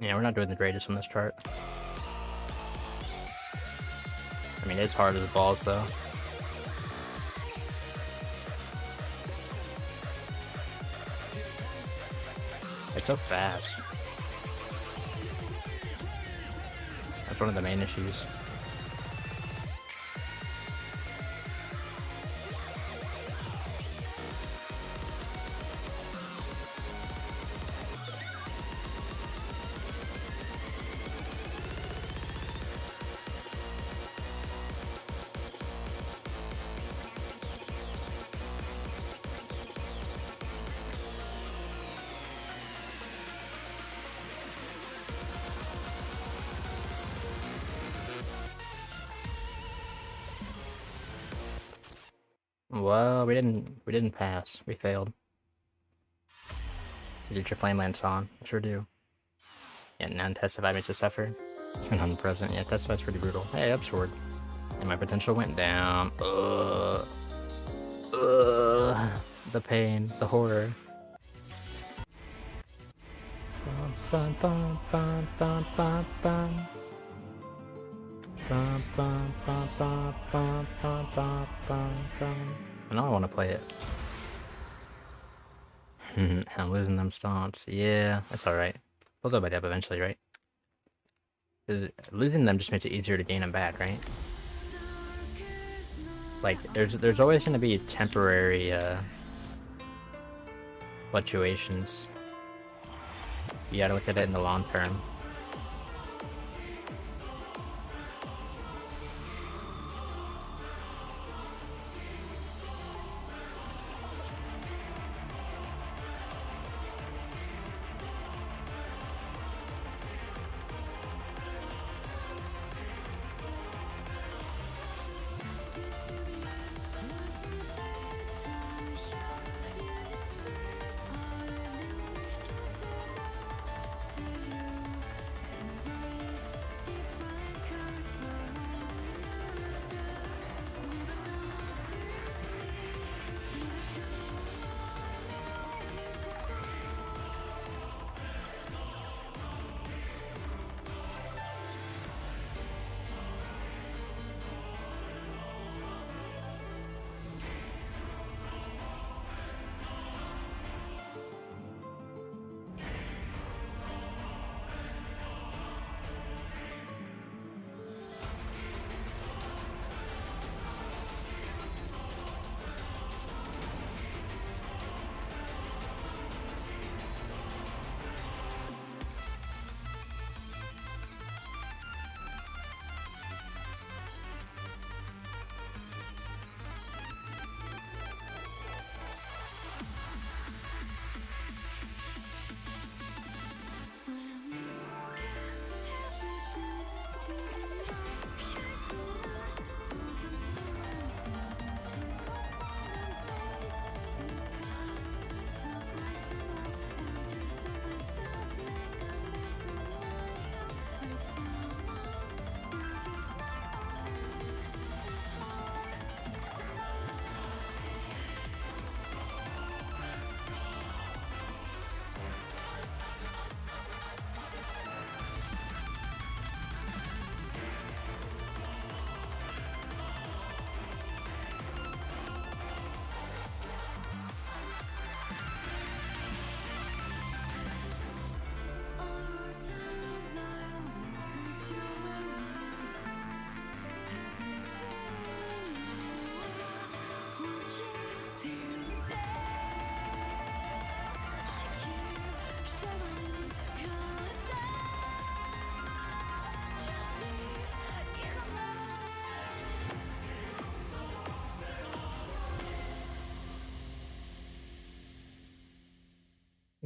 A: Yeah, we're not doing the greatest on this chart. I mean, it's hard as balls, though. It's so fast. That's one of the main issues. Well, we didn't pass. We failed. You get your flame lance on. I sure do. Yeah, non-testify makes it suffer. And unpresent. Yeah, testify's pretty brutal. Hey, upsword. And my potential went down. The pain, the horror. Bum, bum, bum, bum, bum, bum. Bum, bum, bum, bum, bum, bum, bum, bum, bum. I know I want to play it. I'm losing them stomps. Yeah, that's alright. We'll go back up eventually, right? Because losing them just makes it easier to gain them back, right? Like, there's always going to be temporary fluctuations. You gotta look at it in the long term.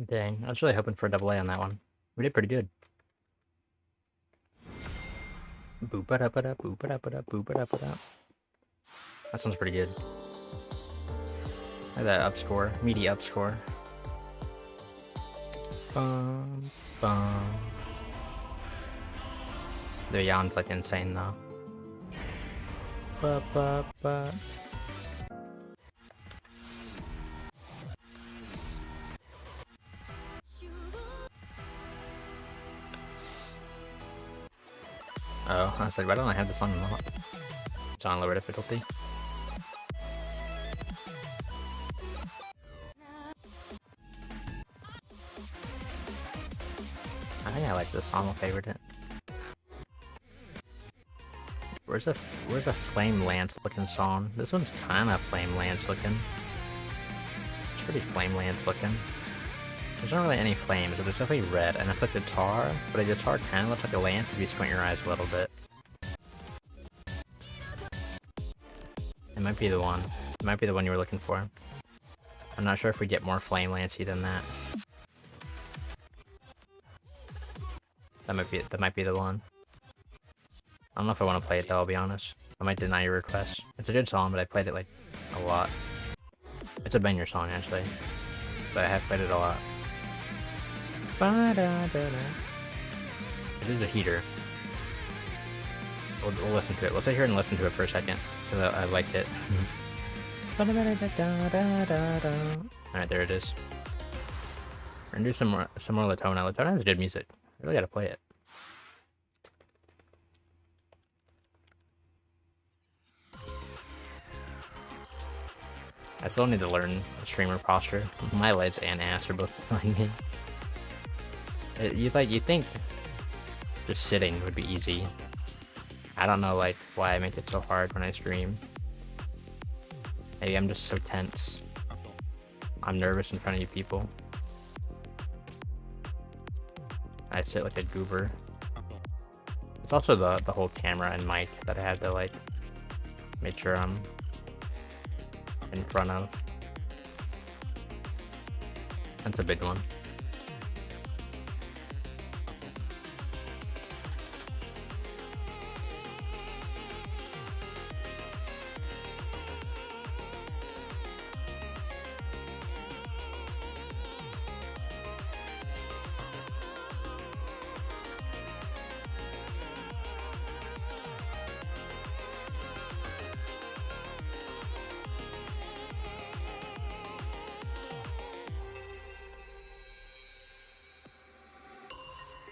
A: Dang, I was really hoping for a double A on that one. We did pretty good. Boop-a-da-ba-da, boop-a-da-ba-da, boop-a-da-ba-da. That sounds pretty good. Look at that up score, meaty up score. Bum, bum. The yawn's like insane though. Ba, ba, ba. Oh, I was like, why don't I have this on not? It's on lower difficulty. I think I like this song. I'll favorite it. Where's a Flame Lance looking song? This one's kind of Flame Lance looking. It's pretty Flame Lance looking. There's not really any flames, but there's definitely red, and that's a guitar, but a guitar kind of looks like a lance if you squint your eyes a little bit. It might be the one. It might be the one you were looking for. I'm not sure if we get more Flame Lancey than that. That might be the one. I don't know if I want to play it though, I'll be honest. I might deny your request. It's a good song, but I played it like a lot. It's a banger song actually, but I have played it a lot. It is a heater. We'll listen to it. Let's sit here and listen to it for a second, because I liked it. Alright, there it is. We're gonna do some more Latona. Latona has good music. I really gotta play it. I still need to learn streamer posture. My legs and ass are both behind me. You think just sitting would be easy. I don't know like why I make it so hard when I stream. Maybe I'm just so tense. I'm nervous in front of you people. I sit like a goober. It's also the whole camera and mic that I had to like make sure I'm in front of. That's a big one.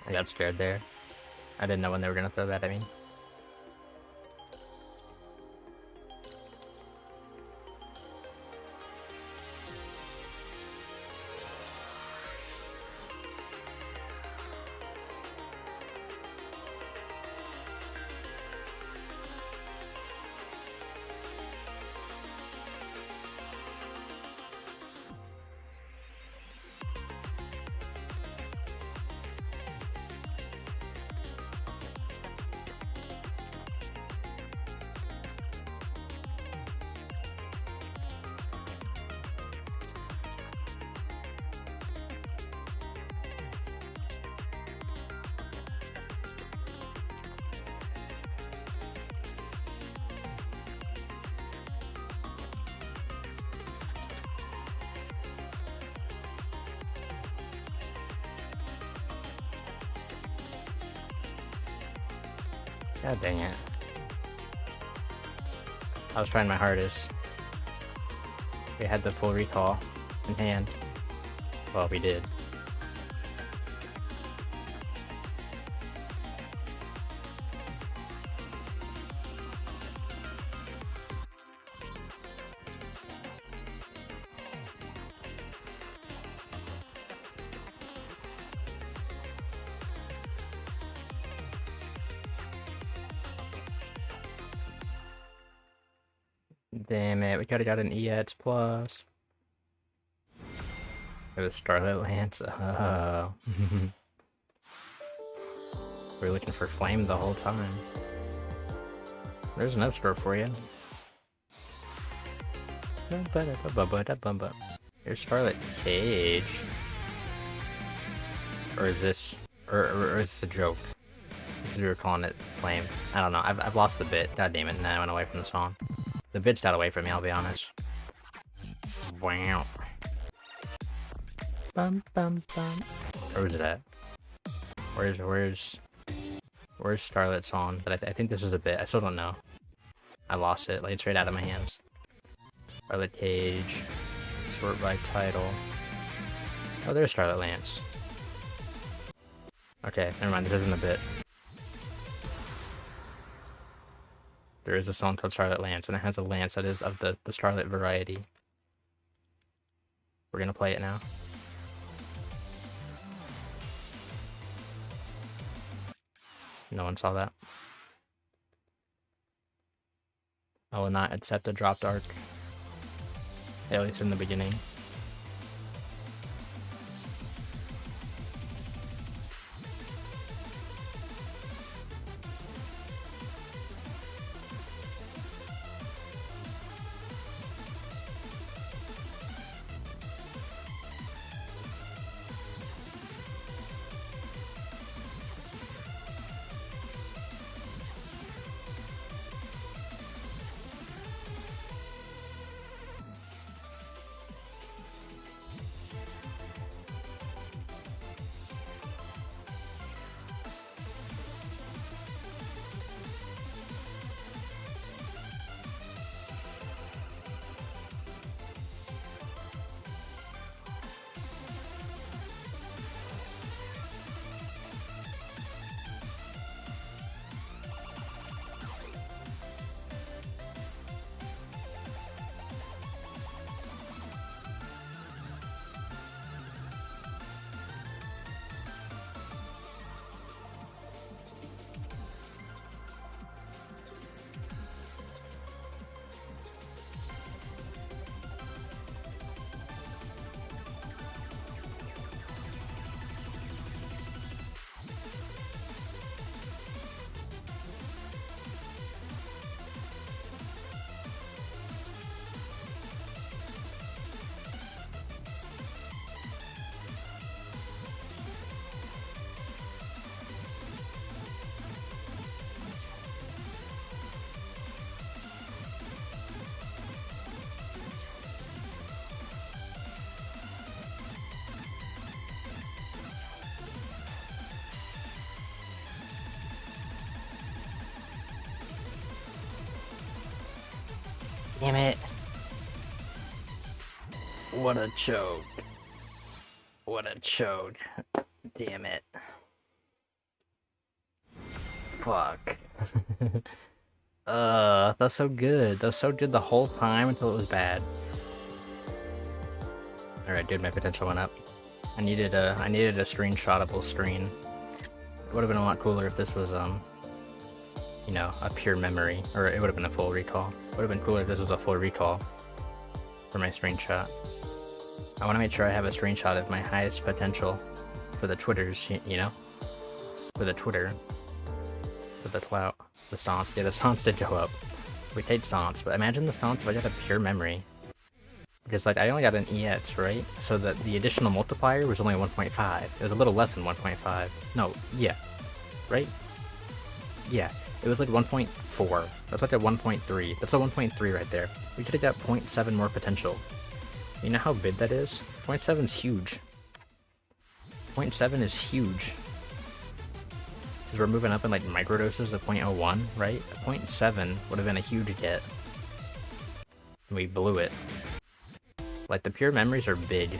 A: I got scared there. I didn't know when they were gonna throw that at me. God dang it. I was trying my hardest. We had the full recall in hand. Well, we did. Damn it, we could've got an EX plus. It was Scarlet Lance. Oh. We were looking for Flame the whole time. There's an upscore for you. Here's Scarlet Cage. Or is this... Or is this a joke? Because we were calling it Flame. I don't know, I've lost the bit. God damn it, and then I went away from the song. The bit's got away from me, I'll be honest. Wow. Bum bum bum. Where was it at? Where's Scarlet's song? But I think this is a bit. I still don't know. I lost it, like straight out of my hands. Scarlet Cage. Sort by title. Oh, there's Scarlet Lance. Okay, never mind. This isn't a bit. There is a song called Starlit Lance, and it has a lance that is of the Starlit variety. We're gonna play it now. No one saw that. I will not accept a dropped arc. At least in the beginning. Damn it. What a choke. What a choke. Damn it. Fuck. That's so good. That's so good the whole time until it was bad. Alright, dude, my potential went up. I needed a screenshotable screen. It would have been a lot cooler if this was, you know, a pure memory. Or it would have been a full recall. It would have been cooler if this was a full recall for my screenshot. I want to make sure I have a screenshot of my highest potential for the Twitters, you know? For the Twitter. For the clout. The stonks. Yeah, the stonks did go up. We take stonks, but imagine the stonks if I got a pure memory. Because, like, I only got an EX, right? So that the additional multiplier was only 1.5. It was a little less than 1.5. No, yeah. Right? Yeah. It was like 1.4. That's like a 1.3. That's a 1.3 right there. We could have got 0.7 more potential. You know how big that is? 0.7 is huge. 0.7 is huge. Because we're moving up in like microdoses of 0.01, right? A 0.7 would have been a huge get. And we blew it. Like, the pure memories are big.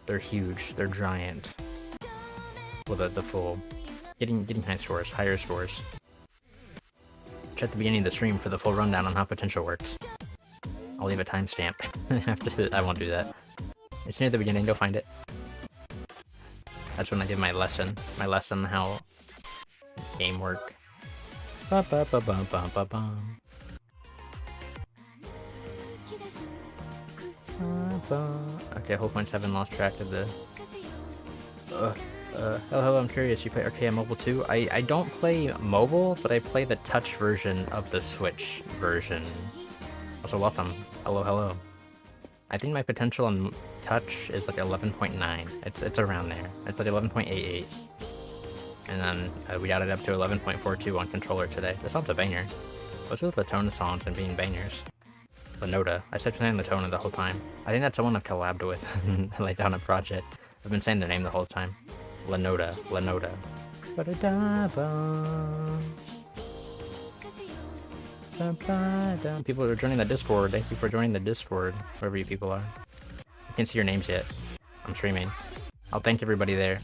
A: They're huge. They're giant. Well, the full... Getting high scores. Higher scores. Check the beginning of the stream for the full rundown on how potential works. I'll leave a timestamp after I won't do that. It's near the beginning, go find it. That's when I did my lesson on how game work. Ba ba ba ba ba ba ba. Okay, whole 0.7 lost track of the... hello, I'm curious, you play Arcaea Mobile too? I don't play mobile, but I play the touch version of the Switch version. Also, welcome. Hello, hello. I think my potential on touch is like 11.9. It's around there. It's like 11.88. And then we got it up to 11.42 on controller today. This song's a banger. What's with the tone of songs and being bangers? Lanoda. I've said playing Latona the whole time. I think that's someone I've collabed with, like on a project. I've been saying their name the whole time. Lanoda. Lanoda. People are joining the Discord. Thank you for joining the Discord, wherever you people are. I can't see your names yet. I'm streaming. I'll thank everybody there.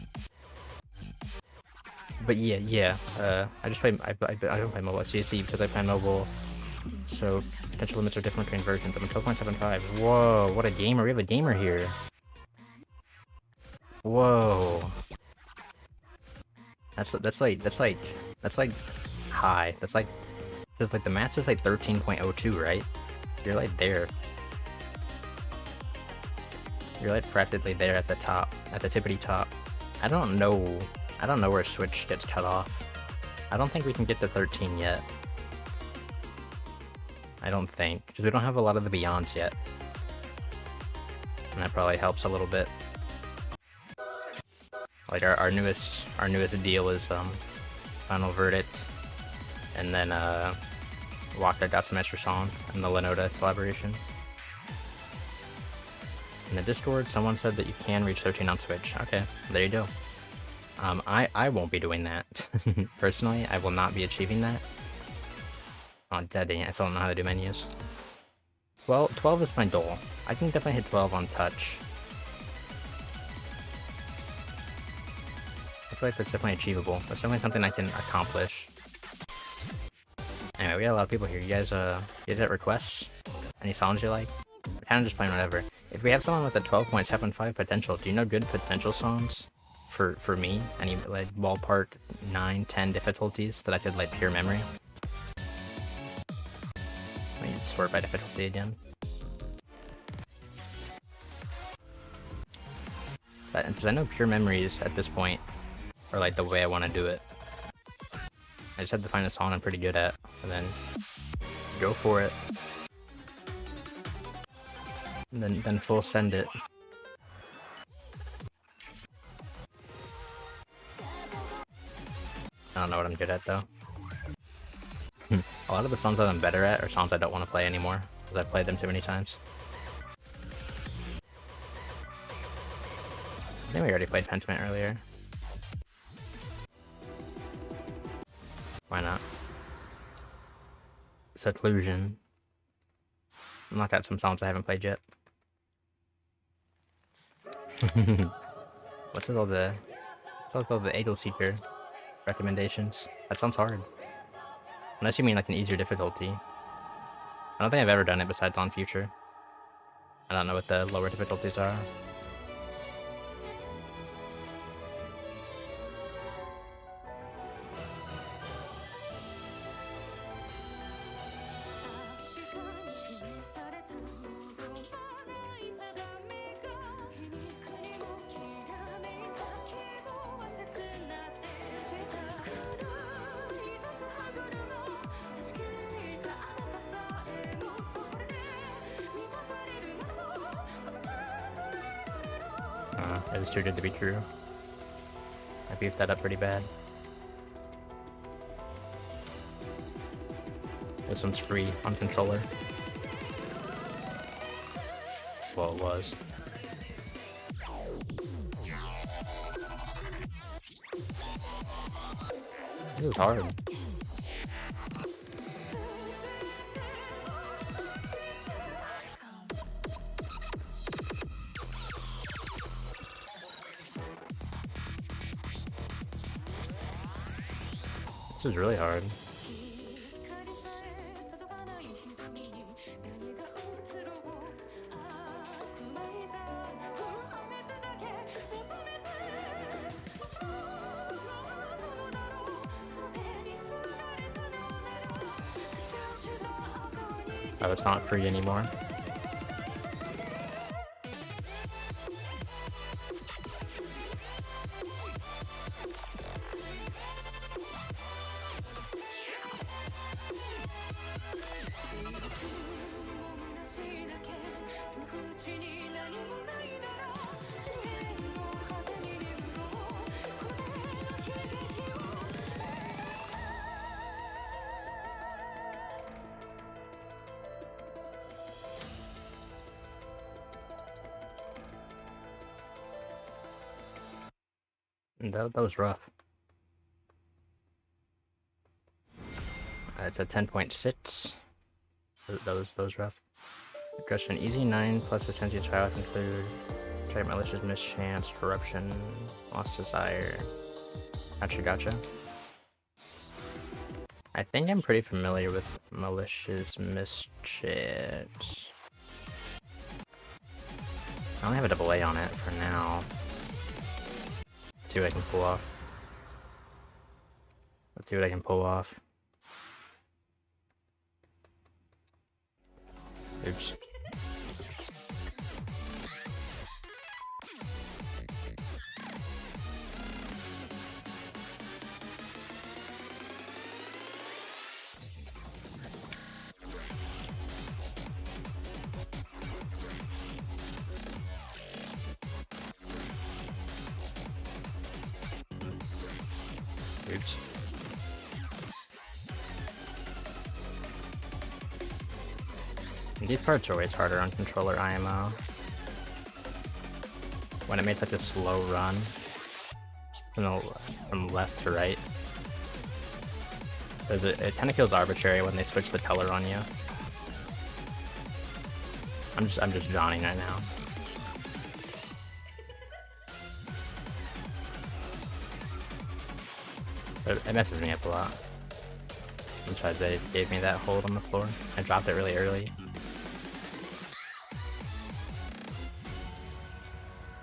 A: But yeah. I just play. I don't play mobile. CSC because I play mobile. So potential limits are different between versions. I'm 12.75. Whoa, what a gamer! We have a gamer here. Whoa. That's like high. That's like just like the max is like 13.02, right? You're like there. You're like practically there at the top, at the tippity top. I don't know where Switch gets cut off. I don't think we can get to 13 yet. I don't think, because we don't have a lot of the Beyonds yet. And that probably helps a little bit. Like our newest deal is Final Verdict, and then Waka got some extra songs, and the Lenoda collaboration. In the Discord, someone said that you can reach 13 on Switch. Okay, there you go. I won't be doing that. Personally, I will not be achieving that. Oh, dang it, I still don't know how to do menus. Well, 12 is my goal. I can definitely hit 12 on touch. I feel like that's definitely achievable. That's definitely something I can accomplish. Anyway, we got a lot of people here. You guys got requests? Any songs you like? We're kind of just playing whatever. If we have someone with a 12.75 potential, do you know good potential songs for me? Any like ballpark 9, 10 difficulties that I could like pure memory? Let me sort by difficulty again. Because I know pure memories at this point are like the way I want to do it. I just have to find a song I'm pretty good at, and then go for it. And then full send it. I don't know what I'm good at though. A lot of the songs that I'm better at are songs I don't want to play anymore, because I've played them too many times. I think we already played Pentiment earlier. Why not? Seclusion. Knock out some songs I haven't played yet. What's with all the Eagle Seeker recommendations? That sounds hard. Unless you mean like an easier difficulty. I don't think I've ever done it besides on Future. I don't know what the lower difficulties are. It was too good to be true. I beefed that up pretty bad. This one's free on controller. Well, it was. This is hard. This is really hard. Oh, it's not free anymore. That was rough. It's a 10.6. That was rough. Aggression easy 9 plus this tendency to trial include try malicious mischance, corruption, lost desire. Gotcha. I think I'm pretty familiar with malicious mischats. I only have a double A on it for now. Let's see what I can pull off. Let's see what I can pull off. Oops. Oops. These parts are always harder on controller IMO. When it makes like a slow run from left to right. It kind of feels arbitrary when they switch the color on you. I'm just Johnny right now. It messes me up a lot. I'm sorry they gave me that hold on the floor. I dropped it really early.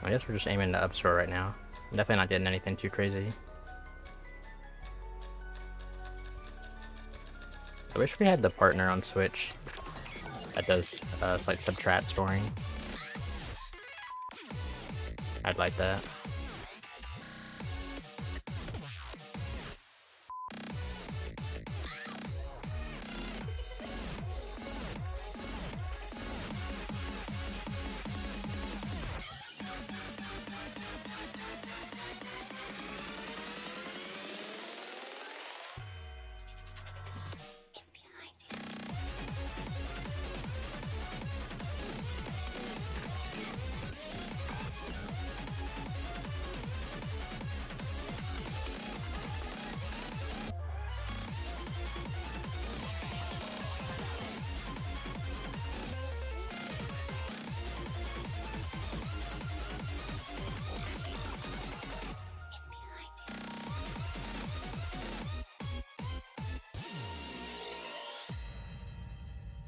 A: I guess we're just aiming to upstore right now. I'm definitely not getting anything too crazy. I wish we had the partner on Switch that does like subtract scoring. I'd like that.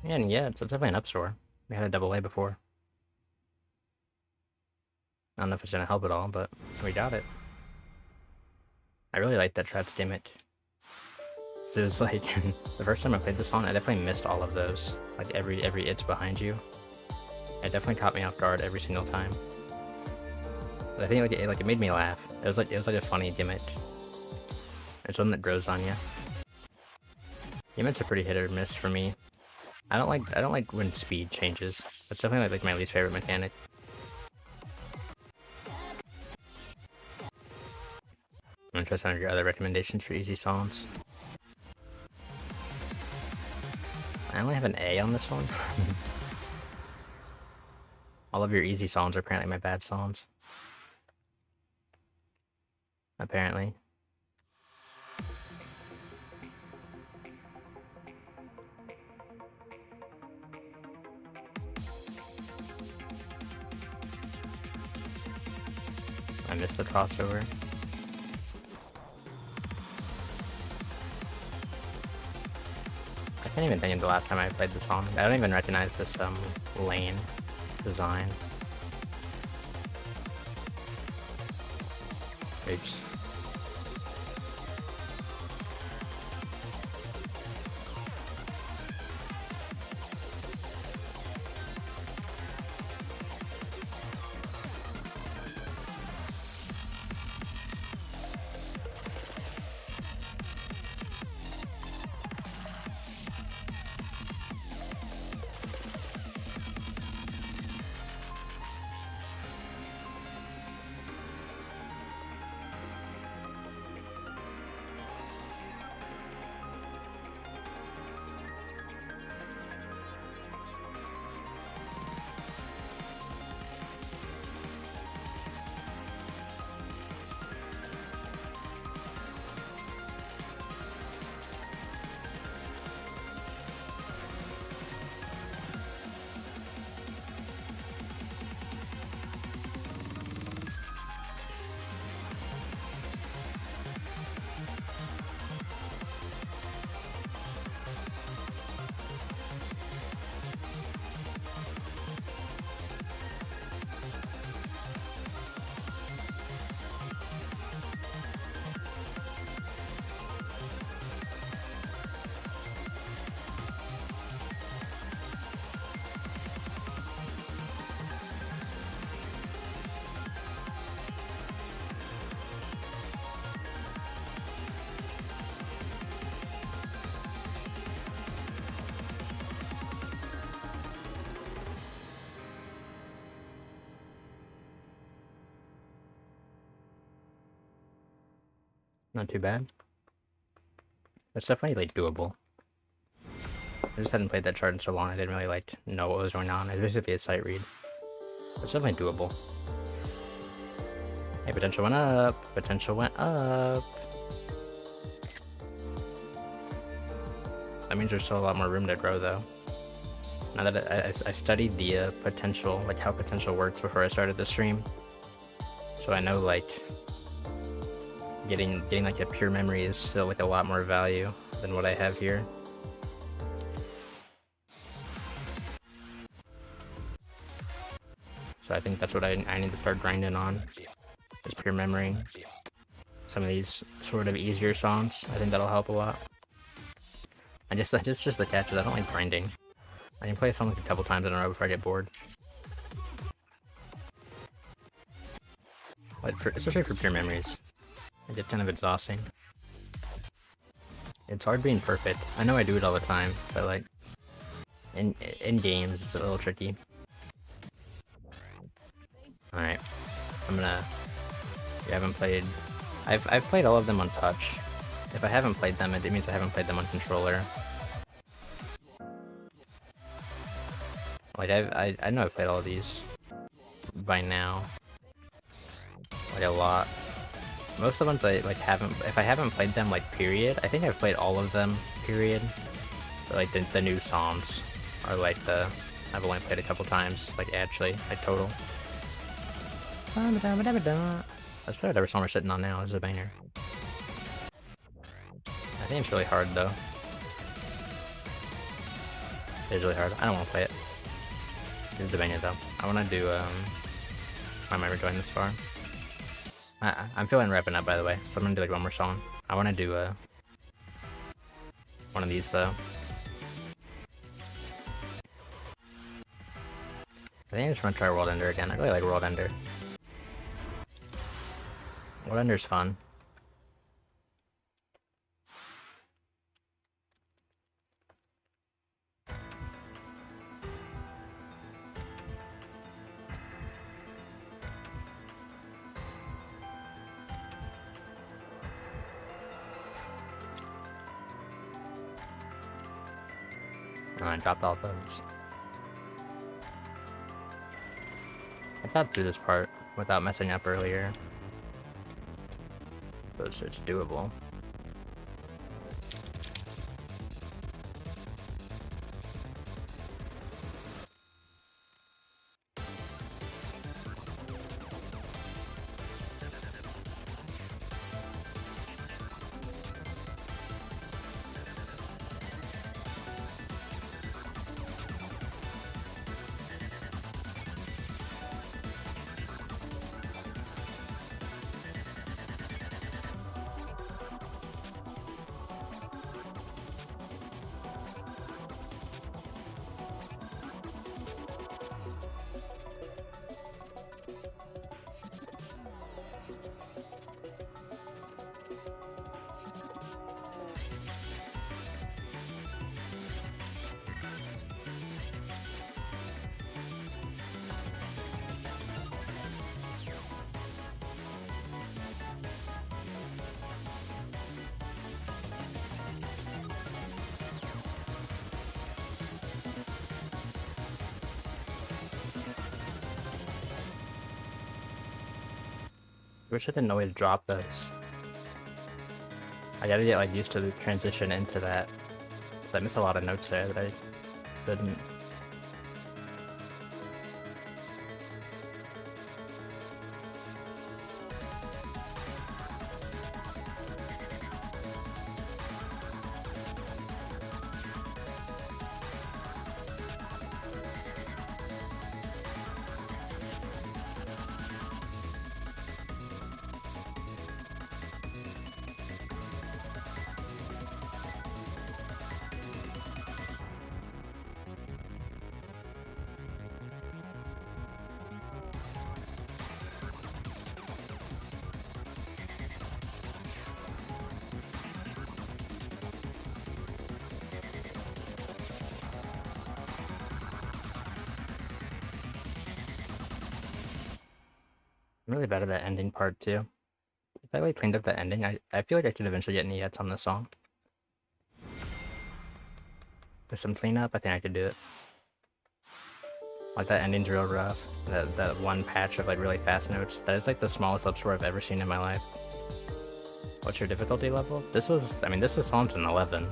A: And yeah, it's definitely an upstore. We had a double A before. I don't know if it's gonna help at all, but we got it. I really like that Trad's gimmick. So it was like the first time I played this song, I definitely missed all of those. Like every it's behind you. It definitely caught me off guard every single time. But I think it made me laugh. It was like a funny gimmick. It's one that grows on you. Gimmicks are pretty hit or miss for me. I don't like when speed changes. That's definitely like my least favorite mechanic. I'm gonna try some of your other recommendations for easy songs. I only have an A on this one. All of your easy songs are apparently my bad songs. Apparently. I missed the crossover. I can't even think of the last time I played the song. I don't even recognize this lane design. Oops. Not too bad. It's definitely like doable. I just hadn't played that chart in so long. I didn't really like know what was going on. It's basically a sight read. It's definitely doable. Hey, potential went up. Potential went up. That means there's still a lot more room to grow, though. Now that I studied the potential, like how potential works before I started the stream, so I know like getting like a pure memory is still like a lot more value than what I have here. So I think that's what I need to start grinding on, is pure memory. Some of these sort of easier songs, I think that'll help a lot. I just the catch is I don't like grinding. I can play a song like a couple times in a row before I get bored. But especially for pure memories, it gets kind of exhausting. It's hard being perfect. I know I do it all the time, but like in games, it's a little tricky. All right, I'm gonna. You haven't played. I've played all of them on touch. If I haven't played them, it means I haven't played them on controller. Like I know I've played all of these by now. Like a lot. Most of the ones I like haven't. If I haven't played them like period, I think I've played all of them period. But, like the new songs are like I've only played a couple times. Like actually, like total. That's probably whatever song we're sitting on now. This is a banger. I think it's really hard though. It's really hard. I don't want to play it. It's a banger though. I want to do why am I ever going this far? I'm feeling wrapping up by the way, so I'm gonna do like one more song. I want to do one of these though. I think I just want to try World Ender again. I really like World Ender. World Ender's fun. Oh, I dropped all those. I got through this part without messing up earlier. So it's doable. I wish I didn't always drop those. I gotta get like used to the transition into that. I miss a lot of notes there that I didn't. I'm really bad at that ending part too. I like cleaned up the ending. I feel like I could eventually get Niets on this song. With some cleanup, I think I could do it. Like that ending's real rough. That one patch of like really fast notes. That is like the smallest up score I've ever seen in my life. What's your difficulty level? This song's an 11.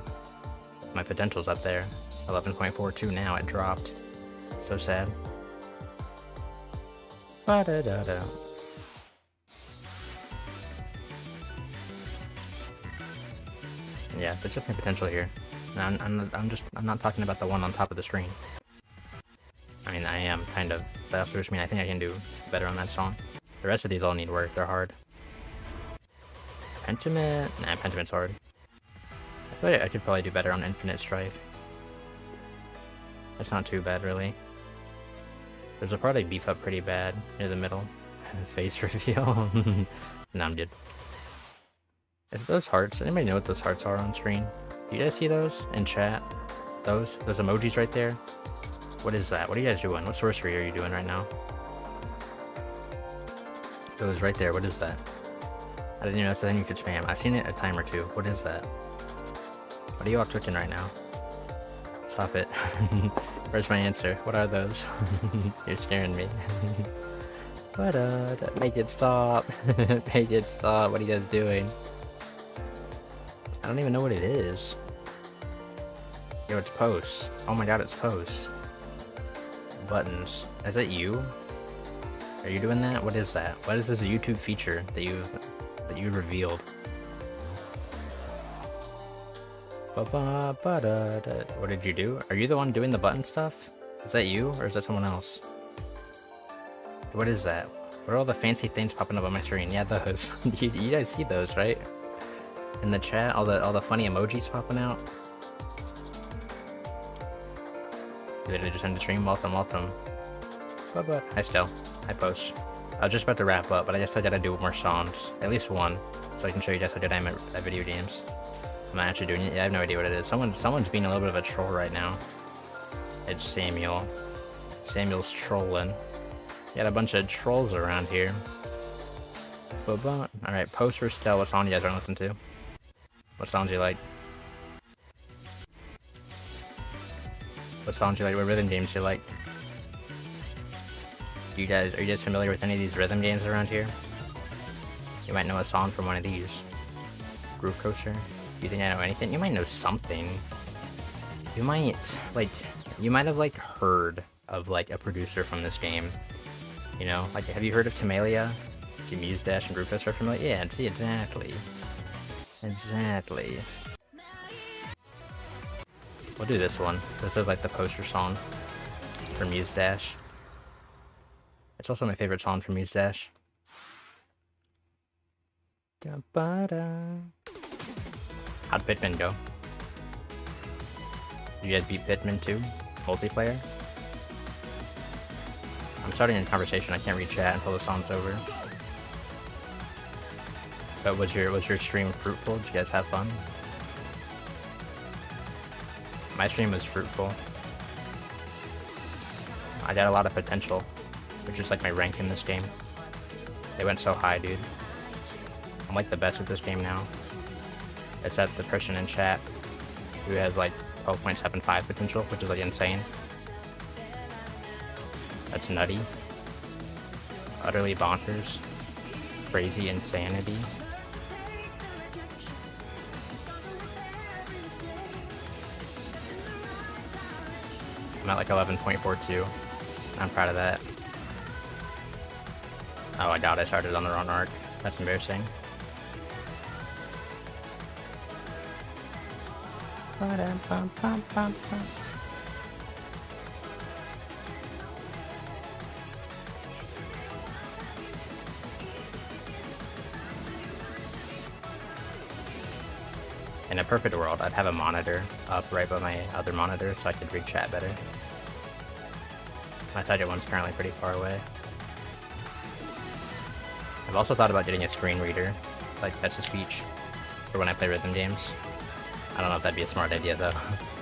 A: My potential's up there. 11.42 now, it dropped. So sad. Ba-da-da-da. Yeah, there's definitely potential here. I'm not talking about the one on top of the screen. I mean, I am kind of, but also just mean I think I can do better on that song. The rest of these all need work, they're hard. Pentiment? Nah, Pentiment's hard. I feel like I could probably do better on Infinite Strife. That's not too bad, really. There's a probably beef up pretty bad near the middle. Face reveal. Nah, I'm good. Is those hearts? Anybody know what those hearts are on screen? Do you guys see those in chat? Those emojis right there? What is that? What are you guys doing? What sorcery are you doing right now? Those right there, what is that? I didn't even know that's a thing you could spam. I've seen it a time or two. What is that? What are you all clicking right now? Stop it. Where's my answer? What are those? You're scaring me. Make it stop. Make it stop. What are you guys doing? I don't even know what it is. Yo, it's posts. Oh my god, it's posts. Buttons. Is that you? Are you doing that? What is that? What is this YouTube feature that you revealed? What did you do? Are you the one doing the button stuff? Is that you, or is that someone else? What is that? What are all the fancy things popping up on my screen? Yeah, those. you guys see those, right? In the chat, all the funny emojis popping out. You literally just end the stream. Welcome. Bye. Hi, Stell. Hi, Post. I was just about to wrap up, but I guess I gotta do more songs. At least one, so I can show you guys how good I am at video games. I'm not actually doing it. Yeah, I have no idea what it is. Someone's being a little bit of a troll right now. It's Samuel. Samuel's trolling. Got a bunch of trolls around here. Alright, Post or Stell, what song you guys want to listen to? What songs you like? What songs you like? What rhythm games you like? Are you guys familiar with any of these rhythm games around here? You might know a song from one of these. Groove Coaster? Do you think I know anything? You might know something. You might have like heard of like a producer from this game. You know, like have you heard of Timalia? Muse Dash and Groove Coaster are familiar? Yeah, see, exactly. Exactly. We'll do this one. This is like the poster song for Muse Dash. It's also my favorite song from Muse Dash. How'd Pitman go? You guys beat Pitman too? Multiplayer? I'm starting a conversation. I can't read chat until the song's over. But was your stream fruitful? Did you guys have fun? My stream was fruitful. I got a lot of potential, which is like my rank in this game. They went so high, dude. I'm like the best at this game now. Except the person in chat who has like 12.75 potential, which is like insane. That's nutty. Utterly bonkers. Crazy insanity. I'm at like 11.42. I'm proud of that. Oh, I doubt I started on the wrong arc. That's embarrassing. In a perfect world, I'd have a monitor up right by my other monitor so I could read chat better. My target one's currently pretty far away. I've also thought about getting a screen reader, like text-to-speech, for when I play rhythm games. I don't know if that'd be a smart idea though.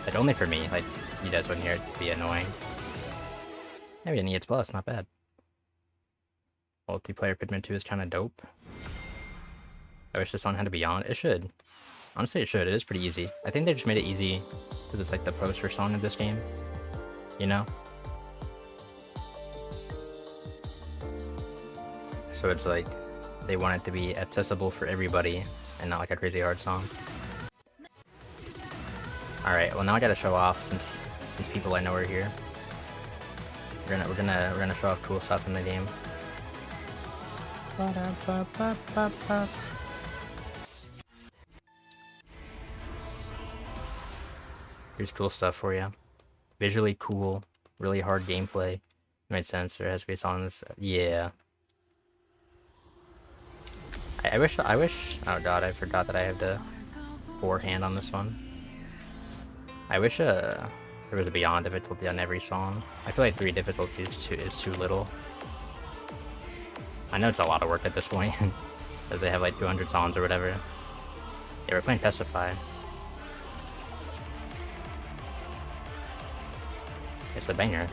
A: Like only for me, like you guys wouldn't hear it to be annoying. Maybe an EX Plus, not bad. Multiplayer Pitman 2 is kinda dope. I wish this song had to be on. It should. Honestly, it should. It is pretty easy. I think they just made it easy because it's like the poster song of this game. You know? So it's like they want it to be accessible for everybody and not like a crazy hard song. Alright, well now I gotta show off since people I know are here. We're gonna show off cool stuff in the game. Here's cool stuff for you. Visually cool, really hard gameplay. Made sense. There has to be a song this. Yeah. I wish. Oh god, I forgot that I have to forehand on this one. I wish there was a beyond difficulty on every song. I feel like 3 difficulties is too little. I know it's a lot of work at this point, because they have like 200 songs or whatever. Yeah, we're playing Testify. It's a banger.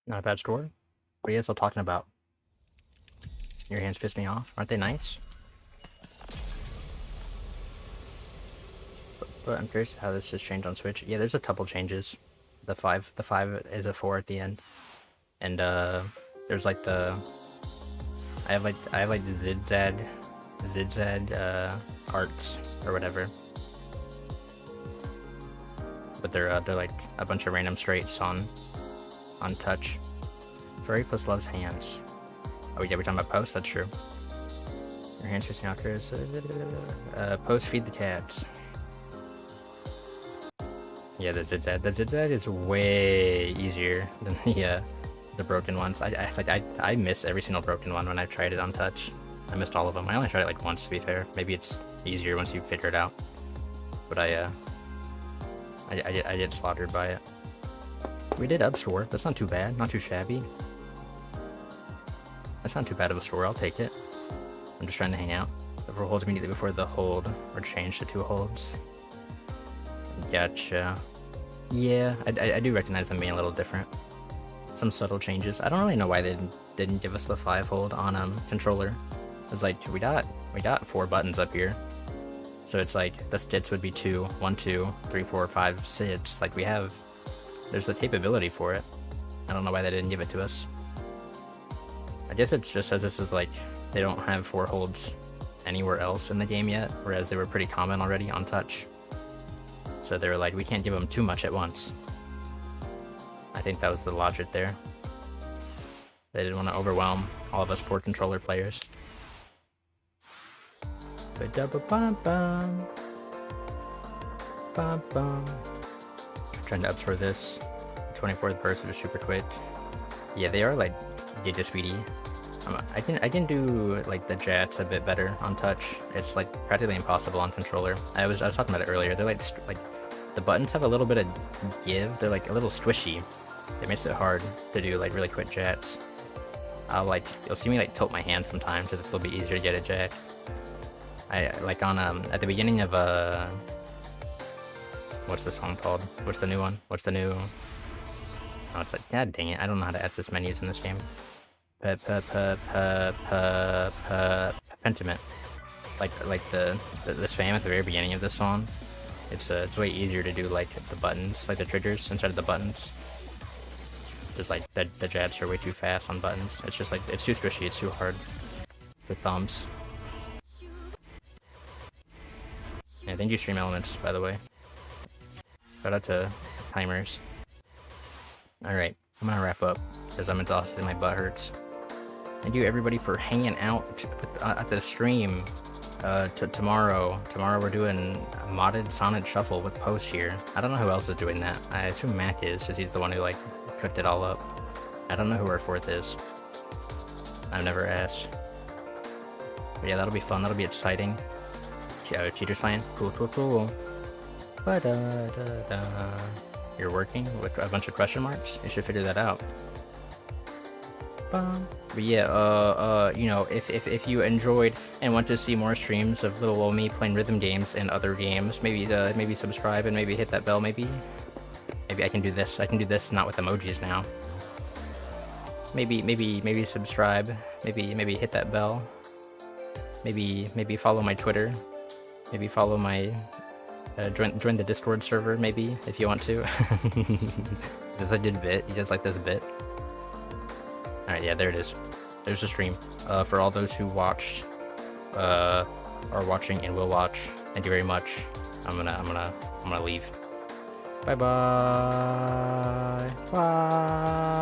A: Not a bad score. What are you guys all talking about? Your hands piss me off. Aren't they nice? But I'm curious how this has changed on Switch. Yeah, there's a couple changes. The 5 is a 4 at the end. And there's like the I have like the zigzag arts or whatever. But they're like a bunch of random straights on touch. Furry plus loves hands. Oh yeah, we're talking about post, that's true. Your hands facing knockers. Post feed the cats. Yeah, the zigzag is way easier than the broken ones. I miss every single broken one when I've tried it on touch. I missed all of them. I only tried it like once, to be fair. Maybe it's easier once you figure it out. But I get slaughtered by it. We did upstore. That's not too bad. Not too shabby. That's not too bad of a score. I'll take it. I'm just trying to hang out. The 4 holds immediately before the hold or change to 2 holds. Gotcha. Yeah, I do recognize them being a little different. Some subtle changes. I don't really know why they didn't give us the 5 hold on controller. It's like we got 4 buttons up here. So it's like the stits would be 2, 1, 2, 3, 4, 5 stits. Like there's the capability for it. I don't know why they didn't give it to us. I guess it's just as this is like, they don't have 4 holds anywhere else in the game yet, whereas they were pretty common already on touch. So they were like, we can't give them too much at once. I think that was the logic there. They didn't want to overwhelm all of us poor controller players. Trying to absorb this. 24th burst is super quick. Yeah, they are like data speedy. I can do like the jats a bit better on touch. It's like practically impossible on controller. I was talking about it earlier. They're like the buttons have a little bit of give. They're like a little squishy. It makes it hard to do like really quick jats. You'll see me like tilt my hand sometimes because it's a little bit easier to get a jat. I like on at the beginning of what's the song called? What's the new one? What's the new? Oh, it's like, god dang it! I don't know how to access menus in this game. Pentiment. Like the spam at the very beginning of this song. It's way easier to do like the buttons, like the triggers inside of the buttons. Just like the jabs are way too fast on buttons. It's just like it's too squishy. It's too hard for thumbs. Yeah, thank you Stream Elements, by the way. Shout out to timers. Alright, I'm gonna wrap up because I'm exhausted and my butt hurts. Thank you everybody for hanging out at the stream. Tomorrow we're doing a modded Sonic Shuffle with Post here. I don't know who else is doing that. I assume Mac is, because he's the one who like cooked it all up. I don't know who our 4th is. I've never asked. But yeah, that'll be fun. That'll be exciting. Cheaters playing? Cool. Ba-da-da-da. You're working with a bunch of question marks? You should figure that out. But yeah, you know, if you enjoyed and want to see more streams of little old me playing rhythm games and other games, maybe subscribe and maybe hit that bell. Maybe I can do this. I can do this not with emojis now. Maybe subscribe. Maybe hit that bell. Maybe follow my Twitter. Maybe follow my join the Discord server. Maybe if you want to. Is this a good bit? You guys like this bit? Alright, yeah, there it is. There's the stream. For all those who watched, are watching and will watch, thank you very much. I'm gonna leave. Bye bye. Bye.